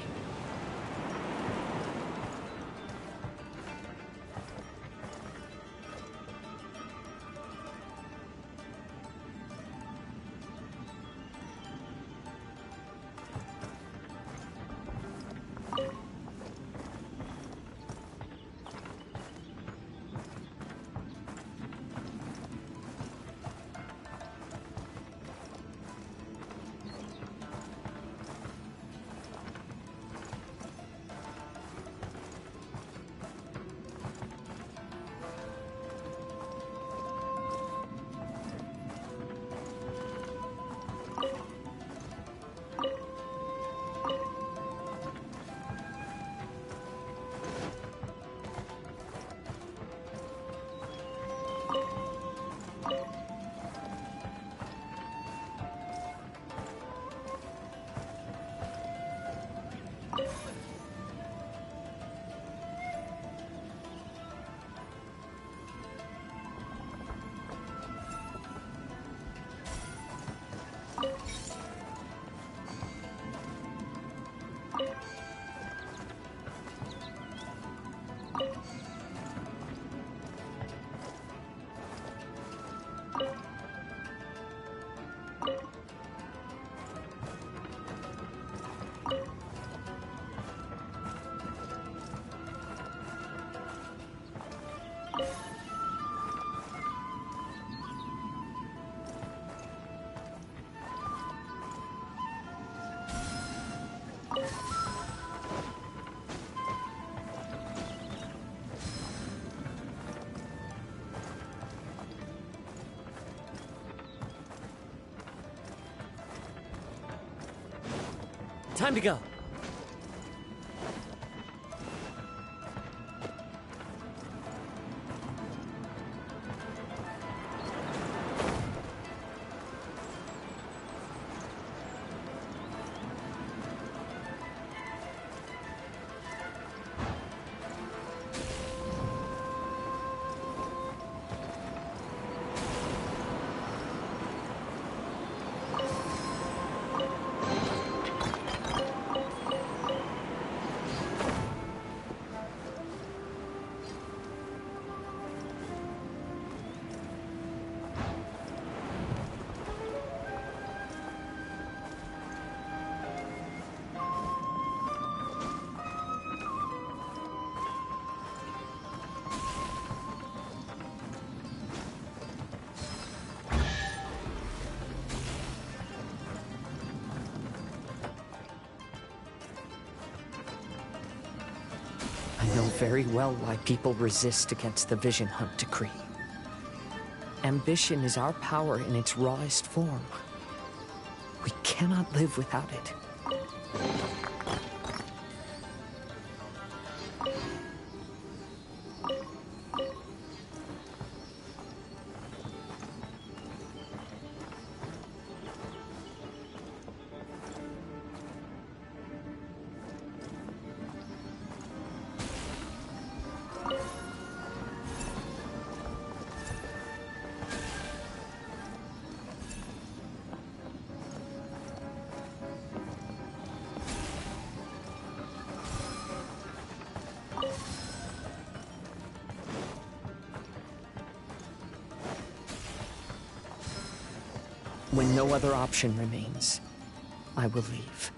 Time to go. I know very well why people resist against the Vision Hunt Decree. Ambition is our power in its rawest form. We cannot live without it. When no other option remains, I will leave.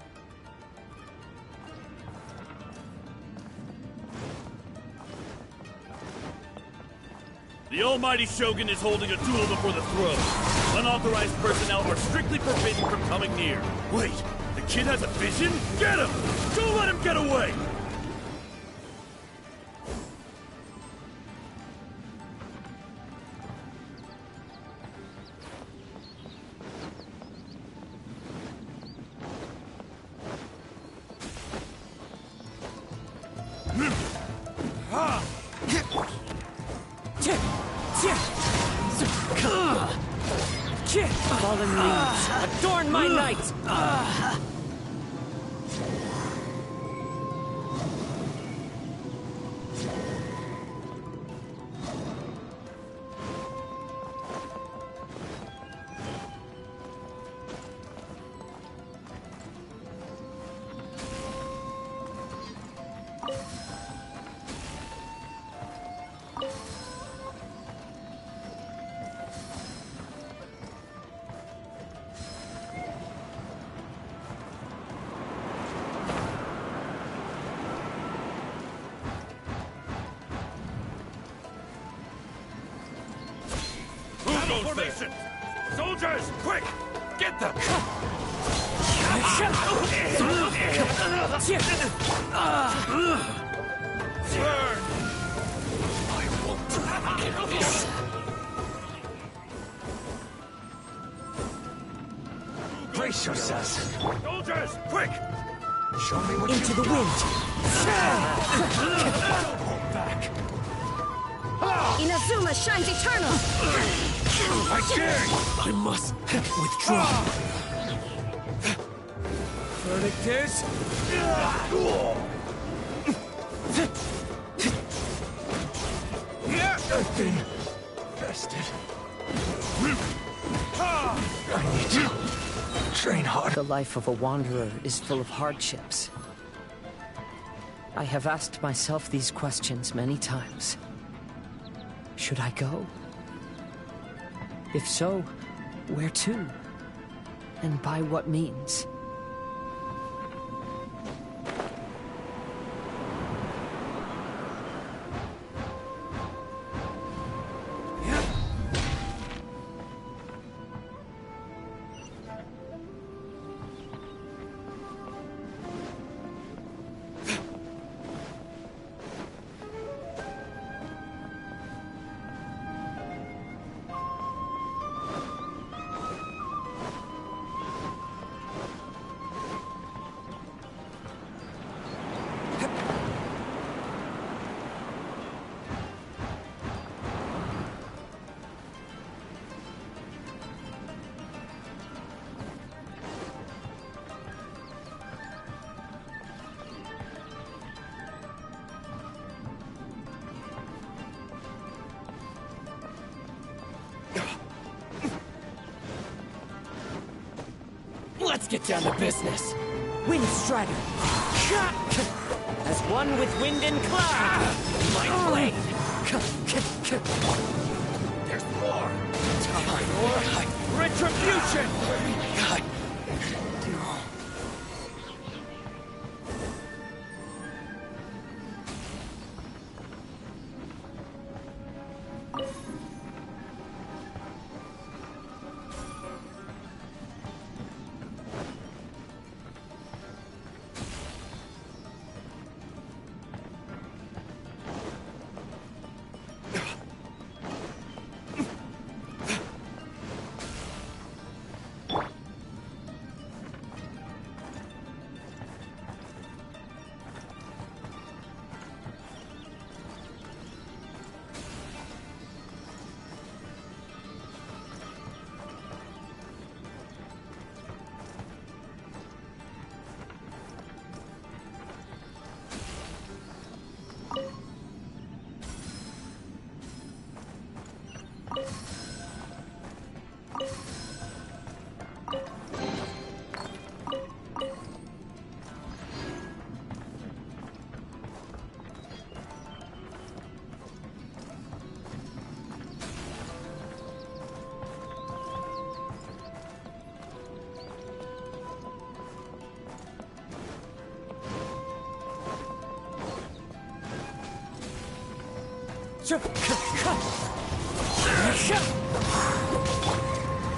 The Almighty Shogun is holding a duel before the throne. Unauthorized personnel are strictly forbidden from coming near. Wait, the kid has a vision? Get him! Don't let him get away! Fallen leaves, adorn my night! formation! Soldiers, quick! Get them! Burn! I won't kill this. Brace yourselves. Soldiers, quick! Show me what Into you the got. wind. Hold back. Inazuma shines eternal! I dare! I must withdraw. Verdict is... I've been bested. I need to train hard. The life of a wanderer is full of hardships. I have asked myself these questions many times. Should I go? If so, where to? And by what means? Let's get down to business. Wind Strider! As one with wind and cloud! My blade! There's more. Time for retribution!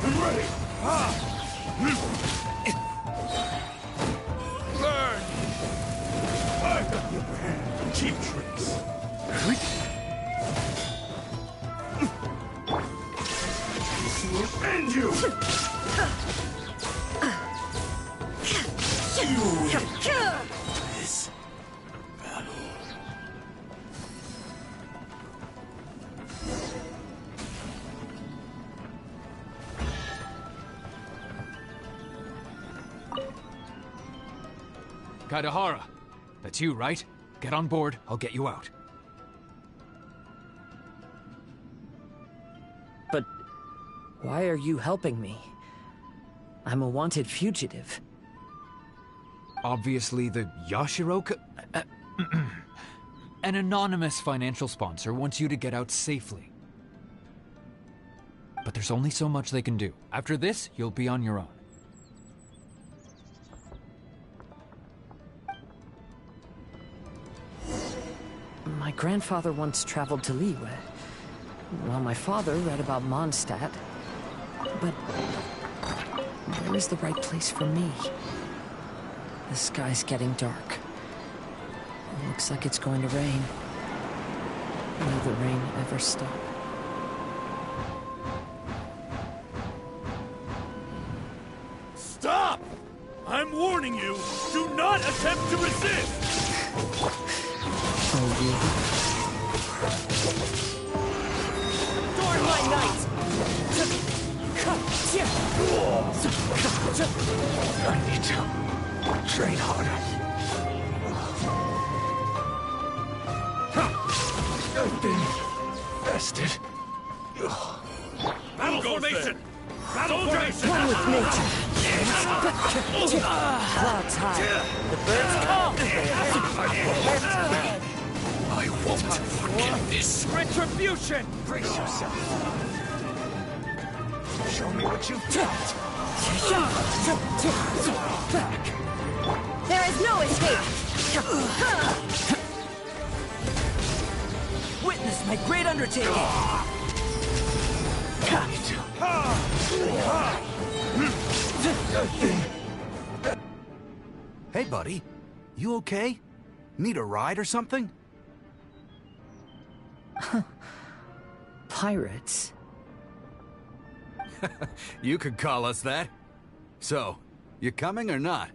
I'm ready. Burn! I've got the upper hand. Cheap tricks. This will end you. This battle. Kaidahara, that's you, right? Get on board, I'll get you out. But why are you helping me? I'm a wanted fugitive. Obviously the Yashiro... An anonymous financial sponsor wants you to get out safely. But there's only so much they can do. After this, you'll be on your own. My grandfather once traveled to Liyue, while my father read about Mondstadt But where is the right place for me? The sky's getting dark. It looks like it's going to rain. Will the rain ever stop? Stop! I'm warning you, do not attempt to resist! Oh, really? During my night! I need to train harder. I've been bested. Battle formation! Battle formation! One with nature. Clouds high. The birds call. I won't forget this. Retribution! Brace yourself. Show me what you've got. There is no escape! Witness my great undertaking! Hey, buddy. You okay? Need a ride or something? Pirates? You could call us that. So, you coming or not?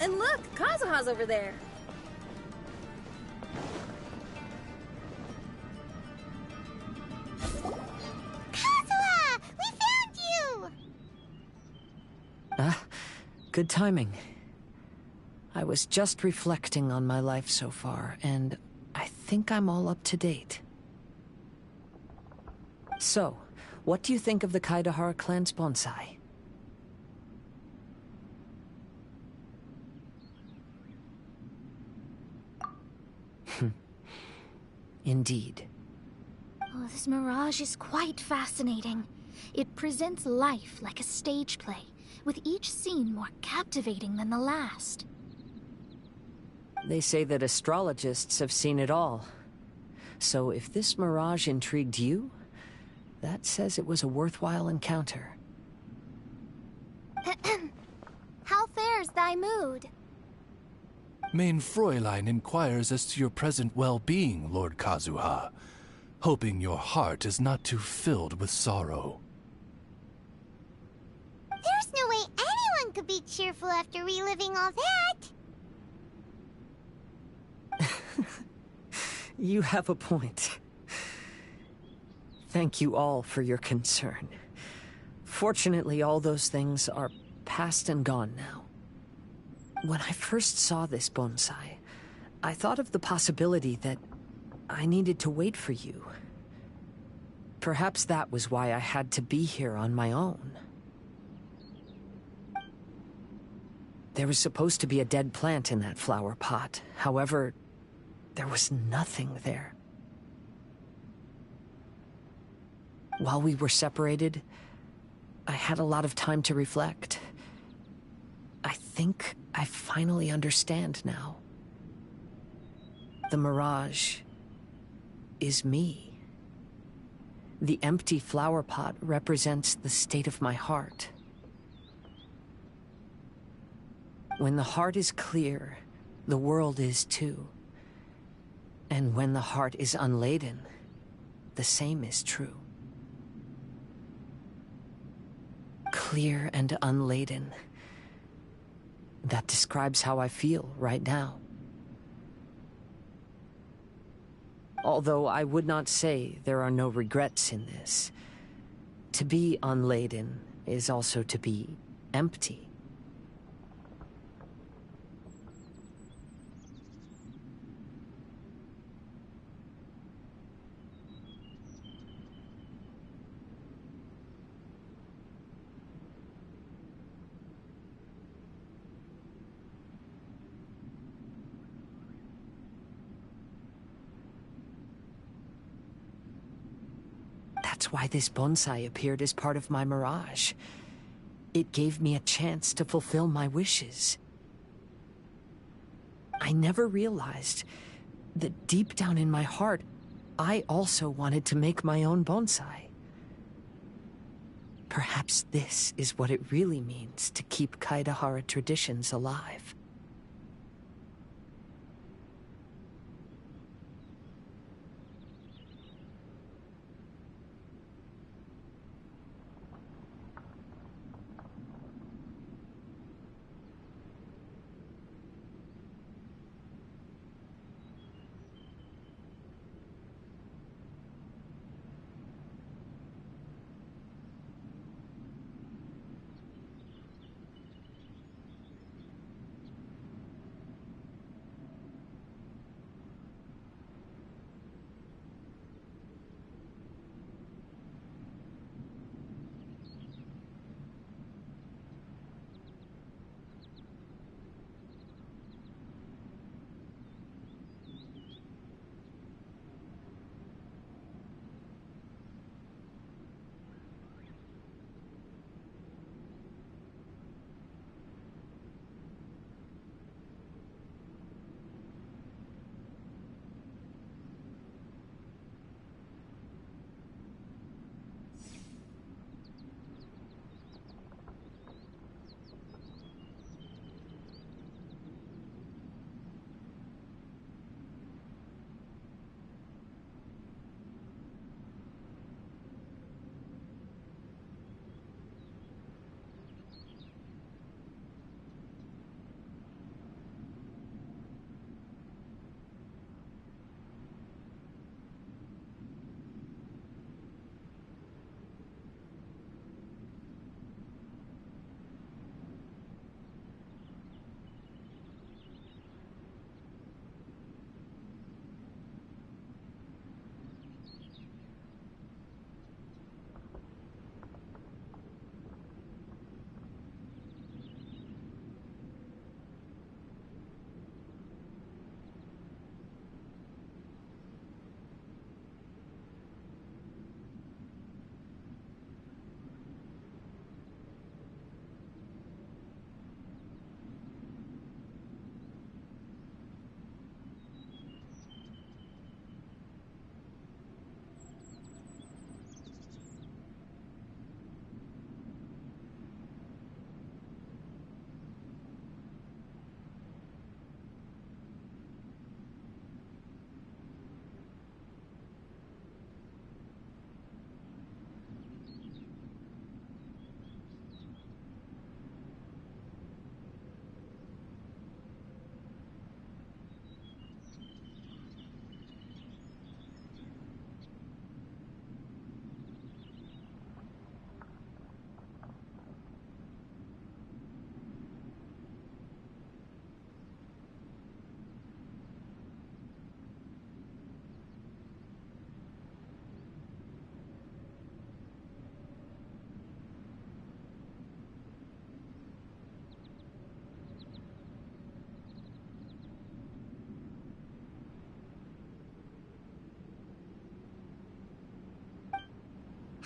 And look, Kazuha's over there. Kazuha! We found you! Good timing. I was just reflecting on my life so far, and I think I'm all up to date. So, what do you think of the Kaidahara clan's bonsai? Indeed. Oh, this mirage is quite fascinating. It presents life like a stage play, with each scene more captivating than the last. They say that astrologists have seen it all. So if this mirage intrigued you, that says it was a worthwhile encounter. How fares thy mood? Main Fräulein inquires as to your present well-being, Lord Kazuha, hoping your heart is not too filled with sorrow. There's no way anyone could be cheerful after reliving all that. You have a point. Thank you all for your concern. Fortunately, all those things are past and gone now. When I first saw this bonsai, I thought of the possibility that I needed to wait for you. Perhaps that was why I had to be here on my own. There was supposed to be a dead plant in that flower pot. However, there was nothing there. While we were separated, I had a lot of time to reflect. I think I finally understand now. The mirage is me. The empty flower pot represents the state of my heart. When the heart is clear, the world is too. And when the heart is unladen, the same is true. Clear and unladen. That describes how I feel right now. Although I would not say there are no regrets in this. To be unladen is also to be empty. That's why this bonsai appeared as part of my mirage. It gave me a chance to fulfill my wishes. I never realized that deep down in my heart, I also wanted to make my own bonsai. Perhaps this is what it really means to keep Kaedehara traditions alive.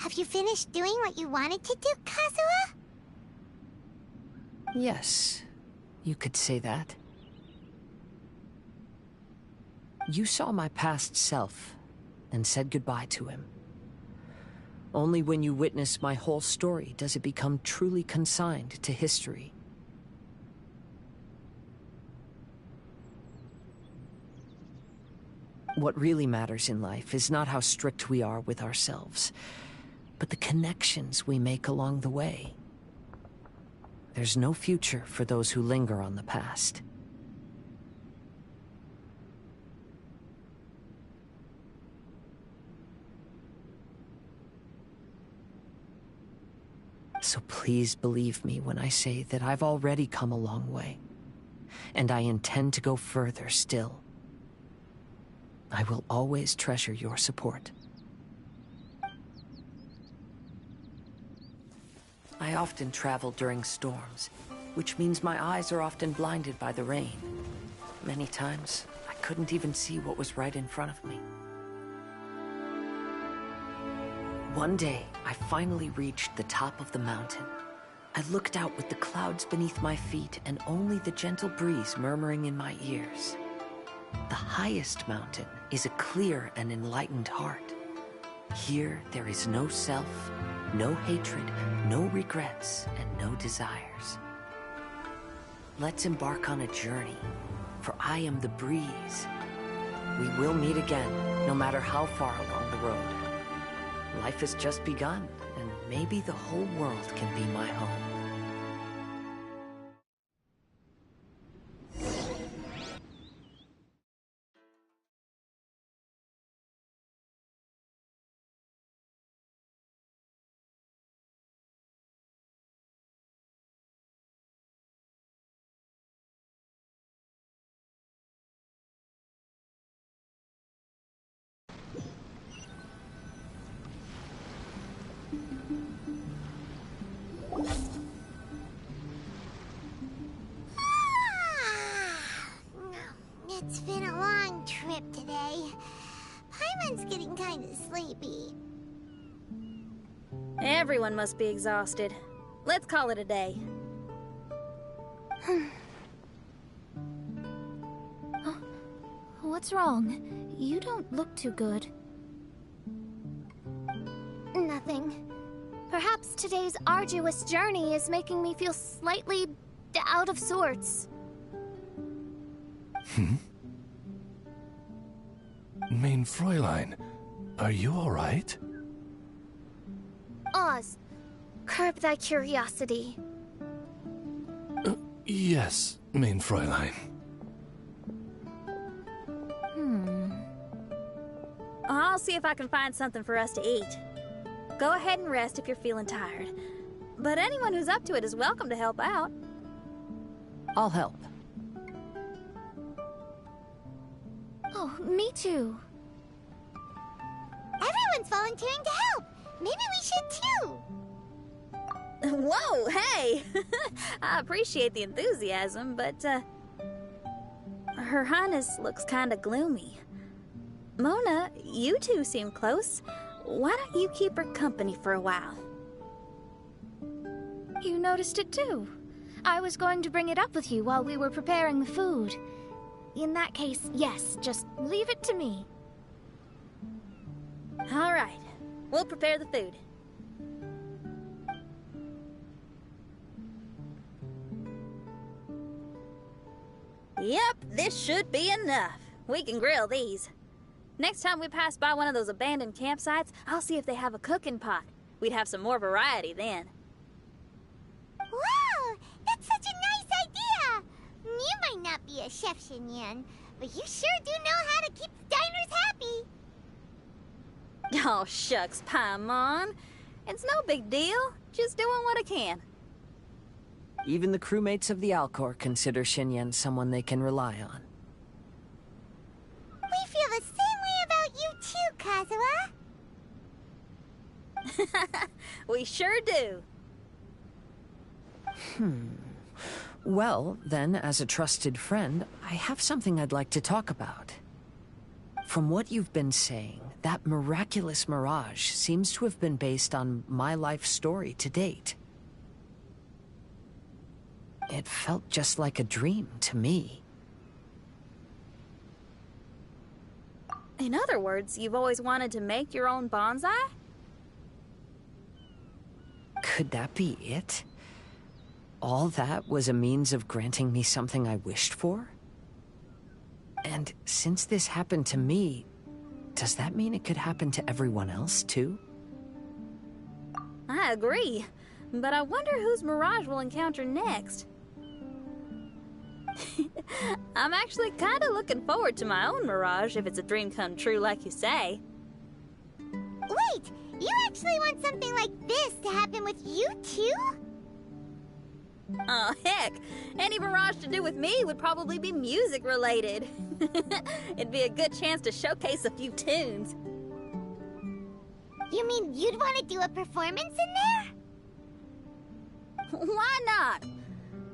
Have you finished doing what you wanted to do, Kazuha? Yes, you could say that. You saw my past self and said goodbye to him. Only when you witness my whole story does it become truly consigned to history. What really matters in life is not how strict we are with ourselves, but the connections we make along the way. There's no future for those who linger on the past. So please believe me when I say that I've already come a long way, and I intend to go further still. I will always treasure your support. I often travel during storms, which means my eyes are often blinded by the rain. Many times, I couldn't even see what was right in front of me. One day, I finally reached the top of the mountain. I looked out with the clouds beneath my feet and only the gentle breeze murmuring in my ears. The highest mountain is a clear and enlightened heart. Here, there is no self, no hatred, no regrets, and no desires. Let's embark on a journey, for I am the breeze. We will meet again, no matter how far along the road. Life has just begun, and maybe the whole world can be my home. It's been a long trip today. Paimon's getting kind of sleepy. Everyone must be exhausted. Let's call it a day. What's wrong? You don't look too good. Nothing. Perhaps today's arduous journey is making me feel slightly out of sorts. Main Fräulein, are you all right? Oz, curb thy curiosity. Yes, Main Fräulein. I'll see if I can find something for us to eat. Go ahead and rest if you're feeling tired. But anyone who's up to it is welcome to help out. I'll help. Oh, me too. Everyone's volunteering to help. Maybe we should too. Whoa, hey! I appreciate the enthusiasm, but, Her Highness looks kinda gloomy. Mona, you two seem close. Why don't you keep her company for a while? You noticed it too. I was going to bring it up with you while we were preparing the food. In that case, yes, just leave it to me. All right, we'll prepare the food. Yep, this should be enough. We can grill these. Next time we pass by one of those abandoned campsites, I'll see if they have a cooking pot. We'd have some more variety then. Wow, that's such a nice idea. You might not be a chef, Xinyan, but you sure do know how to keep the diners happy. Oh, shucks, Paimon. It's no big deal. Just doing what I can. Even the crewmates of the Alcor consider Xinyan someone they can rely on. We feel the same way about you too, Kazuha. We sure do. Well, then, as a trusted friend, I have something I'd like to talk about. From what you've been saying, that miraculous mirage seems to have been based on my life story to date. It felt just like a dream to me. In other words, you've always wanted to make your own bonsai? Could that be it? All that was a means of granting me something I wished for? And since this happened to me, does that mean it could happen to everyone else, too? I agree, but I wonder whose mirage we'll encounter next. I'm actually kind of looking forward to my own mirage if it's a dream come true like you say. Wait, you actually want something like this to happen with you too? Oh, heck. Any mirage to do with me would probably be music related. It'd be a good chance to showcase a few tunes. You mean you'd want to do a performance in there? Why not?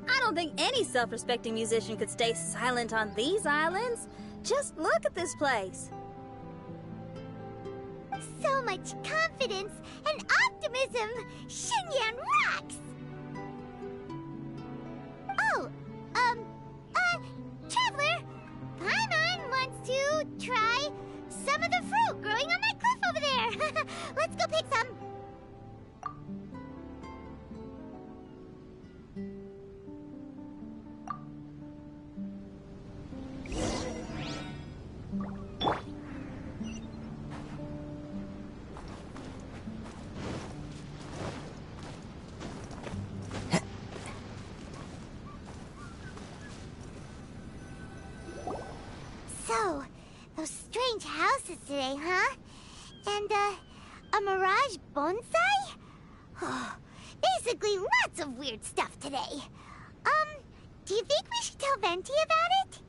I don't think any self-respecting musician could stay silent on these islands. Just look at this place. So much confidence and optimism! Xinyan rocks! Oh, Traveler, Paimon wants to try some of the fruit growing on that cliff over there. Let's go pick some. So, those strange houses today, huh? And, a mirage bonsai? Oh, basically lots of weird stuff today. Do you think we should tell Venti about it?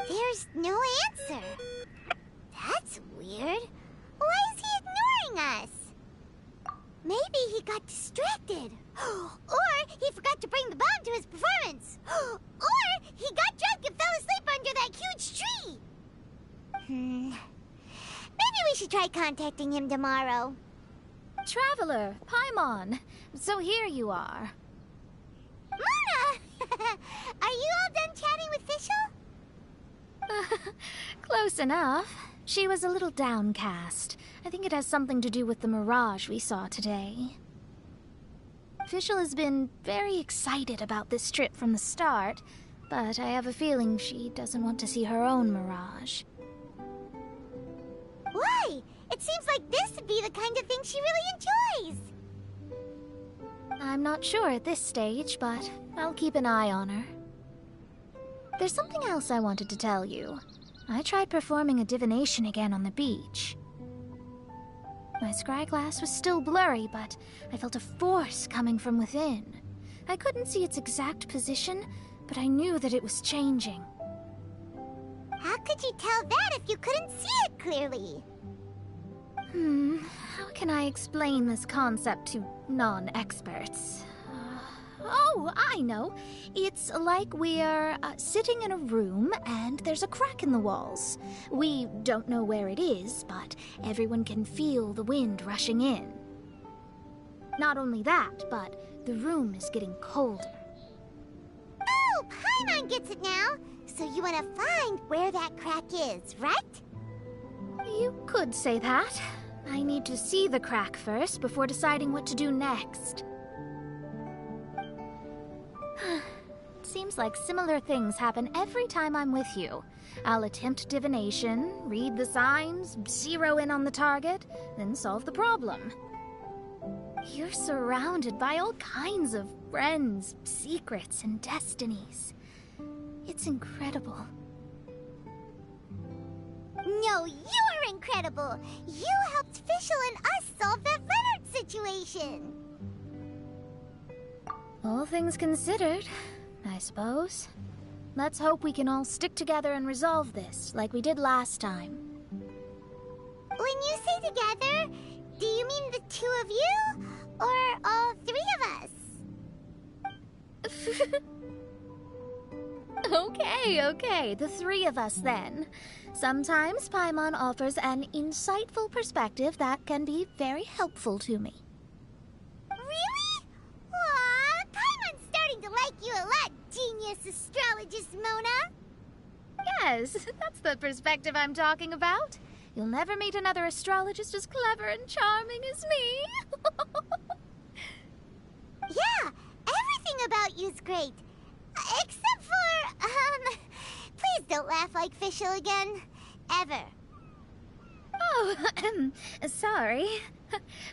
There's no answer. That's weird. Why is he ignoring us? Maybe he got distracted. Or he forgot to bring the bomb to his performance. Or he got drunk and fell asleep under that huge tree. Maybe we should try contacting him tomorrow. Traveler, Paimon. So here you are. Mona! Are you all done chatting with Fischl? Close enough. She was a little downcast. I think it has something to do with the mirage we saw today. Fischl has been very excited about this trip from the start, but I have a feeling she doesn't want to see her own mirage. Why? It seems like this would be the kind of thing she really enjoys. I'm not sure at this stage, but I'll keep an eye on her. There's something else I wanted to tell you. I tried performing a divination again on the beach. My scryglass was still blurry, but I felt a force coming from within. I couldn't see its exact position, but I knew that it was changing. How could you tell that if you couldn't see it clearly? How can I explain this concept to non-experts? Oh, I know. It's like we're sitting in a room and there's a crack in the walls. We don't know where it is, but everyone can feel the wind rushing in. Not only that, but the room is getting colder. Oh, Paimon gets it now. So you want to find where that crack is, right? You could say that. I need to see the crack first before deciding what to do next. Seems like similar things happen every time I'm with you. I'll attempt divination, read the signs, zero in on the target, then solve the problem. You're surrounded by all kinds of friends, secrets, and destinies. It's incredible. No, you're incredible! You helped Fischl and us solve that Leonard situation! All things considered, I suppose. Let's hope we can all stick together and resolve this, like we did last time. When you say together, do you mean the two of you? Or all three of us? Okay, the three of us then. Sometimes Paimon offers an insightful perspective that can be very helpful to me. Really? Aw, Paimon's starting to like you a lot, genius astrologist Mona. Yes, that's the perspective I'm talking about. You'll never meet another astrologist as clever and charming as me. Yeah, everything about you's great. Except for, please don't laugh like Fischl again. Ever. Oh, sorry.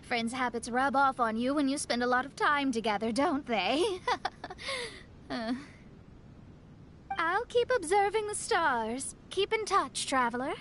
Friends' habits rub off on you when you spend a lot of time together, don't they? I'll keep observing the stars. Keep in touch, traveler.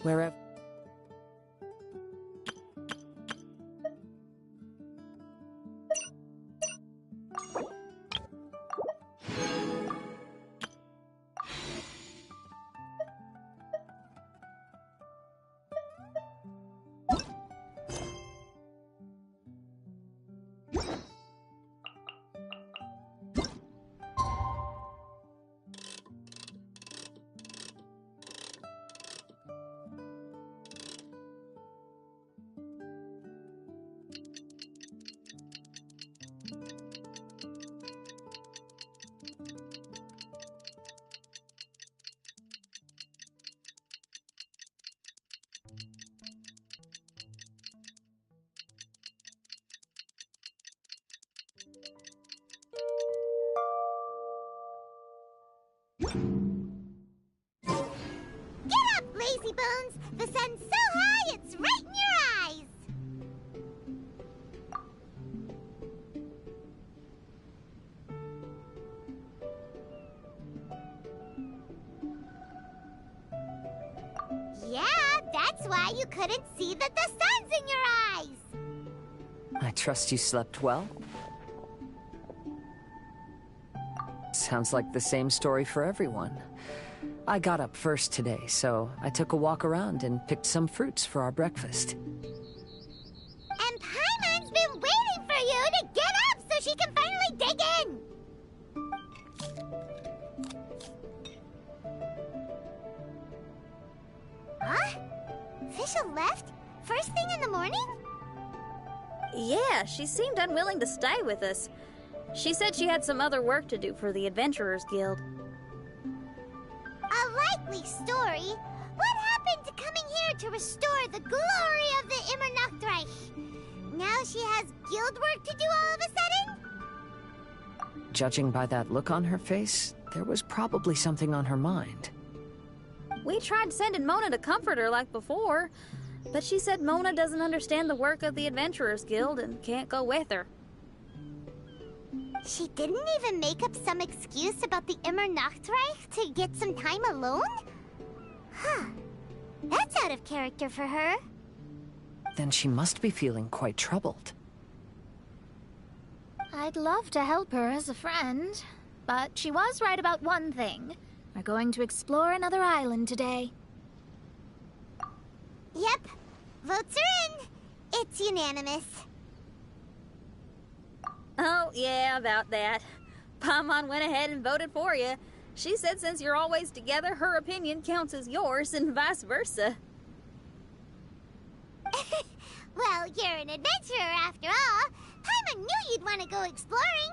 Wherever... Get up, lazy bones! The sun's so high, it's right in your eyes! Yeah, that's why you couldn't see that the sun's in your eyes! I trust you slept well? Sounds like the same story for everyone. I got up first today, so I took a walk around and picked some fruits for our breakfast. And Paimon's been waiting for you to get up so she can finally dig in! Huh? Fischl left? First thing in the morning? Yeah, she seemed unwilling to stay with us. She said she had some other work to do for the Adventurers Guild. A likely story. What happened to coming here to restore the glory of the Immernachtreich? Now she has guild work to do all of a sudden? Judging by that look on her face, there was probably something on her mind. We tried sending Mona to comfort her like before, but she said Mona doesn't understand the work of the Adventurers Guild and can't go with her. She didn't even make up some excuse about the Immernachtreich to get some time alone? Huh. That's out of character for her. Then she must be feeling quite troubled. I'd love to help her as a friend, but she was right about one thing. We're going to explore another island today. Yep. Votes are in. It's unanimous. Oh, yeah, about that. Paimon went ahead and voted for you. She said since you're always together, her opinion counts as yours and vice versa. Well, you're an adventurer after all. Paimon knew you'd want to go exploring.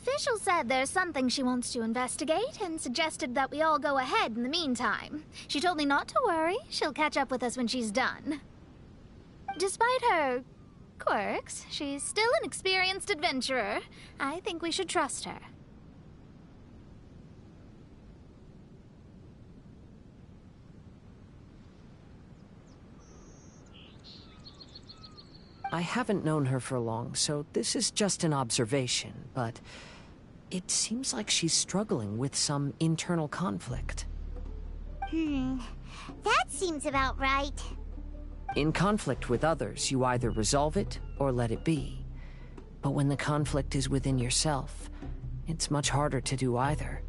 Fischl said there's something she wants to investigate and suggested that we all go ahead in the meantime. She told me not to worry. She'll catch up with us when she's done. Despite her quirks, she's still an experienced adventurer. I think we should trust her. I haven't known her for long, so this is just an observation, but it seems like she's struggling with some internal conflict. That seems about right. In conflict with others, you either resolve it or let it be. But when the conflict is within yourself, it's much harder to do either.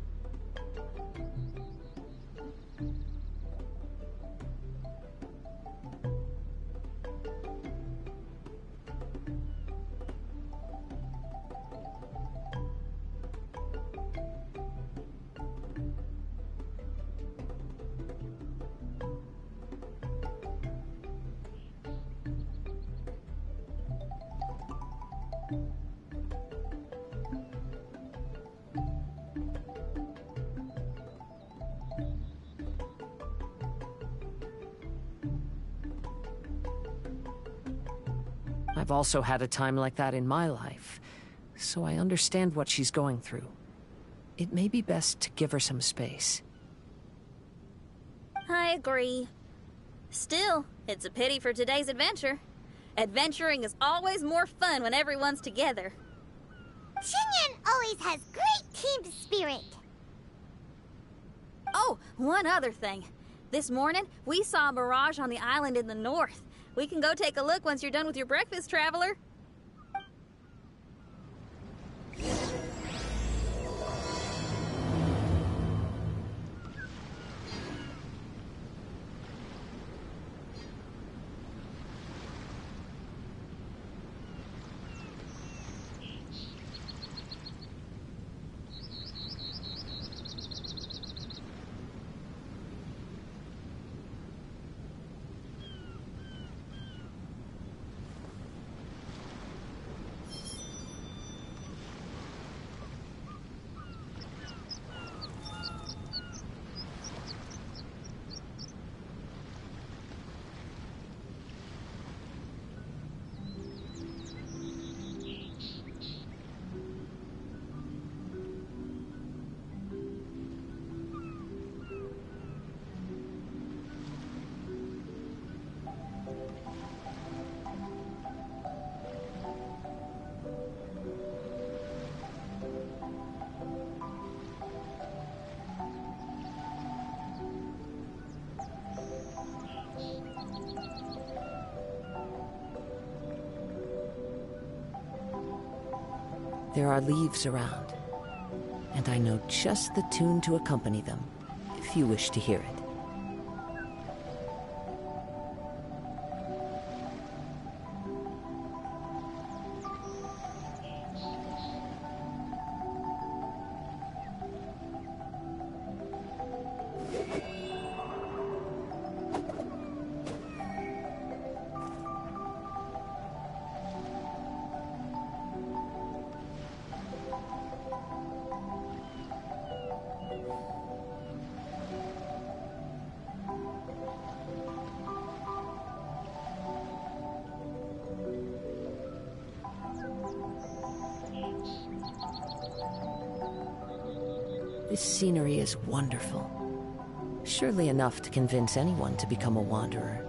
I've also had a time like that in my life, so I understand what she's going through. It may be best to give her some space. I agree. Still, it's a pity for today's adventure. Adventuring is always more fun when everyone's together. Xinyan always has great team spirit. Oh, one other thing. This morning, we saw a mirage on the island in the north. We can go take a look once you're done with your breakfast, traveler. There are leaves around, and I know just the tune to accompany them, if you wish to hear it. This scenery is wonderful. Surely enough to convince anyone to become a wanderer.